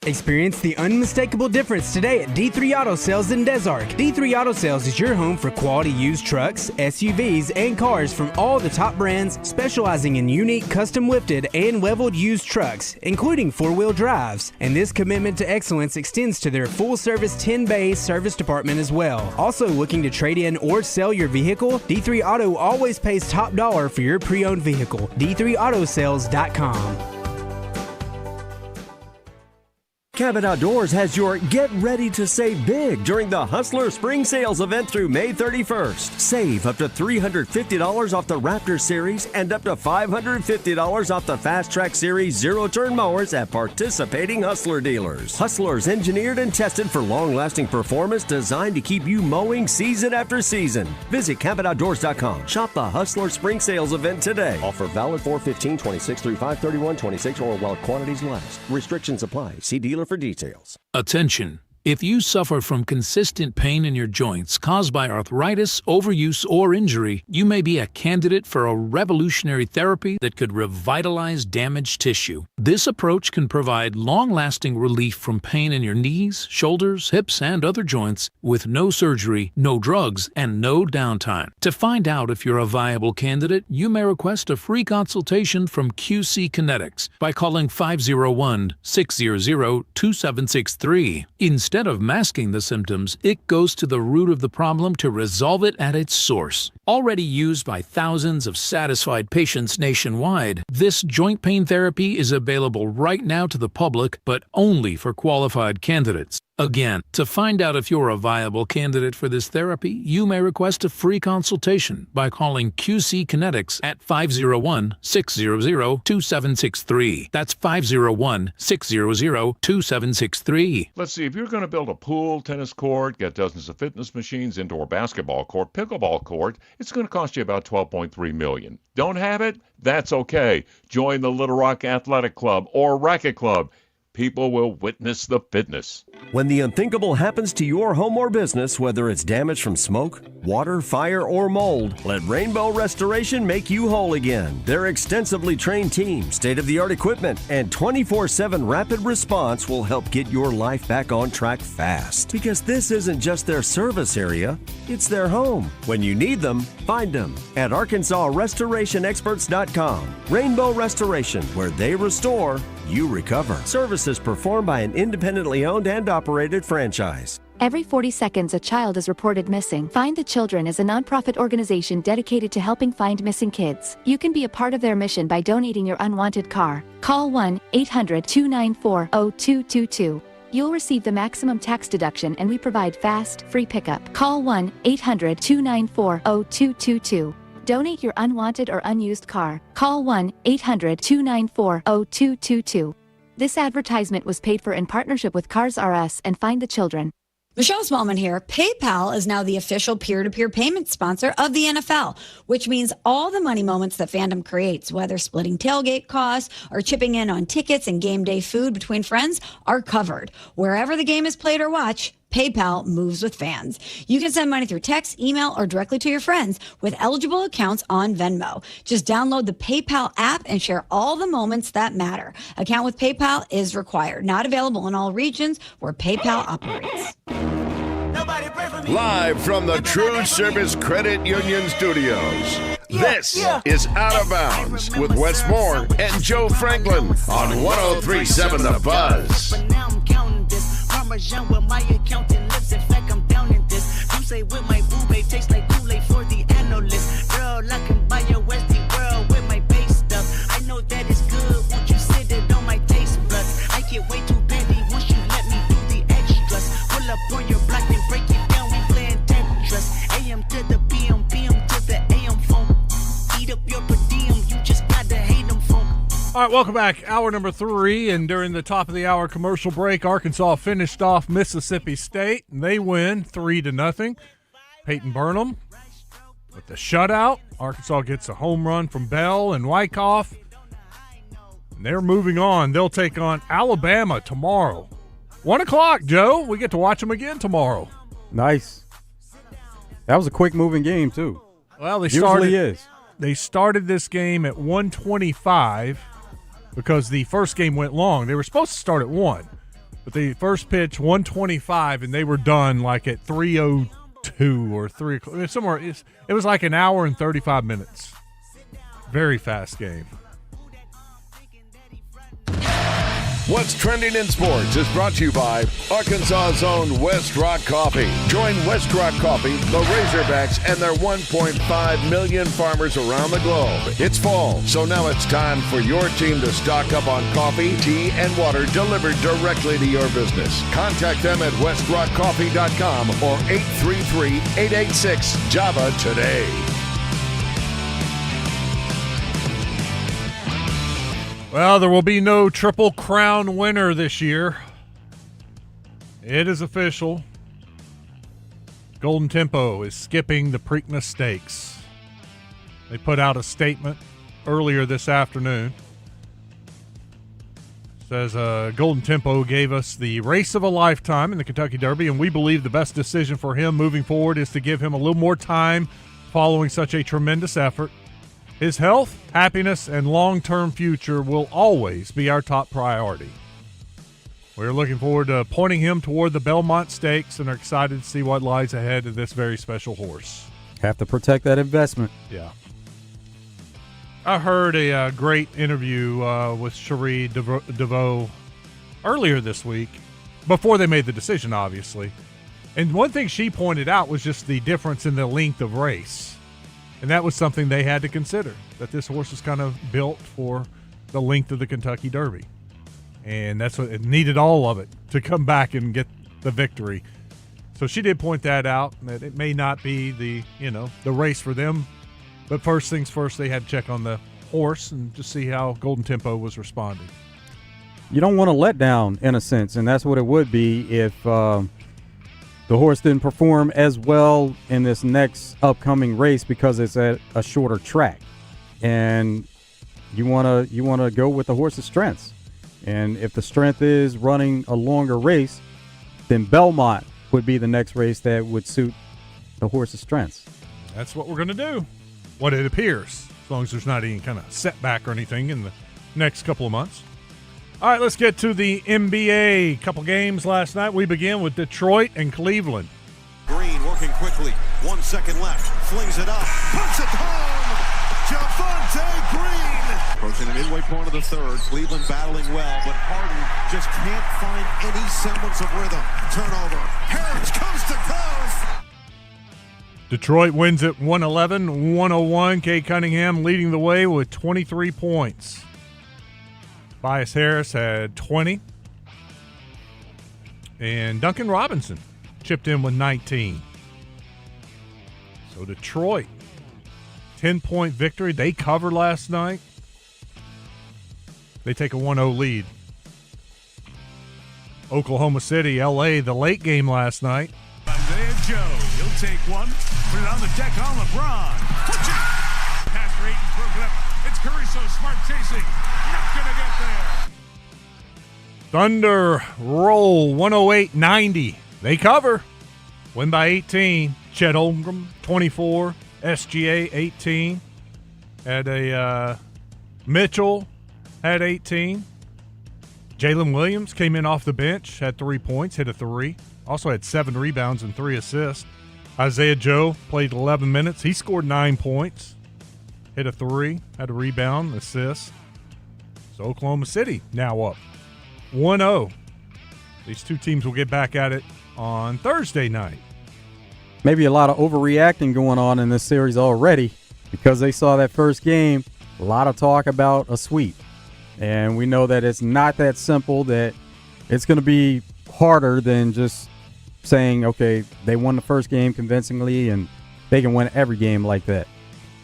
Experience the unmistakable difference today at D3 Auto Sales in Des Arc. D3 Auto Sales is your home for quality used trucks, SUVs, and cars from all the top brands, specializing in unique custom lifted and leveled used trucks, including 4-wheel drives. And this commitment to excellence extends to their full-service 10-bay service department as well. Also looking to trade in or sell your vehicle? D3 Auto always pays top dollar for your pre-owned vehicle. D3AutoSales.com. Cabot Outdoors has your Get Ready to Save Big during the Hustler Spring Sales event through May 31st. Save up to $350 off the Raptor Series and up to $550 off the Fast Track Series zero-turn mowers at participating Hustler dealers. Hustler's engineered and tested for long-lasting performance designed to keep you mowing season after season. Visit CabotOutdoors.com. Shop the Hustler Spring Sales event today. Offer valid 4/15/26 through 5/31/26 or while quantities last. Restrictions apply. See dealer for details. Attention! If you suffer from consistent pain in your joints caused by arthritis, overuse, or injury, you may be a candidate for a revolutionary therapy that could revitalize damaged tissue. This approach can provide long-lasting relief from pain in your knees, shoulders, hips, and other joints with no surgery, no drugs, and no downtime. To find out if you're a viable candidate, you may request a free consultation from QC Kinetics by calling 501-600-2763. Instead of masking the symptoms, it goes to the root of the problem to resolve it at its source. Already used by thousands of satisfied patients nationwide, this joint pain therapy is available right now to the public, but only for qualified candidates. Again, to find out if you're a viable candidate for this therapy, you may request a free consultation by calling QC Kinetics at 501-600-2763. That's 501-600-2763. Let's see, if you're going to build a pool, tennis court, get dozens of fitness machines, indoor basketball court, pickleball court, it's going to cost you about $12.3 million. Don't have it? That's okay. Join the Little Rock Athletic Club or Racket Club. People will witness the fitness. When the unthinkable happens to your home or business, whether it's damage from smoke, water, fire, or mold, let Rainbow Restoration make you whole again. Their extensively trained team, state-of-the-art equipment, and 24/7 rapid response will help get your life back on track fast. Because this isn't just their service area, it's their home. When you need them, find them at ArkansasRestorationExperts.com. Rainbow Restoration, where they restore, you recover. Services performed by an independently owned and operated franchise. Every 40 seconds, a child is reported missing. Find the Children is a nonprofit organization dedicated to helping find missing kids. You can be a part of their mission by donating your unwanted car. Call 1-800-294-0222. You'll receive the maximum tax deduction, and we provide fast, free pickup. Call 1-800-294-0222. Donate your unwanted or unused car. Call 1-800-294-0222. This advertisement was paid for in partnership with Cars R Us and Find the Children. Michelle Smallman here. PayPal is now the official peer-to-peer payment sponsor of the NFL, which means all the money moments that fandom creates, whether splitting tailgate costs or chipping in on tickets and game day food between friends, are covered. Wherever the game is played or watched, PayPal moves with fans. You can send money through text, email, or directly to your friends with eligible accounts on Venmo. Just download the PayPal app and share all the moments that matter. Account with PayPal is required. Not available in all regions where PayPal operates. Live from the TruService Credit Union Studios. This is Out of Bounds with Wes Moore and Joe Franklin on 103.7 The Buzz. Where my accountant lives, in fact, I'm down in this. You say with my boo-babe tastes like Kool-Aid for the analyst. Girl, I can buy your Westie world with my base stuff. I know that it's good, won't you sit it on my taste buds? I get way too petty once you let me do the extras. Pull up on your block and break it down, we playing Tetris. AM to the PM, PM to the AM phone. Eat up your per diem, you just gotta hate them phone. All right, welcome back. Hour number 3, and during the top of the hour commercial break, Arkansas finished off Mississippi State, and they win 3-0. Peyton Burnham with the shutout. Arkansas gets a home run from Bell and Wyckoff. And they're moving on. They'll take on Alabama tomorrow. 1 o'clock, Joe. We get to watch them again tomorrow. Nice. That was a quick-moving game, too. Well, Usually they started this game at 1:25 because the first game went long. They were supposed to start at 1, but the first pitch 1:25, and they were done like at 3:02 or 3 o'clock. Somewhere it was like an hour and 35 minutes. Very fast game. What's Trending in Sports is brought to you by Arkansas's own West Rock Coffee. Join West Rock Coffee, the Razorbacks, and their 1.5 million farmers around the globe. It's fall, so now it's time for your team to stock up on coffee, tea, and water delivered directly to your business. Contact them at westrockcoffee.com or 833-886-JAVA today. Well, there will be no Triple Crown winner this year. It is official. Golden Tempo is skipping the Preakness Stakes. They put out a statement earlier this afternoon. It says, Golden Tempo gave us the race of a lifetime in the Kentucky Derby, and we believe the best decision for him moving forward is to give him a little more time following such a tremendous effort. His health, happiness, and long-term future will always be our top priority. We're looking forward to pointing him toward the Belmont Stakes and are excited to see what lies ahead of this very special horse. Have to protect that investment. Yeah. I heard a great interview with Cherie DeVoe earlier this week, before they made the decision, obviously. And one thing she pointed out was just the difference in the length of race. And that was something they had to consider, that this horse is kind of built for the length of the Kentucky Derby. And that's what it needed, all of it, to come back and get the victory. So she did point that out, that it may not be the race for them. But first things first, they had to check on the horse and just see how Golden Tempo was responding. You don't want to let down, in a sense, and that's what it would be if the horse didn't perform as well in this next upcoming race because it's at a shorter track, and you want to go with the horse's strengths. And if the strength is running a longer race, then Belmont would be the next race that would suit the horse's strengths. That's what we're going to do. What it appears, as long as there's not any kind of setback or anything in the next couple of months. All right, let's get to the NBA. Couple games last night. We begin with Detroit and Cleveland. Green working quickly. 1 second left. Flings it up. Puts it home. Javonte Green. Approaching the midway point of the third. Cleveland battling well, but Harden just can't find any semblance of rhythm. Turnover. Harris comes to close. Detroit wins at 111-101. Kay Cunningham leading the way with 23 points. Bias Harris had 20. And Duncan Robinson chipped in with 19. So Detroit, 10-point victory. They covered last night. They take a 1-0 lead. Oklahoma City, L.A., the late game last night. Isaiah Joe, he'll take one, put it on the deck on LeBron. Pass rate and broken up. It's Caruso, smart chasing. Not going to get there. Thunder roll 108-90. They cover. Win by 18. Chet Holmgren, 24. SGA, 18. Had a Mitchell had 18. Jalen Williams came in off the bench, had 3 points, hit a 3. Also had 7 rebounds and 3 assists. Isaiah Joe played 11 minutes. He scored 9 points, hit a 3, had a rebound, assist. So Oklahoma City now up 1-0. These two teams will get back at it on Thursday night. Maybe a lot of overreacting going on in this series already because they saw that first game. A lot of talk about a sweep. And we know that it's not that simple, that it's going to be harder than just saying, okay, they won the first game convincingly and they can win every game like that.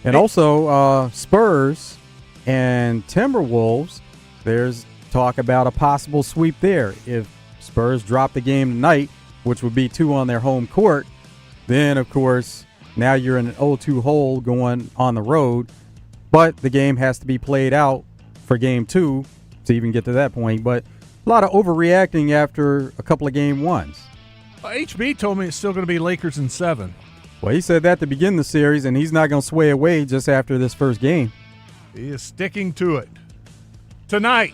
And also Spurs and Timberwolves, there's talk about a possible sweep there. If Spurs drop the game tonight, which would be 2 on their home court, then, of course, now you're in an 0-2 hole going on the road. But the game has to be played out for game 2 to even get to that point. But a lot of overreacting after a couple of game ones. HB told me it's still going to be Lakers in 7. Well, he said that to begin the series, and he's not going to sway away just after this first game. He is sticking to it. Tonight,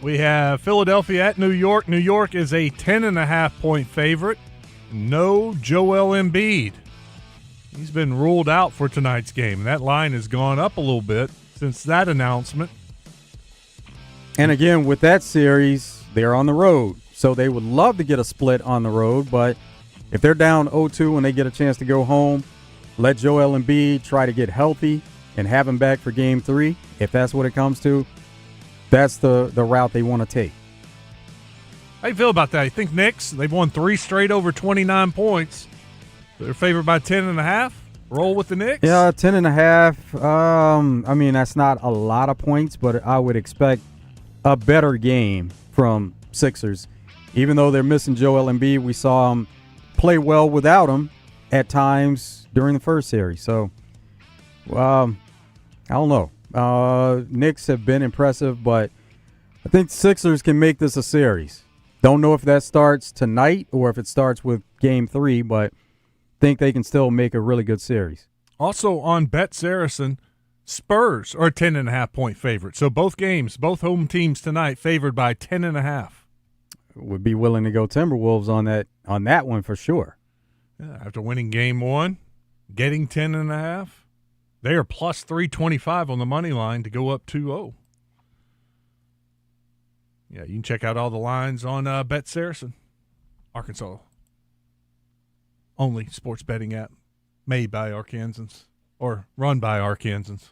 we have Philadelphia at New York. New York is a 10.5-point favorite. No Joel Embiid. He's been ruled out for tonight's game. That line has gone up a little bit since that announcement. And again, with that series, they're on the road. So they would love to get a split on the road, but if they're down 0-2 and they get a chance to go home, let Joel Embiid try to get healthy and have him back for game 3. If that's what it comes to, that's the route they want to take. How do you feel about that? You think Knicks, they've won 3 straight over 29 points. They're favored by 10.5. Roll with the Knicks? Yeah, 10.5. I mean, that's not a lot of points, but I would expect a better game from Sixers. Even though they're missing Joel Embiid, we saw him play well without him at times during the first series. So, I don't know. Knicks have been impressive, but I think Sixers can make this a series. Don't know if that starts tonight or if it starts with game 3, but think they can still make a really good series. Also on Bet Saracen, Spurs are a 10.5-point favorite. So both games, both home teams tonight favored by 10.5. Would be willing to go Timberwolves on that one for sure. Yeah, after winning game 1, getting 10.5, they are plus 325 on the money line to go up 2-0. Yeah, you can check out all the lines on Bet Saracen, Arkansas. Only sports betting app made by Arkansans or run by Arkansans.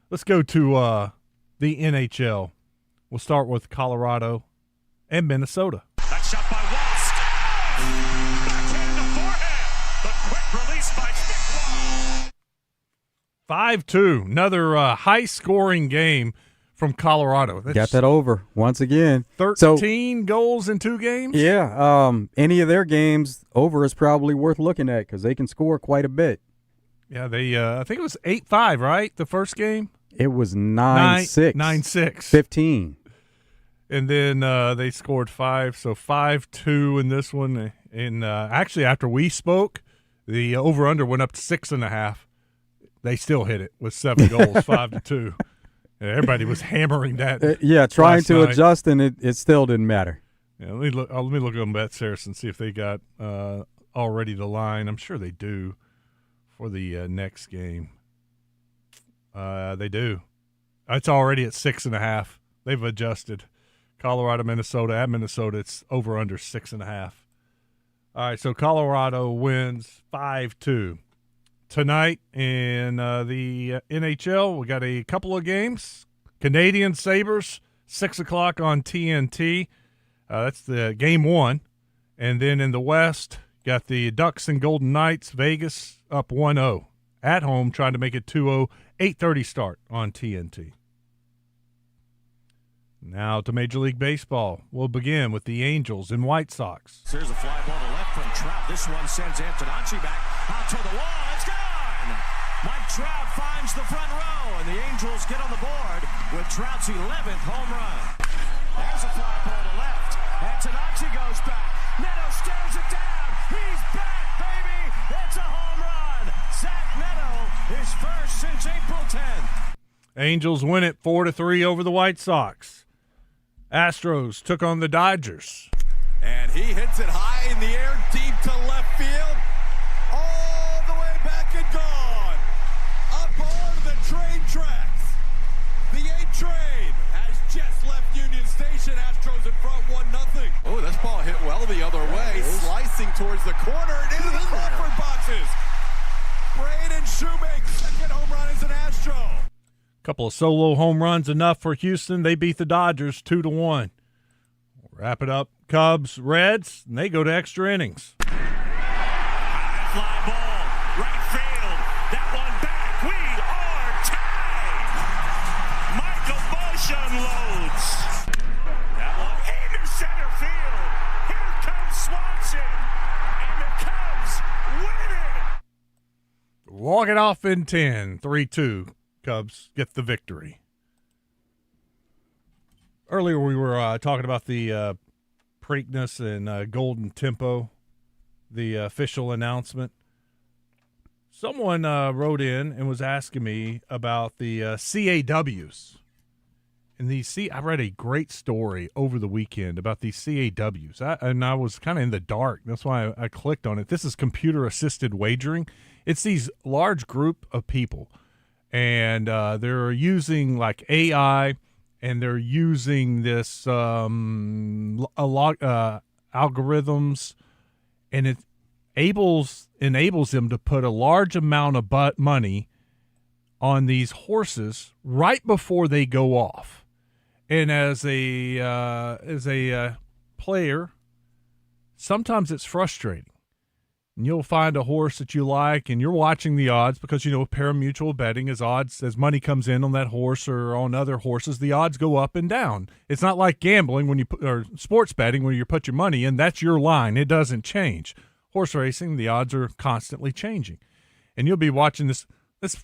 Let's go to the NHL. We'll start with Colorado and Minnesota. That shot by Wast. Backhand to forehand. The quick release by Stickler. 5-2. Another high-scoring game from Colorado. Got that over once again. 13 goals in 2 games? Yeah. Any of their games over is probably worth looking at because they can score quite a bit. Yeah, they. I think it was 8-5, right? The first game? It was 9-6. 9-6. 15. And then they scored 5, so 5-2 in this one. And actually, after we spoke, the over-under went up to 6.5. They still hit it with 7 goals, 5-2. Everybody was hammering that. Trying to night. adjust, and it still didn't matter. Yeah, let me look on BetSaracen and see if they got already the line. I'm sure they do for the next game. They do. It's already at 6.5. They've adjusted. Colorado, Minnesota. At Minnesota, it's over under 6.5. All right, so Colorado wins 5-2. Tonight in the NHL, we got a couple of games. Canadian Sabres, 6 o'clock on TNT. That's the game 1. And then in the West, got the Ducks and Golden Knights, Vegas up 1-0. At home, trying to make it 2-0, 8:30 start on TNT. Now to Major League Baseball. We'll begin with the Angels and White Sox. Here's a fly ball to left from Trout. This one sends Antonacci back out to the wall. It's gone! Mike Trout finds the front row, and the Angels get on the board with Trout's 11th home run. There's a fly ball to left. Antonacci goes back. Neto stares it down. He's back, baby! It's a home run! Zach Neto is first since April 10th. Angels win it 4-3 over the White Sox. Astros took on the Dodgers. And he hits it high in the air, deep to left field. All the way back and gone. Up on the train tracks. The A train has just left Union Station. Astros in front 1-0. Oh, this ball hit well the other way. Slicing towards the corner and into the Crawford boxes. Braden Shoemaker, second home run as an Astro. Couple of solo home runs enough for Houston. They beat the Dodgers 2-1. Wrap it up. Cubs, Reds, and they go to extra innings. High fly ball, right field. That one back. We are tied. Michael Busch unloads. That one into center field. Here comes Swanson. And the Cubs win it. Walk it off in 10, 3-2. Cubs get the victory. Earlier we were talking about the Preakness and Golden Tempo, the official announcement. Someone wrote in and was asking me about the CAWs. And I read a great story over the weekend about these CAWs. I was kind of in the dark. That's why I clicked on it. This is computer-assisted wagering. It's these large group of people. And they're using like AI, and they're using this algorithms, and it enables them to put a large amount of money on these horses right before they go off. And as a player, sometimes it's frustrating. And you'll find a horse that you like, and you're watching the odds because, pari-mutuel betting as money comes in on that horse or on other horses, the odds go up and down. It's not like gambling or sports betting when you put your money in. That's your line. It doesn't change. Horse racing, the odds are constantly changing. And you'll be watching this.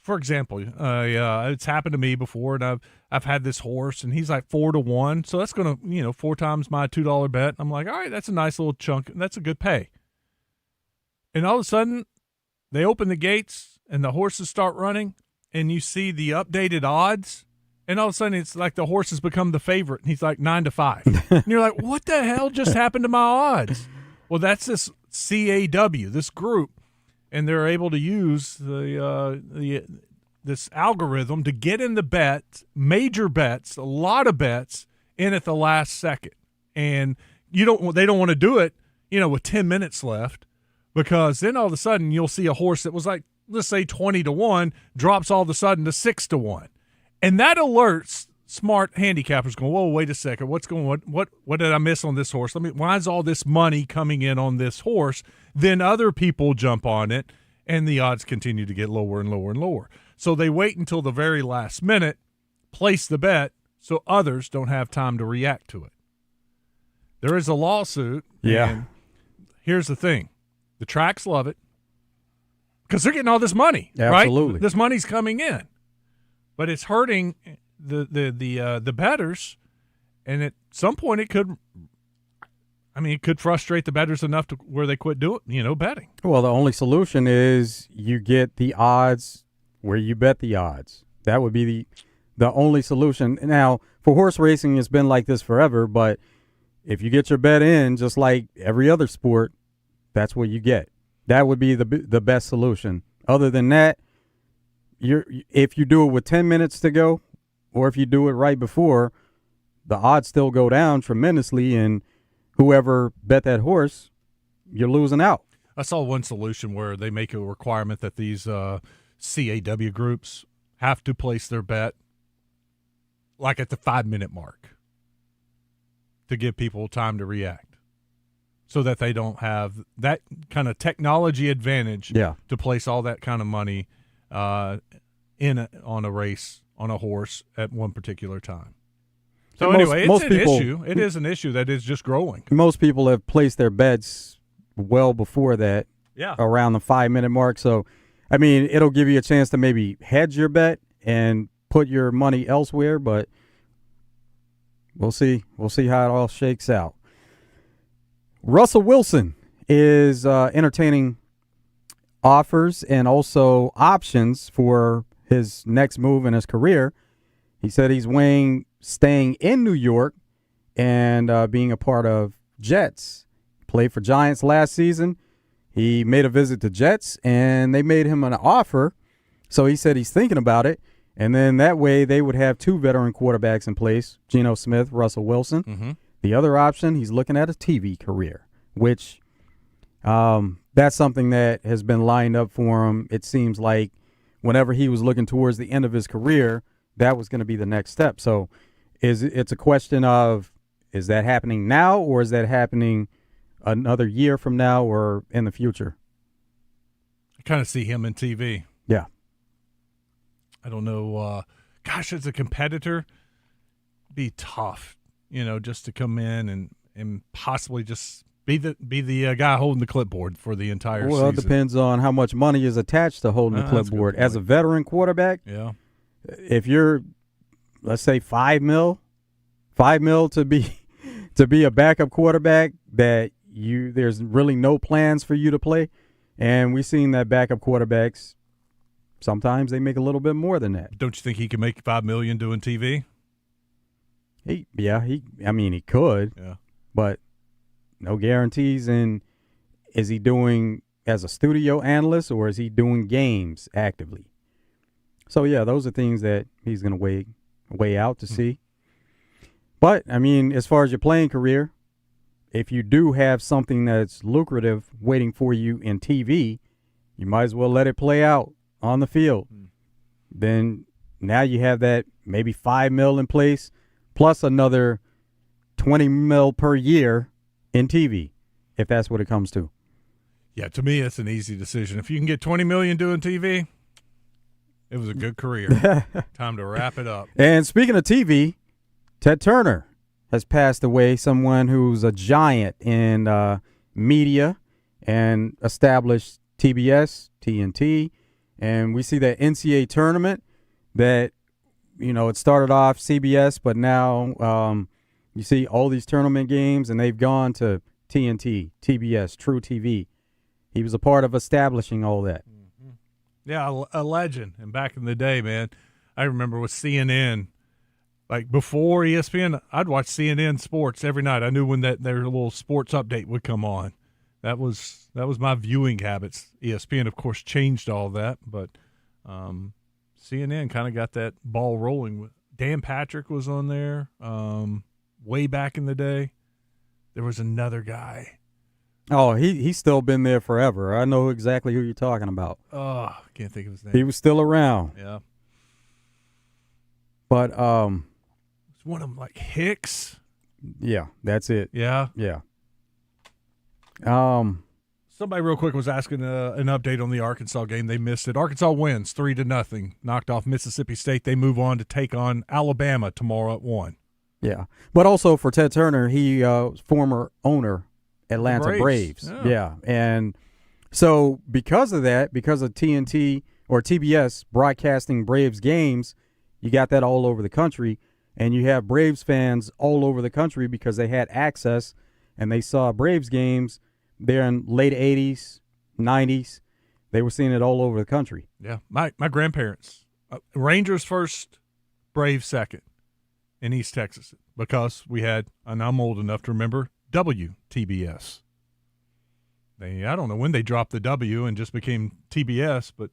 For example, it's happened to me before, and I've had this horse, and he's like 4-1. So that's going to, 4 times my $2 bet. I'm like, all right, that's a nice little chunk. That's a good pay. And all of a sudden, they open the gates, and the horses start running, and you see the updated odds, and all of a sudden, it's like the horse has become the favorite, and he's like 9-5. And you're like, what the hell just happened to my odds? Well, that's this CAW, this group, and they're able to use this algorithm to get in the bets, major bets, a lot of bets, in at the last second. And they don't want to do it, with 10 minutes left. Because then all of a sudden you'll see a horse that was like, let's say 20-1, drops all of a sudden to 6-1. And that alerts smart handicappers going, whoa, wait a second, what's going on? What did I miss on this horse? Why is all this money coming in on this horse? Then other people jump on it, and the odds continue to get lower and lower and lower. So they wait until the very last minute, place the bet, so others don't have time to react to it. There is a lawsuit. Yeah. And here's the thing. The tracks love it because they're getting all this money, Absolutely. Right? This money's coming in, but it's hurting the bettors, And at some point it could frustrate the bettors enough to where they quit doing, betting. Well, the only solution is you get the odds where you bet the odds. That would be the only solution. Now, for horse racing, it's been like this forever, but if you get your bet in, just like every other sport, that's what you get. That would be the best solution. Other than that, if you do it with 10 minutes to go, or if you do it right before, the odds still go down tremendously, and whoever bet that horse, you're losing out. I saw one solution where they make a requirement that these CAW groups have to place their bet like at the 5-minute mark to give people time to react so that they don't have that kind of technology advantage to place all that kind of money on a race, on a horse at one particular time. So anyway, it's an issue. It is an issue that is just growing. Most people have placed their bets well before that, around the 5-minute mark. So, I mean, it'll give you a chance to maybe hedge your bet and put your money elsewhere, but we'll see. We'll see how it all shakes out. Russell Wilson is entertaining offers and also options for his next move in his career. He said he's weighing staying in New York and being a part of Jets. Played for Giants last season. He made a visit to Jets, and they made him an offer. So he said he's thinking about it. And then that way they would have 2 veteran quarterbacks in place, Geno Smith, Russell Wilson. Mm-hmm. The other option, he's looking at a TV career, which that's something that has been lined up for him. It seems like whenever he was looking towards the end of his career, that was going to be the next step. So it's a question of, is that happening now, or is that happening another year from now or in the future? I kind of see him in TV. Yeah. I don't know. Gosh, as a competitor, be tough, just to come in and possibly just be the guy holding the clipboard for the entire season. Well, it depends on how much money is attached to holding the clipboard. As a veteran quarterback, if you're, let's say, $5 million to be a backup quarterback that there's really no plans for you to play, and we've seen that backup quarterbacks sometimes they make a little bit more than that. Don't you think he could make $5 million doing TV? He could. Yeah. But no guarantees. And is he doing as a studio analyst, or is he doing games actively? So yeah, those are things that he's going to weigh out to see. But I mean, as far as your playing career, if you do have something that's lucrative waiting for you in TV, you might as well let it play out on the field. Then now you have that maybe $5 million in place, plus another $20 million per year in TV, if that's what it comes to. Yeah, to me, it's an easy decision. If you can get $20 million doing TV, it was a good career. Time to wrap it up. And speaking of TV, Ted Turner has passed away, someone who's a giant in media and established TBS, TNT. And we see that NCAA tournament that, it started off CBS, but now you see all these tournament games, and they've gone to TNT, TBS, True TV. He was a part of establishing all that. Mm-hmm. Yeah, a legend. And back in the day, man, I remember with CNN, like before ESPN, I'd watch CNN Sports every night. I knew when their little sports update would come on. That was my viewing habits. ESPN, of course, changed all that, but CNN kind of got that ball rolling. Dan Patrick was on there way back in the day. There was another guy. Oh, he's still been there forever. I know exactly who you're talking about. Oh, I can't think of his name. He was still around. Yeah. But it's one of them, like Hicks. Yeah, that's it. Yeah. Yeah. Somebody real quick was asking an update on the Arkansas game. They missed it. Arkansas wins 3-0. Knocked off Mississippi State. They move on to take on Alabama tomorrow at 1. Yeah. But also for Ted Turner, he former owner, Atlanta Braves. Yeah. And so because of that, because of TNT or TBS broadcasting Braves games, you got that all over the country. And you have Braves fans all over the country because they had access and they saw Braves games there in late 80s, 90s. They were seeing it all over the country. Yeah, my grandparents, Rangers first, Braves second in East Texas because we had, and I'm old enough to remember, WTBS. I don't know when they dropped the W and just became TBS, but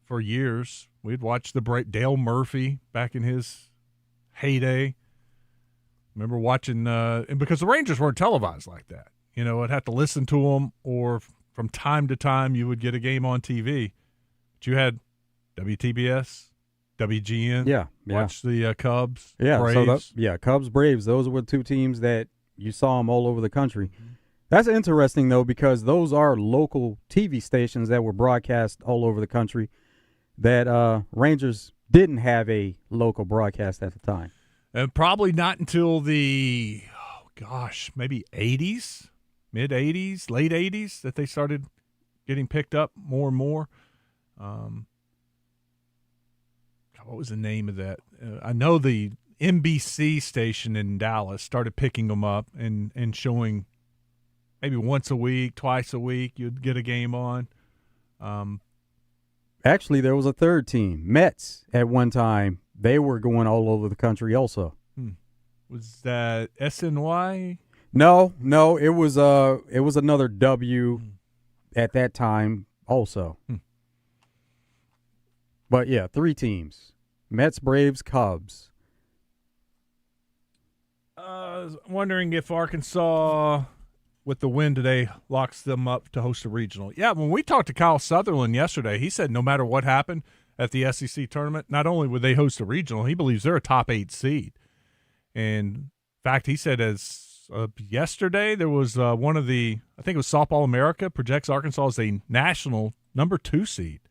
for years we'd watch Dale Murphy back in his heyday. Remember watching and because the Rangers weren't televised like that. I'd have to listen to them, or from time to time you would get a game on TV. But you had WTBS, WGN. Yeah. Watch the Cubs, Yeah, Braves. Cubs, Braves. Those were two teams that you saw them all over the country. That's interesting, though, because those are local TV stations that were broadcast all over the country that Rangers didn't have a local broadcast at the time. And probably not until the, maybe 80s, mid-80s, late 80s that they started getting picked up more and more. What was the name of that? I know the NBC station in Dallas started picking them up and showing maybe once a week, twice a week, you'd get a game on. Actually, there was a third team, Mets, at one time. They were going all over the country also. Was that SNY? No, it was another W at that time also. But yeah, three teams: Mets, Braves, Cubs. Wondering if Arkansas, with the win today, locks them up to host a regional. Yeah, when we talked to Kyle Sutherland yesterday, he said no matter what happened at the SEC tournament, not only would they host a regional, he believes they're a top 8 seed. And in fact, he said as yesterday there was one of the, I think it was Softball America, projects Arkansas as a national number 2 seed.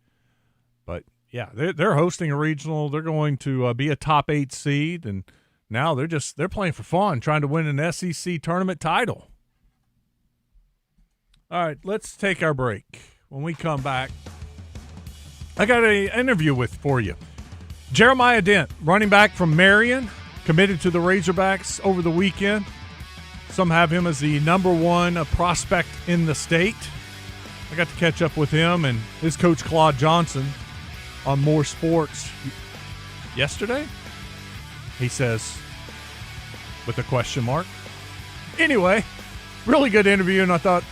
But yeah, they're hosting a regional. They're going to be a top 8 seed, and now they're playing for fun, trying to win an SEC tournament title. All right, let's take our break. When we come back, I got an interview for you. Jeremiah Dent, running back from Marion, committed to the Razorbacks over the weekend. Some have him as the number 1 prospect in the state. I got to catch up with him and his coach, Claude Johnson, on More Sports yesterday. He says, with a question mark. Anyway, really good interview, and I thought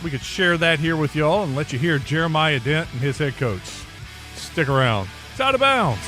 we could share that here with y'all and let you hear Jeremiah Dent and his head coach. Stick around. It's Out of Bounds.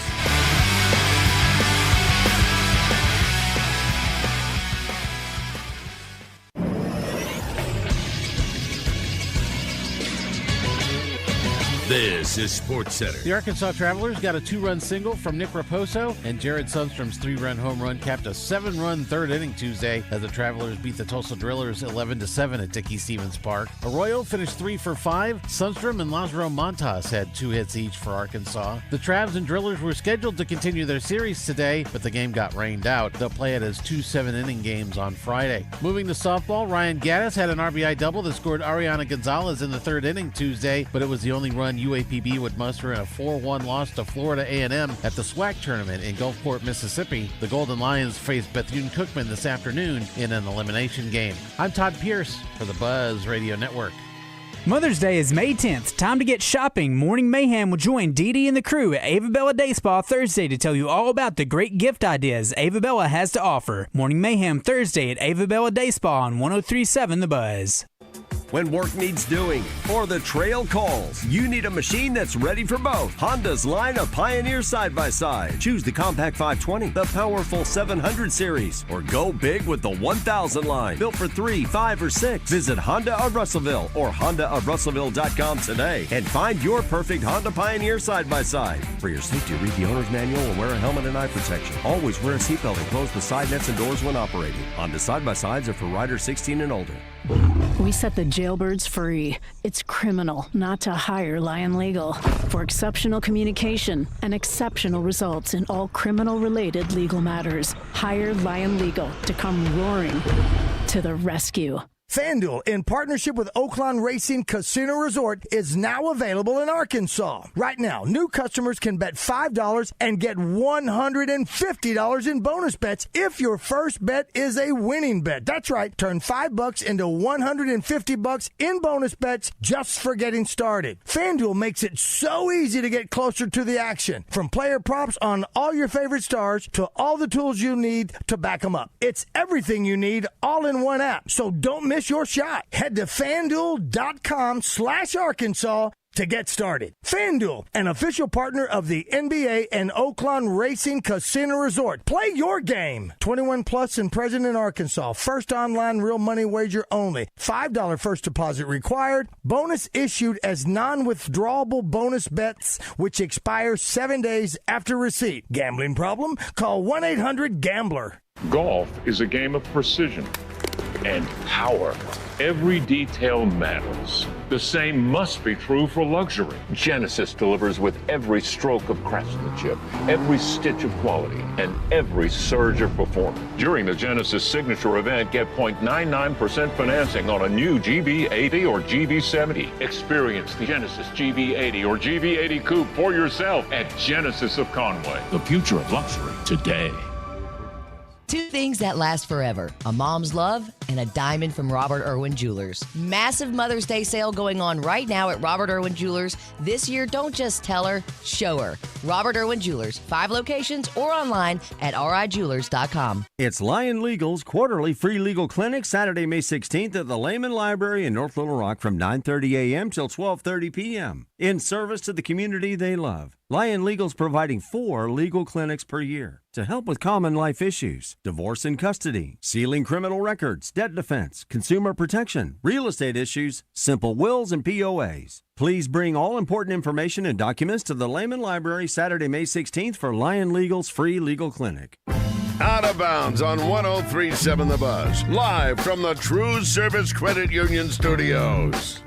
This is Sports Center. The Arkansas Travelers got a 2-run single from Nick Raposo, and Jared Sundstrom's 3-run home run capped a 7-run third inning Tuesday as the Travelers beat the Tulsa Drillers 11-7 at Dickey-Stevens Park. Arroyo finished 3 for 5. Sundstrom and Lazaro Montas had 2 hits each for Arkansas. The Travs and Drillers were scheduled to continue their series today, but the game got rained out. They'll play it as 2 7-inning games on Friday. Moving to softball, Ryan Gaddis had an RBI double that scored Ariana Gonzalez in the third inning Tuesday, but it was the only run UAPB would muster in a 4-1 loss to Florida A&M at the SWAC tournament in Gulfport, Mississippi. The Golden Lions face Bethune-Cookman this afternoon in an elimination game. I'm Todd Pierce for the Buzz Radio Network. Mother's Day is May 10th. Time to get shopping. Morning Mayhem will join Dee Dee and the crew at Ava Bella Day Spa Thursday to tell you all about the great gift ideas Ava Bella has to offer. Morning Mayhem Thursday at Ava Bella Day Spa on 103.7 The Buzz. When work needs doing or the trail calls, you need a machine that's ready for both. Honda's line of Pioneer side-by-side. Choose the Compact 520, the powerful 700 series, or go big with the 1000 line. Built for 3, 5, or 6. Visit Honda of Russellville or HondaofRussellville.com today and find your perfect Honda Pioneer side-by-side. For your safety, read the owner's manual and wear a helmet and eye protection. Always wear a seatbelt and close the side nets and doors when operating. Honda side-by-sides are for riders 16 and older. We set the jailbirds free. It's criminal not to hire Lion Legal. For exceptional communication and exceptional results in all criminal-related legal matters, hire Lion Legal to come roaring to the rescue. FanDuel, in partnership with Oaklawn Racing Casino Resort, is now available in Arkansas. Right now, new customers can bet $5 and get $150 in bonus bets if your first bet is a winning bet. That's right. Turn $5 into $150 in bonus bets just for getting started. FanDuel makes it so easy to get closer to the action. From player props on all your favorite stars to all the tools you need to back them up. It's everything you need all in one app. So don't miss your shot. Head to FanDuel.com/Arkansas to get started. FanDuel, an official partner of the NBA and Oaklawn Racing Casino Resort. Play your game. 21 plus and present in Arkansas. First online real money wager only. $5 first deposit required. Bonus issued as non-withdrawable bonus bets, which expire 7 days after receipt. Gambling problem? Call 1-800-GAMBLER. Golf is a game of precision and power. Every detail matters. The same must be true for luxury. Genesis delivers with every stroke of craftsmanship, every stitch of quality, and every surge of performance. During the Genesis Signature event, get 0.99% financing on a new GV80 or GV70. Experience the Genesis GV80 or GV80 Coupe for yourself at Genesis of Conway. The future of luxury today. Two things that last forever, a mom's love and a diamond from Robert Irwin Jewelers. Massive Mother's Day sale going on right now at Robert Irwin Jewelers. This year, don't just tell her, show her. Robert Irwin Jewelers, 5 locations or online at rijewelers.com. It's Lion Legal's quarterly free legal clinic Saturday, May 16th at the Lehman Library in North Little Rock from 9:30 a.m. till 12:30 p.m. in service to the community they love. Lion Legal's providing 4 legal clinics per year to help with common life issues, divorce and custody, sealing criminal records, debt defense, consumer protection, real estate issues, simple wills, and POAs. Please bring all important information and documents to the Lehman Library Saturday, May 16th for Lion Legal's free legal clinic. Out of bounds on 103.7 The Buzz, live from the TruService Credit Union Studios.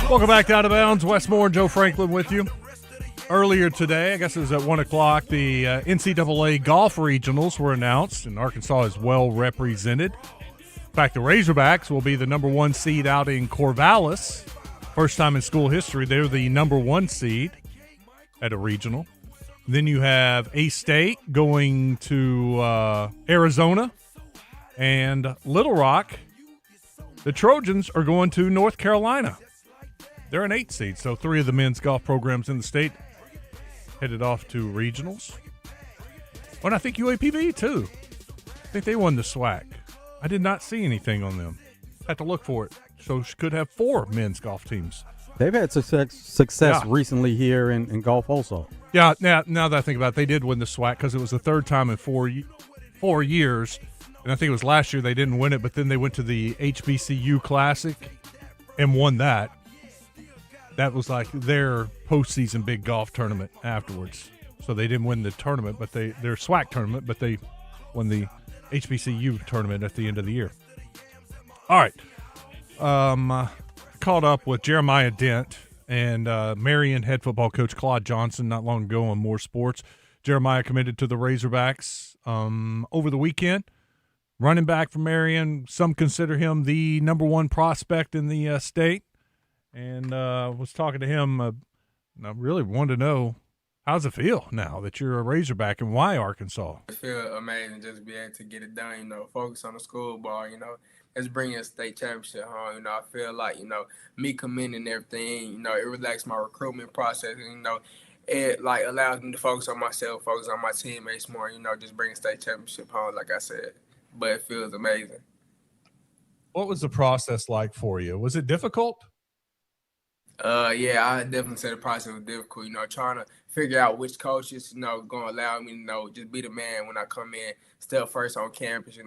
Welcome back to Out of Bounds. Wes Moore and Joe Franklin with you. Earlier today, I guess it was at 1 o'clock, the NCAA golf regionals were announced, and Arkansas is well represented. In fact, the Razorbacks will be the number 1 seed out in Corvallis. First time in school history, they're the number 1 seed at a regional. Then you have A-State going to Arizona, and Little Rock, the Trojans, are going to North Carolina. They're an 8 seed, so 3 of the men's golf programs in the state headed off to regionals. And I think UAPB, too. I think they won the SWAC. I did not see anything on them. Had to look for it. So could have 4 men's golf teams. They've had success recently here in golf also. Yeah, now that I think about it, they did win the SWAC because it was the 3rd time in 4 years. And I think it was last year they didn't win it, but then they went to the HBCU Classic and won that. That was like their postseason big golf tournament afterwards. So they didn't win the tournament, but their SWAC tournament, but they won the HBCU tournament at the end of the year. All right. Caught up with Jeremiah Dent and Marion head football coach Claude Johnson not long ago on More Sports. Jeremiah committed to the Razorbacks over the weekend. Running back from Marion, some consider him the number 1 prospect in the state. And was talking to him. I really wanted to know, how's it feel now that you're a Razorback, and why Arkansas? I feel amazing just to be able to get it done, focus on the school ball, let's bring a state championship home. I feel like, me committing and everything, it relaxed my recruitment process. It allows me to focus on myself, focus on my teammates more, just bring a state championship home, like I said. But it feels amazing. What was the process like for you? Was it difficult? Yeah, I definitely say the process was difficult, trying to figure out which coaches, going to allow me to, just be the man when I come in, step first on campus,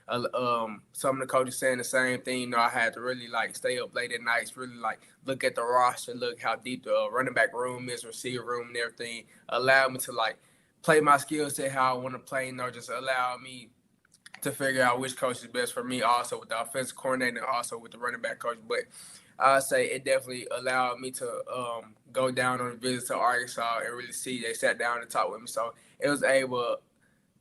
some of the coaches saying the same thing. You know, I had to really like stay up late at nights, really like look at the roster, look how deep the running back room is, receiver room, and everything. Allow me to like play my skill set how I want to play. You know, just allow me to figure out which coach is best for me. Also with the offensive coordinator, and also with the running back coach, but I say it definitely allowed me to go down on a visit to Arkansas and really see. They sat down and talked with me, so it was able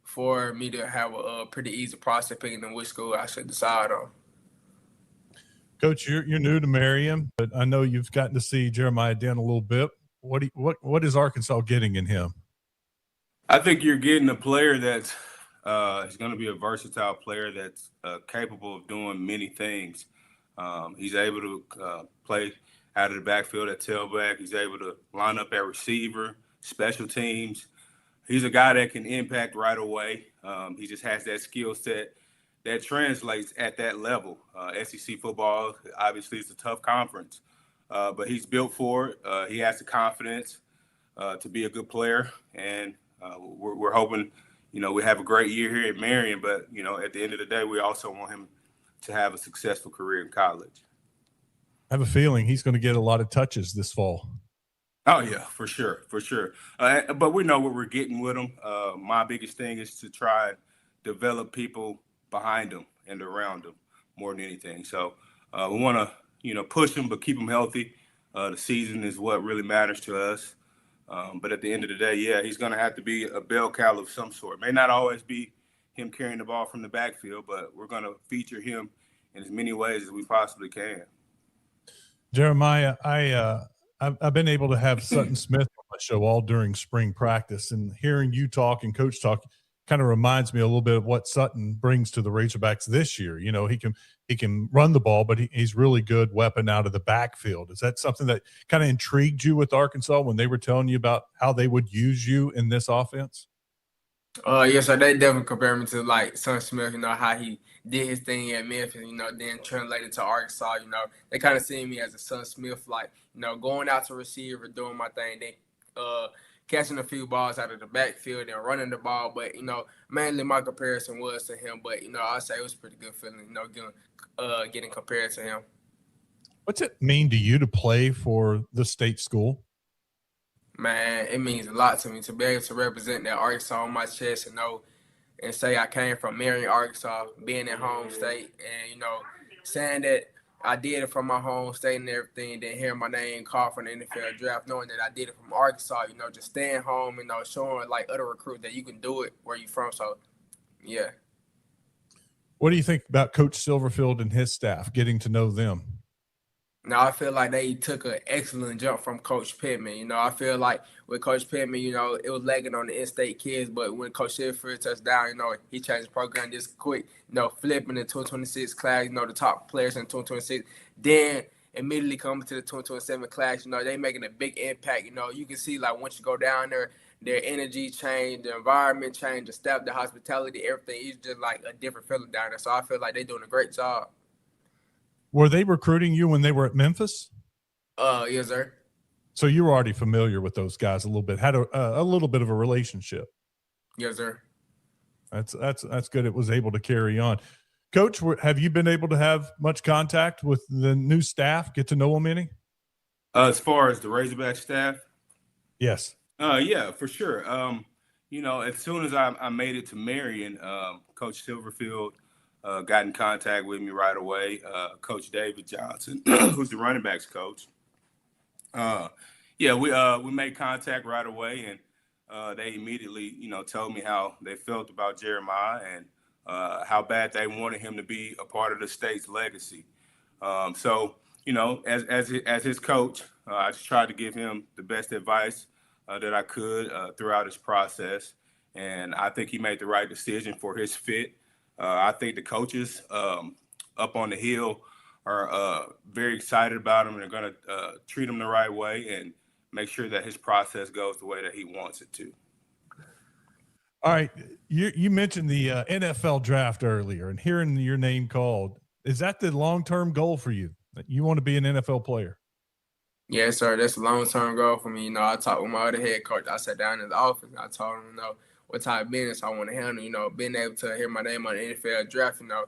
for me to have a pretty easy process picking them which school I should decide on. Coach, you're new to Marion, but I know you've gotten to see Jeremiah Dent a little bit. What is Arkansas getting in him? I think you're getting a player that's is going to be a versatile player that's capable of doing many things. He's able to play out of the backfield at tailback. He's able to line up at receiver, special teams. He's a guy that can impact right away. He just has that skill set that translates at that level. SEC football, obviously, it's a tough conference, but he's built for it. He has the confidence to be a good player, and we're hoping, we have a great year here at Marion, but, at the end of the day, we also want him to have a successful career in college. I have a feeling he's going to get a lot of touches this fall. Oh, yeah, for sure. But we know what we're getting with him. My biggest thing is to try and develop people behind him and around him more than anything. So we want to, push him, but keep him healthy. The season is what really matters to us. But at the end of the day, yeah, he's going to have to be a bell cow of some sort. It may not always be him carrying the ball from the backfield, but we're going to feature him in as many ways as we possibly can. Jeremiah, I've been able to have Sutton Smith on my show all during spring practice, and hearing you talk and Coach talk kind of reminds me a little bit of what Sutton brings to the Razorbacks this year. He can run the ball, but he's really good weapon out of the backfield. Is that something that kind of intrigued you with Arkansas when they were telling you about how they would use you in this offense? Yes, sir. They definitely compare me to like Son Smith, how he did his thing at Memphis, then translated to Arkansas, they kind of see me as a Son Smith, like, going out to receiver, doing my thing, then catching a few balls out of the backfield and running the ball. But, mainly my comparison was to him. But, I say it was a pretty good feeling, getting compared to him. What's it mean to you to play for the state school? Man, it means a lot to me to be able to represent that Arkansas on my chest and say I came from Marion, Arkansas, being at home state, and, saying that I did it from my home state and everything, then hearing my name called from the NFL draft, knowing that I did it from Arkansas, just staying home, showing like other recruits that you can do it where you from. So, yeah. What do you think about Coach Silverfield and his staff, getting to know them? Now, I feel like they took an excellent jump from Coach Pittman. I feel like with Coach Pittman, it was lagging on the in-state kids, but when Coach Silverfield touched down, he changed the program just quick, flipping the 2026 class, the top players in 2026. Then immediately coming to the 2027 class, they making a big impact. You can see, like, once you go down there, their energy changed, the environment changed, the staff, the hospitality, everything. It's just like a different feeling down there. So I feel like they're doing a great job. Were they recruiting you when they were at Memphis? Yes, sir. So you were already familiar with those guys a little bit, had a little bit of a relationship. Yes, sir. That's good. It was able to carry on. Coach, have you been able to have much contact with the new staff? Get to know them any? As far as the Razorback staff? Yes. Yeah, for sure. As soon as I made it to Marion, Coach Silverfield got in contact with me right away. Coach David Johnson, who's the running backs coach. We made contact right away, and they immediately, told me how they felt about Jeremiah and how bad they wanted him to be a part of the state's legacy. As his coach, I just tried to give him the best advice that I could throughout his process, and I think he made the right decision for his fit. I think the coaches up on the Hill are very excited about him, and they're going to treat him the right way and make sure that his process goes the way that he wants it to. All right. You mentioned the NFL draft earlier, and hearing your name called, is that the long-term goal for you? That you want to be an NFL player? Yes, sir. That's a long-term goal for me. I talked with my other head coach. I sat down in the office, and I told him, what type of business I want to handle. You know, being able to hear my name on the NFL draft, you know,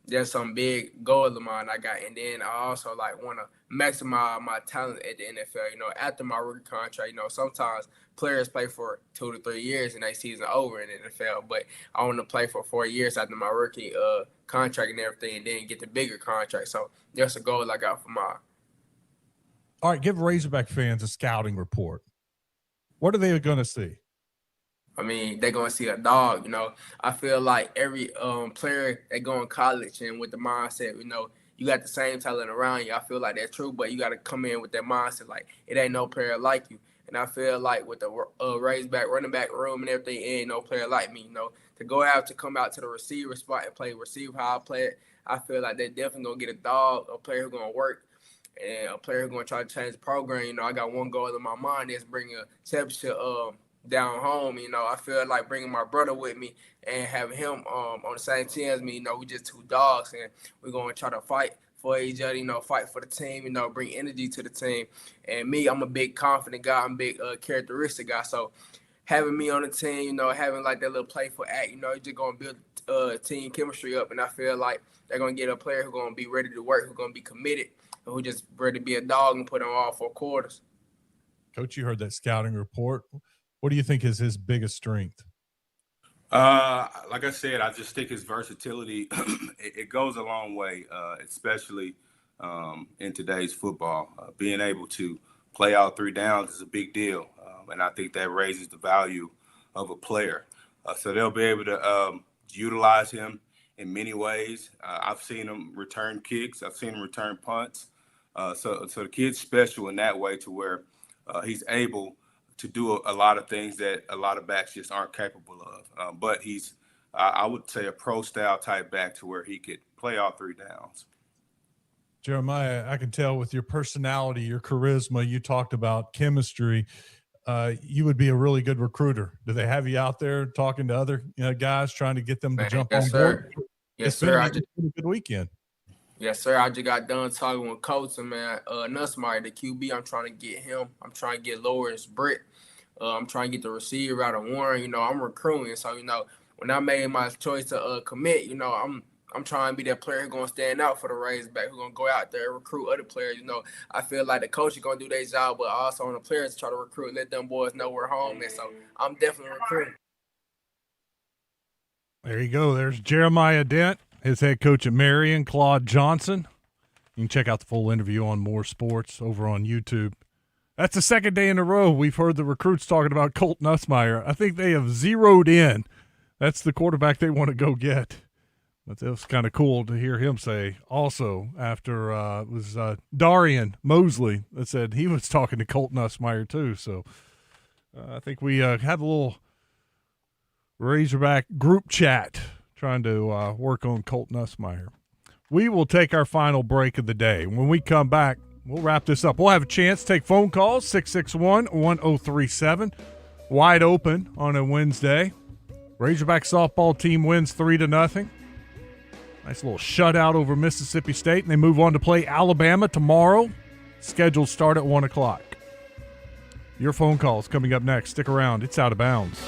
there's some big goals of mine I got. And then I also like want to maximize my talent at the NFL. You know, after my rookie contract, you know, sometimes players play for 2 to 3 years and they season over in the NFL, but I want to play for 4 years after my rookie contract and everything, and then get the bigger contract. So that's a goal I got for mine. All right, give Razorback fans a scouting report. What are they going to see? I mean, they're going to see a dog, you know. I feel like every player that go in college and with the mindset, you know, you got the same talent around you. I feel like that's true, but you got to come in with that mindset like it ain't no player like you. And I feel like with the Razorback running back room and everything, ain't no player like me, you know. To go out to come out to the receiver spot and play receiver how I play it, I feel like they're definitely going to get a dog, a player who's going to work, and a player who's going to try to change the program. You know, I got one goal in my mind is bringing a championship down home. You know, I feel like bringing my brother with me and having him on the same team as me. You know, we just two dogs, and we're going to try to fight for each other, you know, fight for the team, you know, bring energy to the team. And me, I'm a big confident guy. I'm a big characteristic guy. So having me on the team, you know, having like that little playful act, you know, you're just going to build team chemistry up. And I feel like they're going to get a player who's going to be ready to work, who's going to be committed, and who just ready to be a dog and put on all 4 quarters. Coach, you heard that scouting report. What do you think is his biggest strength? Like I said, I just think his versatility, it goes a long way, especially in today's football. Being able to play all 3 downs is a big deal, and I think that raises the value of a player. So they'll be able to utilize him in many ways. I've seen him return kicks. I've seen him return punts. So the kid's special in that way to where he's able to do a lot of things that a lot of backs just aren't capable of. But he's, I would say, a pro-style type back to where he could play all 3 downs. Jeremiah, I can tell with your personality, your charisma, you talked about chemistry. You would be a really good recruiter. Do they have you out there talking to other guys, trying to get them to jump on board? Yes, sir. It's been a good weekend. Yes, sir. I just got done talking with Coach and Nussmeyer, the QB. I'm trying to get him. I'm trying to get Lawrence Britt. I'm trying to get the receiver out of Warren. You know, I'm recruiting. So, you know, when I made my choice to commit, you know, I'm trying to be that player who's going to stand out for the Razorback, who's going to go out there and recruit other players. You know, I feel like the coach is going to do their job, but also on the players to try to recruit, let them boys know we're home. And so I'm definitely recruiting. There you go. There's Jeremiah Dent, his head coach at Marion, Claude Johnson. You can check out the full interview on More Sports over on YouTube. That's the second day in a row we've heard the recruits talking about Colt Nussmeyer. I think they have zeroed in. That's the quarterback they want to go get. But it was kind of cool to hear him say also after it was Darian Mosley that said he was talking to Colt Nussmeyer too. So I think we had a little Razorback group chat trying to work on Colt Nussmeyer. We will take our final break of the day. When we come back, we'll wrap this up. We'll have a chance to take phone calls, 661-1037. Wide open on a Wednesday. Razorback softball team wins 3-0. Nice little shutout over Mississippi State, and they move on to play Alabama tomorrow. Scheduled start at 1 o'clock. Your phone calls coming up next. Stick around. It's Out of Bounds.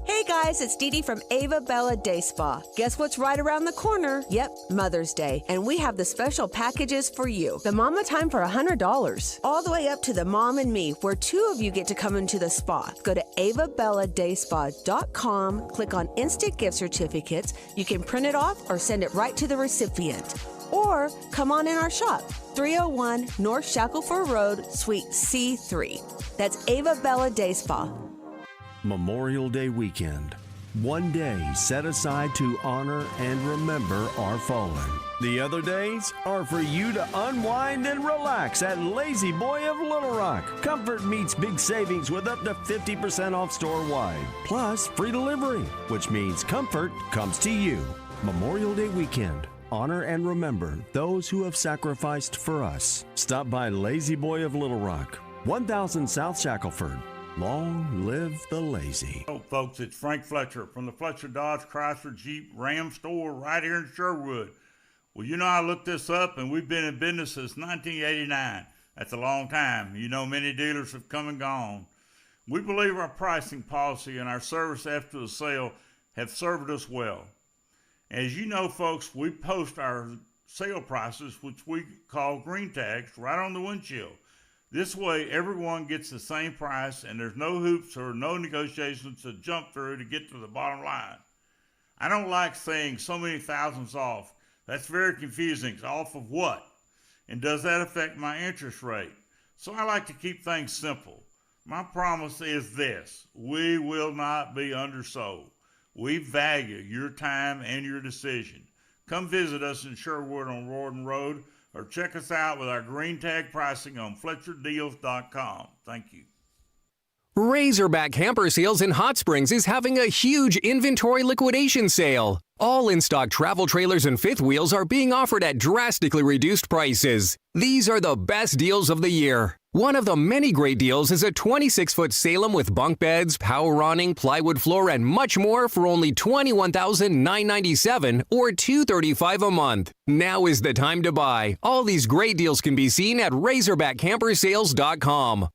Hey guys, it's Dee Dee from Ava Bella Day Spa. Guess what's right around the corner? Yep, Mother's Day. And we have the special packages for you. The Mama Time for $100. All the way up to the Mom and Me, where 2 of you get to come into the spa. Go to avabelladayspa.com, click on Instant Gift Certificates. You can print it off or send it right to the recipient. Or come on in our shop, 301 North Shackleford Road, Suite C3. That's Ava Bella Day Spa. Memorial Day weekend. One day set aside to honor and remember our fallen. The other days are for you to unwind and relax at Lazy Boy of Little Rock. Comfort meets big savings with up to 50% off store-wide. Plus free delivery, which means comfort comes to you. Memorial Day weekend. Honor and remember those who have sacrificed for us. Stop by Lazy Boy of Little Rock, 1000 South Shackleford. Long live the lazy. Hello, folks. It's Frank Fletcher from the Fletcher Dodge Chrysler Jeep Ram store right here in Sherwood. Well, I looked this up, and we've been in business since 1989. That's a long time. Many dealers have come and gone. We believe our pricing policy and our service after the sale have served us well. As you know, folks, we post our sale prices, which we call green tags, right on the windshield. This way, everyone gets the same price, and there's no hoops or no negotiations to jump through to get to the bottom line. I don't like saying so many thousands off. That's very confusing. Off of what? And does that affect my interest rate? So I like to keep things simple. My promise is this: we will not be undersold. We value your time and your decision. Come visit us in Sherwood on Royden Road, or check us out with our green tag pricing on FletcherDeals.com. Thank you. Razorback Camper Sales in Hot Springs is having a huge inventory liquidation sale. All in-stock travel trailers and fifth wheels are being offered at drastically reduced prices. These are the best deals of the year. One of the many great deals is a 26-foot Salem with bunk beds, power awning, plywood floor, and much more for only $21,997 or $235 a month. Now is the time to buy. All these great deals can be seen at RazorbackCampersales.com.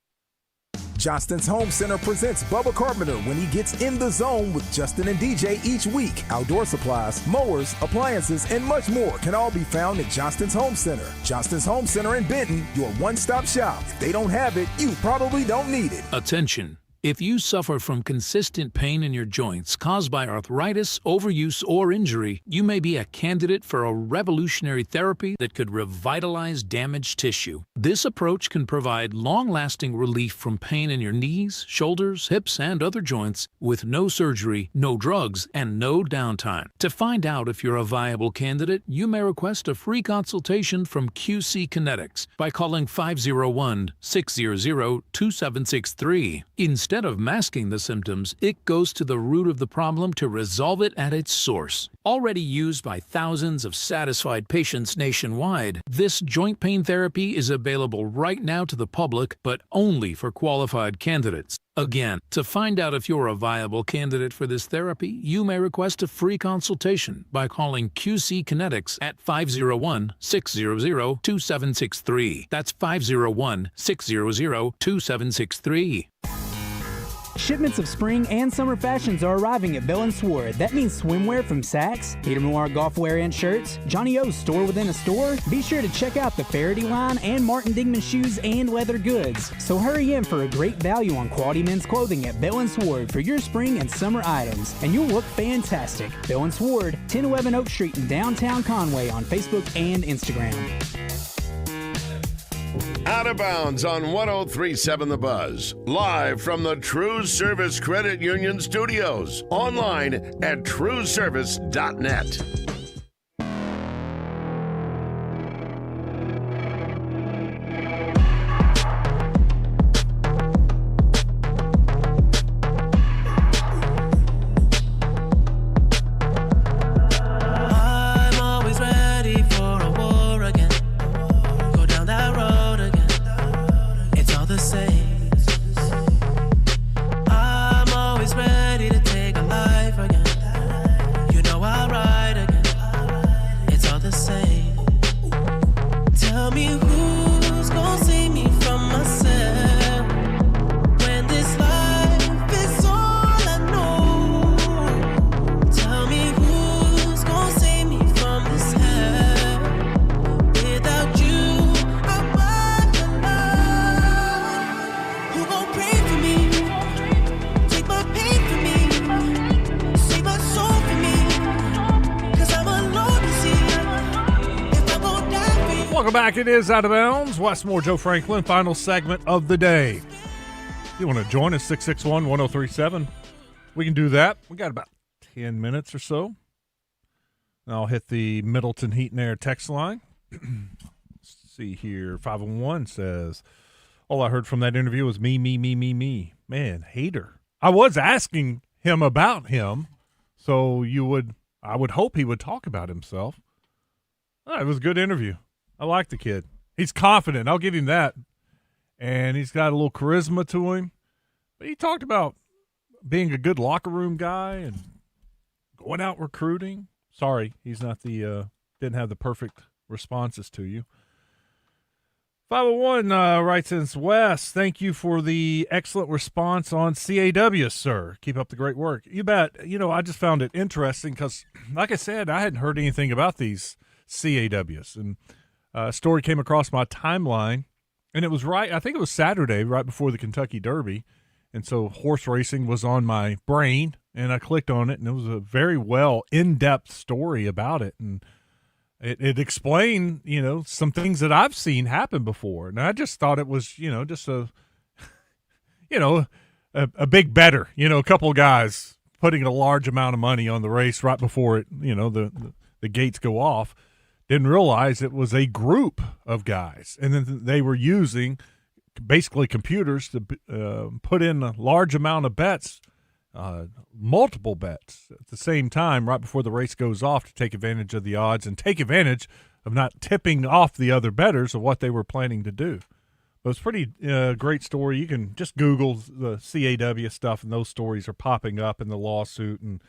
Johnston's Home Center presents Bubba Carpenter when he gets in the zone with Justin and DJ each week. Outdoor supplies, mowers, appliances, and much more can all be found at Johnston's Home Center. Johnston's Home Center in Benton, your one-stop shop. If they don't have it, you probably don't need it. Attention. If you suffer from consistent pain in your joints caused by arthritis, overuse, or injury, you may be a candidate for a revolutionary therapy that could revitalize damaged tissue. This approach can provide long-lasting relief from pain in your knees, shoulders, hips, and other joints with no surgery, no drugs, and no downtime. To find out if you're a viable candidate, you may request a free consultation from QC Kinetics by calling 501-600-2763. Instead of masking the symptoms, it goes to the root of the problem to resolve it at its source. Already used by thousands of satisfied patients nationwide, this joint pain therapy is available right now to the public, but only for qualified candidates. Again, to find out if you're a viable candidate for this therapy, you may request a free consultation by calling QC Kinetics at 501-600-2763. That's 501-600-2763. Shipments of spring and summer fashions are arriving at Bell & Sword. That means swimwear from Saks, Peter Noir golf wear and shirts, Johnny O's store within a store. Be sure to check out the Faraday line and Martin Dingman shoes and leather goods. So hurry in for a great value on quality men's clothing at Bell & Sword for your spring and summer items, and you'll look fantastic. Bell & Sword, 1011 Oak Street in downtown Conway on Facebook and Instagram. Out of Bounds on 103.7 The Buzz. Live from the TruService Credit Union Studios. Online at TruService.net. It is Out of Bounds. Westmore, Joe Franklin, final segment of the day. You want to join us, 661-1037. We can do that. We got about 10 minutes or so. I'll hit the Middleton Heat and Air text line. Let's see here. 501 says, all I heard from that interview was me. Man, hater. I was asking him about him, so I would hope he would talk about himself. It was a good interview. I like the kid. He's confident. I'll give him that. And he's got a little charisma to him. But he talked about being a good locker room guy and going out recruiting. Sorry, he's not the didn't have the perfect responses to you. 501 writes in, Wes, thank you for the excellent response on CAW, sir. Keep up the great work. You bet. I just found it interesting because, like I said, I hadn't heard anything about these CAWs. And a story came across my timeline, and it was I think it was Saturday, right before the Kentucky Derby. And so horse racing was on my brain, and I clicked on it, and it was a very in-depth story about it. And it explained, some things that I've seen happen before. And I just thought it was, just a big better, a couple of guys putting a large amount of money on the race right before it, the gates go off. Didn't realize it was a group of guys. And then they were using basically computers to put in a large amount of bets, multiple bets at the same time right before the race goes off to take advantage of the odds and take advantage of not tipping off the other bettors of what they were planning to do. But it's pretty great story. You can just Google the CAW stuff, and those stories are popping up in the lawsuit and,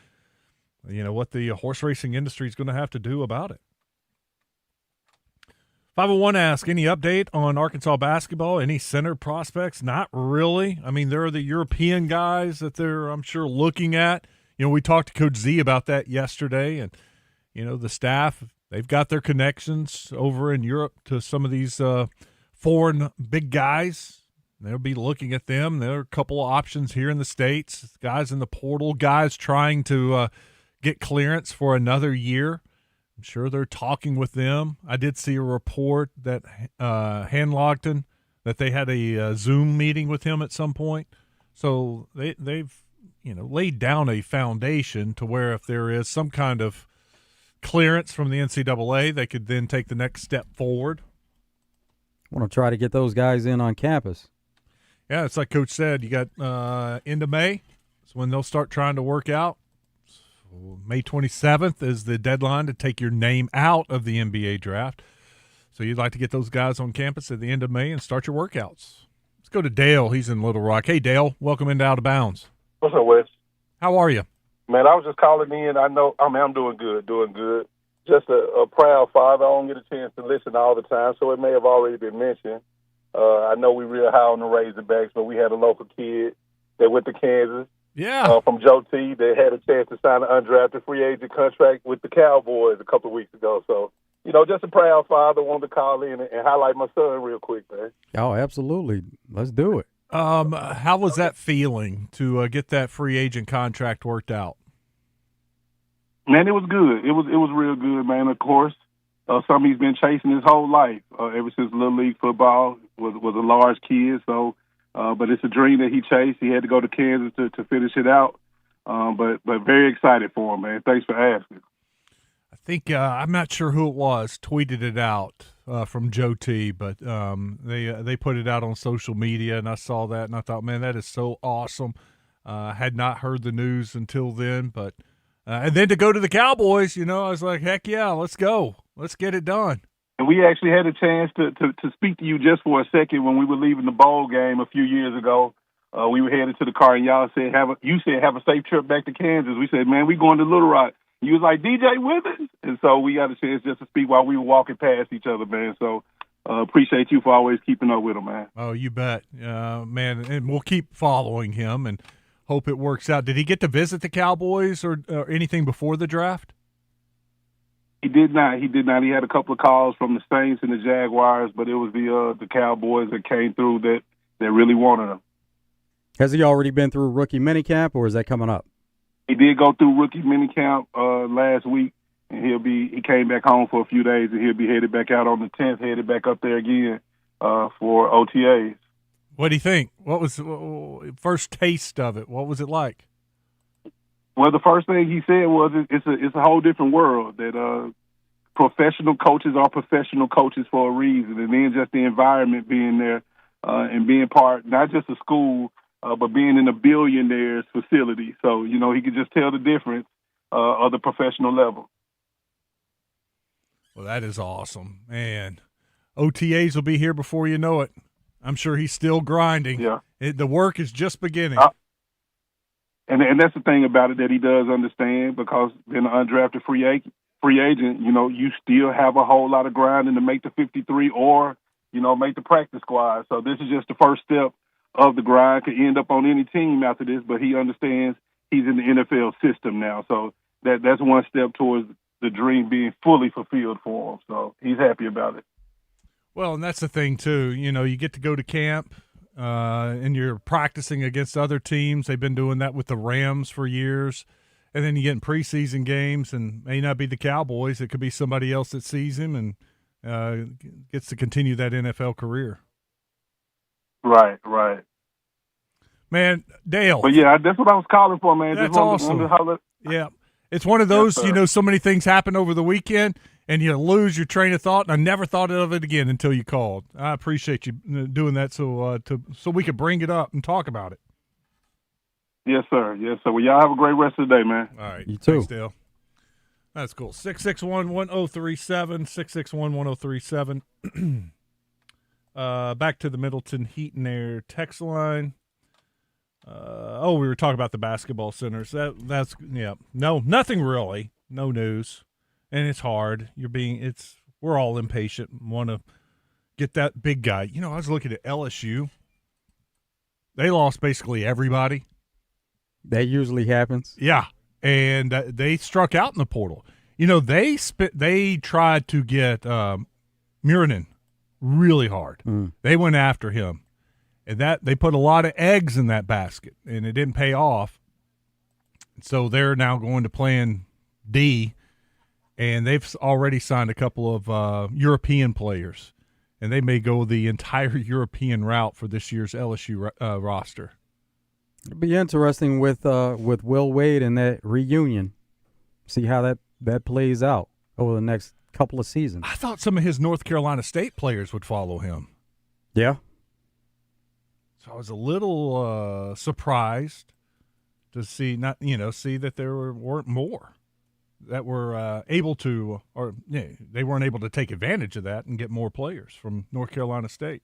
what the horse racing industry is going to have to do about it. 501 asks, any update on Arkansas basketball? Any center prospects? Not really. I mean, there are the European guys that they're, I'm sure, looking at. We talked to Coach Z about that yesterday, and, the staff, they've got their connections over in Europe to some of these foreign big guys. They'll be looking at them. There are a couple of options here in the States, guys in the portal, guys trying to get clearance for another year. I'm sure they're talking with them. I did see a report that Hanlogton, that they had a Zoom meeting with him at some point. So they've laid down a foundation to where if there is some kind of clearance from the NCAA, they could then take the next step forward. Want to try to get those guys in on campus. Yeah, it's like Coach said, you got end of May. That's when they'll start trying to work out. May 27th is the deadline to take your name out of the NBA draft. So you'd like to get those guys on campus at the end of May and start your workouts. Let's go to Dale. He's in Little Rock. Hey, Dale, welcome into Out of Bounds. What's up, Wes? How are you? Man, I was just calling in. I'm doing good. Just a proud father. I don't get a chance to listen all the time, so it may have already been mentioned. I know we real high on the Razorbacks, but we had a local kid that went to Kansas. Yeah. From Joe T. that had a chance to sign an undrafted free agent contract with the Cowboys a couple of weeks ago. So, just a proud father. Wanted to call in and highlight my son real quick, man. Oh, absolutely. Let's do it. How was that feeling to get that free agent contract worked out? Man, it was good. It was real good, man. Of course, something he's been chasing his whole life ever since Little League football was a large kid. So, but it's a dream that he chased. He had to go to Kansas to finish it out. But very excited for him, man. Thanks for asking. I think I'm not sure who it was tweeted it out from Joe T, but they put it out on social media, and I saw that, and I thought, man, that is so awesome. Had not heard the news until then, but and then to go to the Cowboys, I was like, heck yeah, let's go. Let's get it done. And we actually had a chance to speak to you just for a second when we were leaving the bowl game a few years ago. We were headed to the car, and y'all said, have a safe trip back to Kansas. We said, man, we going to Little Rock. You was like, DJ with us? And so we got a chance just to speak while we were walking past each other, man. So appreciate you for always keeping up with him, man. Oh, you bet. Man, and we'll keep following him and hope it works out. Did he get to visit the Cowboys or anything before the draft? He did not. He had a couple of calls from the Saints and the Jaguars, but it was the Cowboys that came through that really wanted him. Has he already been through rookie minicamp, or is that coming up? He did go through rookie minicamp last week, and he came back home for a few days, and he'll be headed back out on the 10th, headed back up there again for OTAs. What do you think? What was first taste of it? What was it like? Well, the first thing he said was it's a whole different world, that professional coaches are professional coaches for a reason, and then just the environment being there and being part, not just a school, but being in a billionaire's facility. So, he could just tell the difference of the professional level. Well, that is awesome. Man, OTAs will be here before you know it. I'm sure he's still grinding. Yeah. The work is just beginning. And that's the thing about it that he does understand, because being an undrafted free agent, free agent, you still have a whole lot of grinding to make the 53 or, make the practice squad. So this is just the first step of the grind. Could end up on any team after this, but he understands he's in the NFL system now. So that's one step towards the dream being fully fulfilled for him. So he's happy about it. Well, and that's the thing, too. You get to go to camp, and you're practicing against other teams. They've been doing that with the Rams for years. And then you get in preseason games, and may not be the Cowboys. It could be somebody else that sees him and gets to continue that NFL career. Right. Man, Dale. But, yeah, that's what I was calling for, man. That's just awesome. Yeah. It's one of those, so many things happen over the weekend, and you lose your train of thought, and I never thought of it again until you called. I appreciate you doing that so we could bring it up and talk about it. Yes, sir. Well, y'all have a great rest of the day, man. All right. You too. Thanks, Dale. That's cool. 661-1037, 661-1037. Back to the Middleton Heat and Air text line. We were talking about the basketball centers. That's no, nothing really. No news, and it's hard. We're all impatient and want to get that big guy. I was looking at LSU. They lost basically everybody. That usually happens. Yeah, and they struck out in the portal. They tried to get Muranen really hard. They went after him. And that they put a lot of eggs in that basket, and it didn't pay off. So they're now going to Plan D, and they've already signed a couple of European players, and they may go the entire European route for this year's LSU roster. It'll be interesting with Will Wade and that reunion. See how that plays out over the next couple of seasons. I thought some of his North Carolina State players would follow him. Yeah. So I was a little surprised to see that there weren't more that were able to, or they weren't able to take advantage of that and get more players from North Carolina State,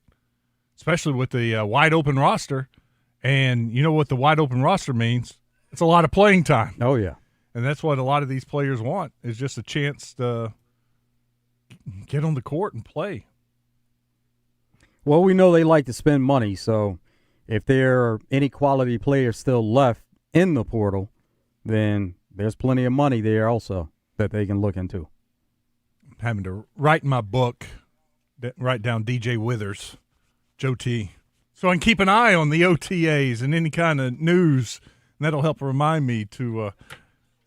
especially with the wide open roster. And you know what the wide open roster means? It's a lot of playing time. Oh, yeah. And that's what a lot of these players want, is just a chance to get on the court and play. Well, we know they like to spend money, so if there are any quality players still left in the portal, then there's plenty of money there also that they can look into. I'm having to write in my book, write down DJ Withers, Joe T., so I can keep an eye on the OTAs and any kind of news, and that'll help remind me to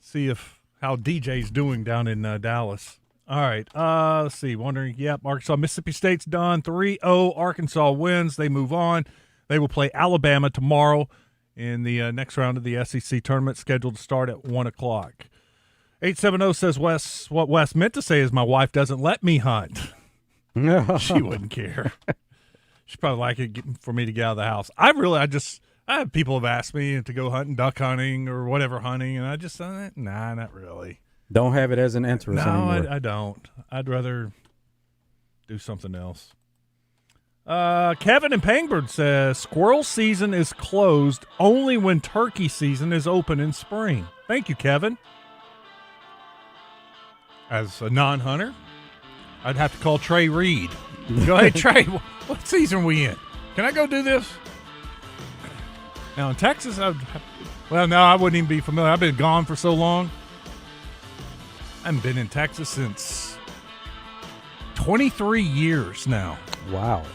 see how DJ's doing down in Dallas. All right, let's see. Arkansas, Mississippi State's done. 3-0, Arkansas wins. They move on. They will play Alabama tomorrow in the next round of the SEC tournament, scheduled to start at 1 o'clock. 870 says, Wes, what Wes meant to say is my wife doesn't let me hunt. She wouldn't care. She'd probably like it for me to get out of the house. I have people have asked me to go hunting, duck hunting or whatever hunting, and I just nah, not really. Don't have it as an interest anymore. No, I don't. I'd rather do something else. Kevin in Pangbird says, squirrel season is closed only when turkey season is open in spring. Thank you, Kevin. As a non-hunter, I'd have to call Trey Reed. Go ahead, Trey. What season are we in? Can I go do this? Now, in Texas, I wouldn't even be familiar. I've been gone for so long. I haven't been in Texas since 23 years now. Wow.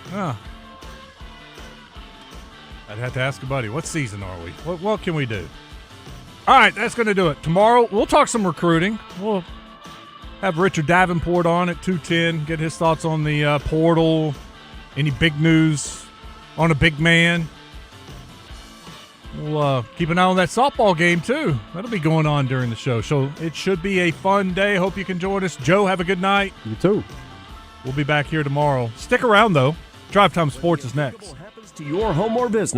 I'd have to ask a buddy, what season are we? What can we do? All right, that's going to do it. Tomorrow, we'll talk some recruiting. We'll have Richard Davenport on at 2:10, get his thoughts on the portal, any big news on a big man. We'll keep an eye on that softball game, too. That'll be going on during the show. So it should be a fun day. Hope you can join us. Joe, have a good night. You too. We'll be back here tomorrow. Stick around, though. Drive Time Sports is next. Happens to your home or business.